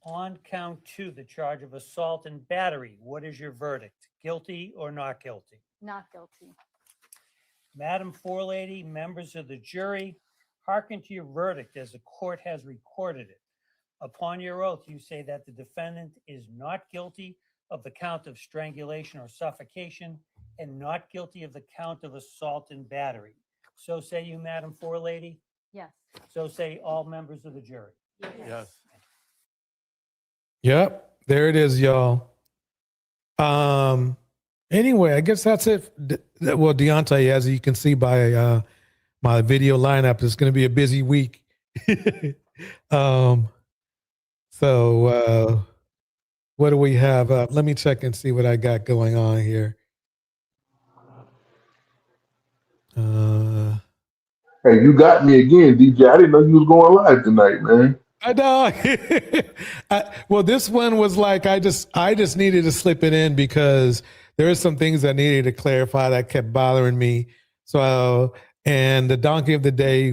On count 2, the charge of assault and battery, what is your verdict? Guilty or not guilty? Not guilty. Madam Forelady, members of the jury, hearken to your verdict as the court has recorded it. Upon your oath, you say that the defendant is not guilty of the count of strangulation or suffocation and not guilty of the count of assault and battery. So say you, Madam Forelady? Yes. So say all members of the jury? Yes. Yep. There it is, y'all. Anyway, I guess that's it. Well, Deontay, as you can see by my video lineup, it's going to be a busy week. So what do we have? Let me check and see what I got going on here. Hey, you got me again, DJ. I didn't know you was going live tonight, man. I know. Well, this one was like I just needed to slip it in because there are some things I needed to clarify that kept bothering me. So, and the donkey of the day,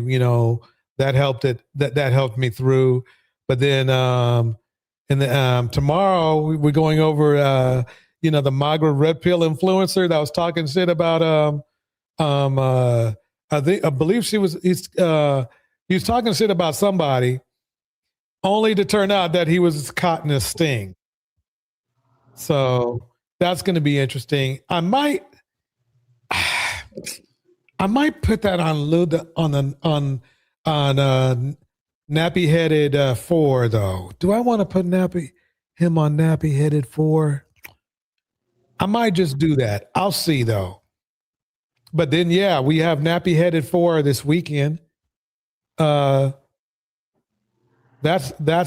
that helped it. That helped me through. But then, tomorrow we're going over, the Magra red pill influencer that was talking shit about, I believe he was talking shit about somebody, only to turn out that he was caught in a sting. So that's going to be interesting. I might put that on Nappy Headed 4 though. Do I want to put him on Nappy Headed 4? I might just do that. I'll see though. but then yeah, we have Nappy Headed 4 this weekend. That's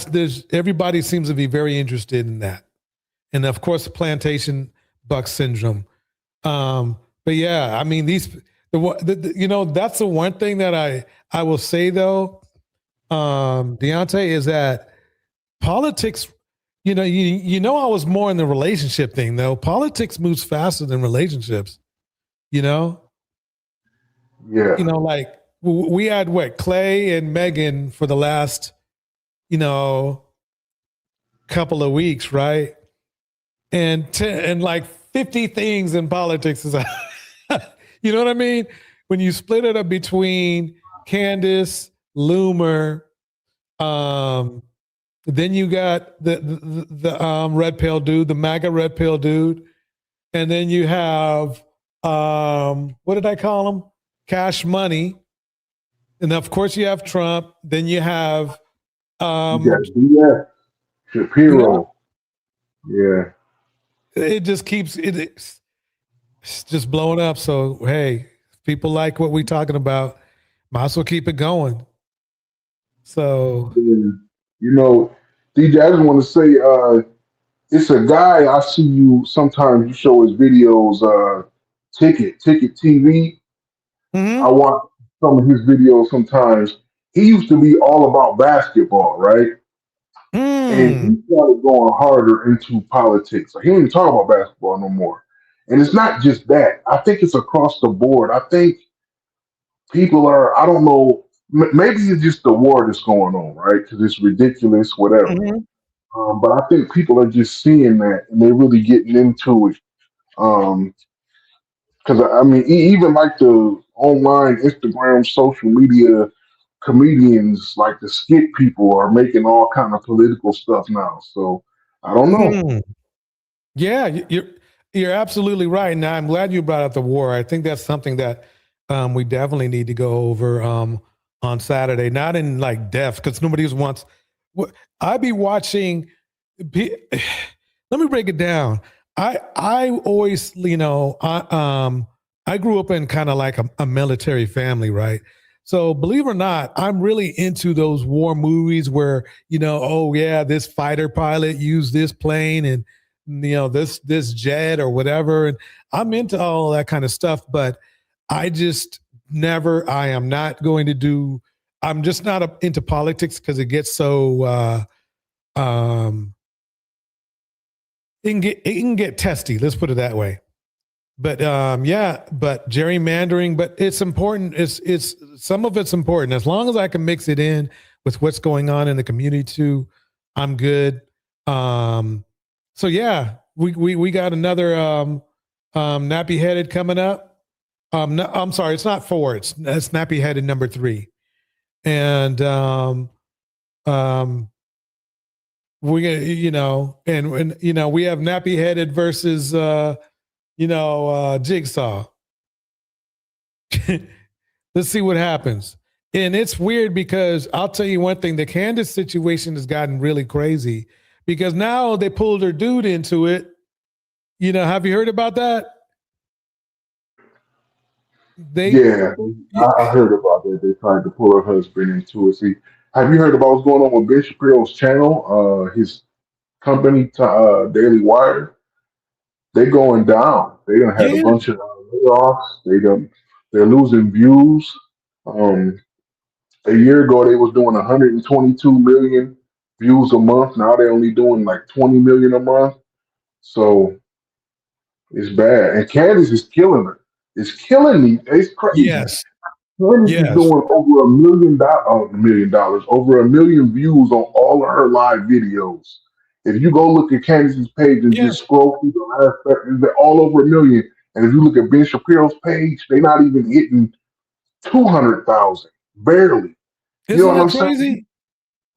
this. Everybody seems to be very interested in that, and of course, the plantation buck syndrome. But yeah, I mean that's the one thing that I will say though, Deontay, is that politics. I was more in the relationship thing though. Politics moves faster than relationships. Yeah. Like we had Clay and Megan for the last, couple of weeks, right? And like 50 things in politics is, you know what I mean? When you split it up between Candace, Loomer, then you got the red pill dude, the MAGA red pill dude, and then you have what did I call him? Cash Money, and of course you have Trump. Then you have yeah, Shapiro. Yeah, it just keeps it's just blowing up. So hey, if people like what we're talking about, might as well keep it going. So DJ, I just want to say, it's a guy I see you sometimes. You show his videos. Ticket TV. I watch some of his videos sometimes. He used to be all about basketball, right? And he started going harder into politics. Like, he don't even talk about basketball no more. And it's not just that. I think it's across the board. I think people are, I don't know, maybe it's just the war that's going on, right? Because it's ridiculous, whatever. But I think people are just seeing that and they're really getting into it. Because I mean, even like the online Instagram, social media comedians, like the skit people, are making all kind of political stuff now. So I don't know. Yeah, you're absolutely right. And I'm glad you brought up the war. I think that's something that we definitely need to go over on Saturday. Not in like depth, because nobody wants. I be watching. Let me break it down. I always, I grew up in kind of like a military family, right? So believe it or not, I'm really into those war movies where, oh yeah, this fighter pilot used this plane and, this jet or whatever. And I'm into all that kind of stuff, but I just I am not going to do, I'm just not into politics because it gets so, it can get testy. Let's put it that way. But but gerrymandering, but it's important. It's some of it's important. As long as I can mix it in with what's going on in the community too, I'm good. So yeah, we got another nappy headed coming up. No, I'm sorry, it's not 4. It's nappy headed number 3, and we're gonna, and we have nappy headed versus Jigsaw. Let's see what happens. And it's weird because I'll tell you one thing, the Candace situation has gotten really crazy because now they pulled her dude into it. Have you heard about that? I heard about that. They tried to pull her husband into it. See, have you heard about what's going on with Ben Shapiro's channel? His company, Daily Wire, they're going down. They done had a bunch of layoffs. They're losing views. A year ago, they was doing 122 million views a month. Now they're only doing like 20 million a month. So it's bad. And Candace is killing her. It's killing me. It's crazy. Yes. Candace is doing over $1 million, over 1 million views on all of her live videos. If you go look at Candace's page and just scroll through the last, they're all over 1 million. And if you look at Ben Shapiro's page, they're not even hitting 200,000, barely. Isn't that crazy?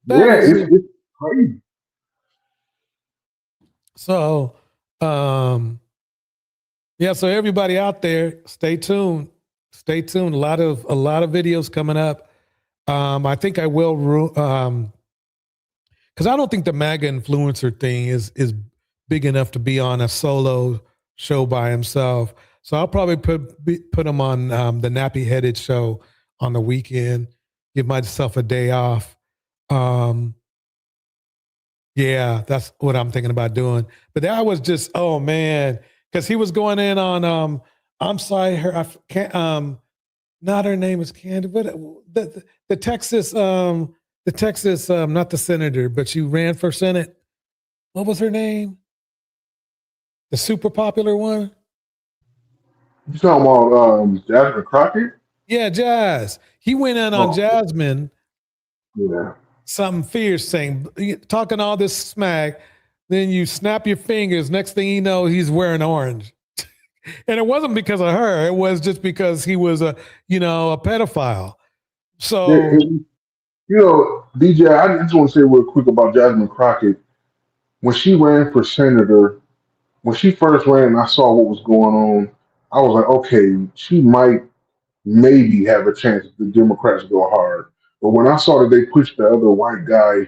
It's crazy. So, so everybody out there, stay tuned. Stay tuned. A lot of videos coming up. I think I will, because I don't think the MAGA influencer thing is big enough to be on a solo show by himself. So I'll probably put them on the Nappy Headed show on the weekend. Give myself a day off. Yeah, that's what I'm thinking about doing. But that was just, oh man, because he was going in on I'm sorry, I can't not her name is Candy, but the Texas not the senator, but she ran for Senate. What was her name? The super popular one? You talking about Jasmine Crockett? Yeah, Jazz. He went in on Jasmine. Yeah. Something fierce saying, talking all this smack. Then you snap your fingers. Next thing you know, he's wearing orange. And it wasn't because of her. It was just because he was a pedophile. So, DJ, I just want to say real quick about Jasmine Crockett. When she ran for senator, when she first ran, I saw what was going on. I was like, okay, she might maybe have a chance if the Democrats go hard. But when I saw that they pushed the other white guy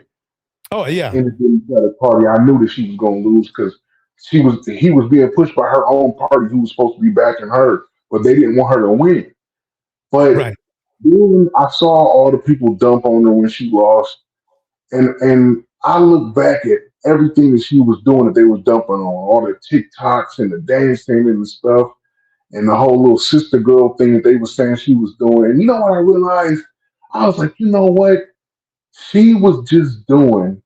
in the Democratic Party, I knew that she was going to lose because he was being pushed by her own party who was supposed to be backing her, but they didn't want her to win. But then I saw all the people dump on her when she lost, and I look back at everything that she was doing that they was dumping on, all the TikToks and the dancing and the stuff, and the whole little sister girl thing that they were saying she was doing. And you know what I realized? I was like, you know what? She was just doing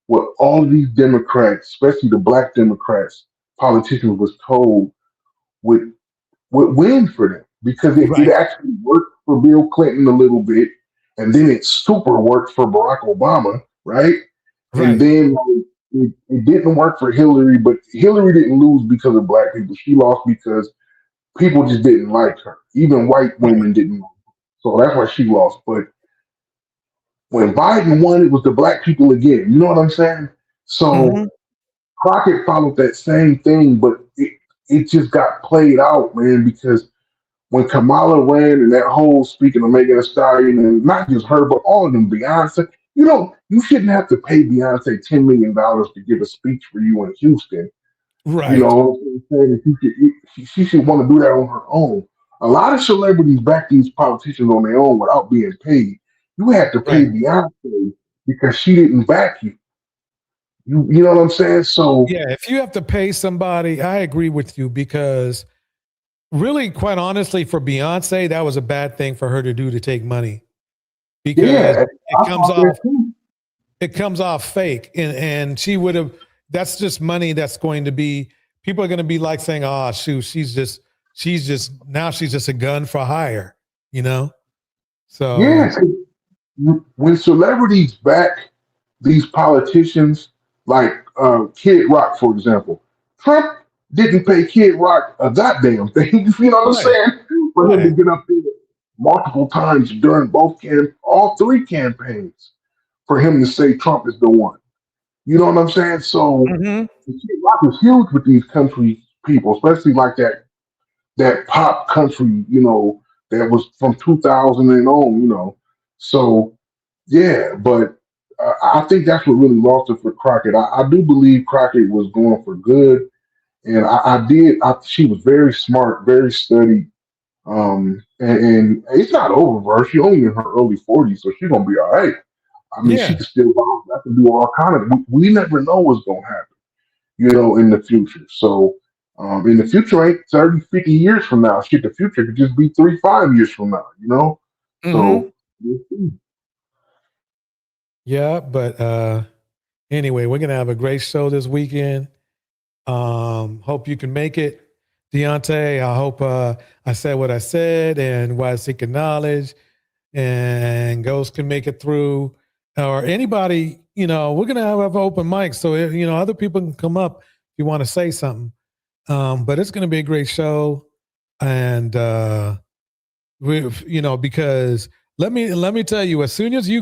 what all of these Democrats, especially the black Democrats, politicians was told would win for them because it actually worked for Bill Clinton a little bit, and then it super worked for Barack Obama, right? And then it didn't work for Hillary, but Hillary didn't lose because of black people. She lost because people just didn't like her. Even white women didn't. So that's why she lost. But when Biden won, it was the black people again. You know what I'm saying? So Crockett followed that same thing, but it just got played out, man, because when Kamala ran and that whole speaking of Megan Thee Stallion, and not just her, but all of them, Beyonce, you shouldn't have to pay Beyonce $10 million to give a speech for you in Houston. Right. You know what I'm saying? She should want to do that on her own. A lot of celebrities back these politicians on their own without being paid. You had to pay Beyonce because she didn't back you. You know what I'm saying? So yeah, if you have to pay somebody, I agree with you because really, quite honestly, for Beyonce, that was a bad thing for her to do to take money because it comes off fake, and she would have. That's just money that's going to be. People are going to be like saying, "Oh, shoot, she's just a gun for hire," you know. So yeah, when celebrities back these politicians, like Kid Rock, for example, Trump didn't pay Kid Rock a goddamn thing. You know what I'm saying? For him to get up there multiple times during all three campaigns, for him to say Trump is the one. You know what I'm saying? So Kid Rock is huge with these country people, especially like that pop country, that was from 2000 and on, So yeah, but I think that's what really lost it for Crockett. I do believe Crockett was going for good, and she was very smart, very studied, and it's not over for her. She's only in her early 40s, so she's gonna be all right. I mean, she can still do all kind of. We never know what's gonna happen, in the future. So in the future ain't 30, 50 years from now. Shit, the future could just be 3-5 years from now. So we'll see. Yeah, but anyway, we're gonna have a great show this weekend. Hope you can make it, Deontay. I hope I said what I said and why I seek knowledge, and Ghost can make it through, or anybody. We're gonna have open mic, so other people can come up if you want to say something. But it's gonna be a great show, and because. Let me tell you, as soon as you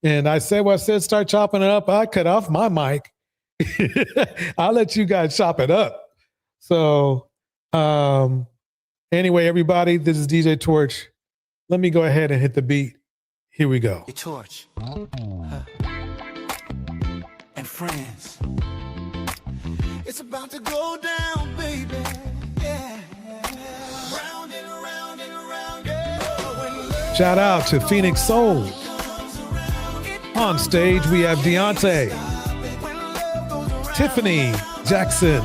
and I said what I said, start chopping it up, I cut off my mic. I'll let you guys chop it up. So anyway, everybody, this is DJ Torch. Let me go ahead and hit the beat. Here we go. Torch. And friends. It's about to go down, baby. Yeah. Round and around and around. Yeah. Shout out to Phoenix Soul. On stage, we have Deontay, Tiffany Jackson.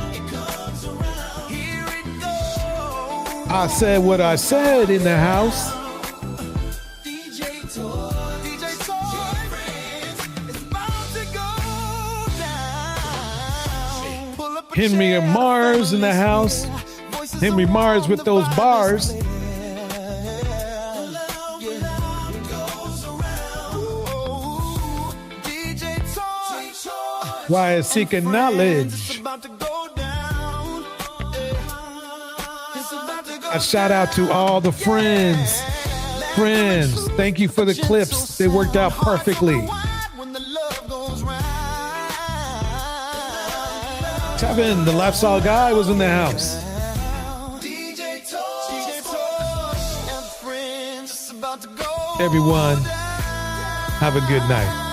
I said what I said in the house. Henry Mars in the house. Henry Mars with those bars. Why is seeking knowledge? A shout out to all the friends. Friends, thank you for the clips. They worked out perfectly. Tevin, the lifestyle guy, was in the house. Everyone, have a good night.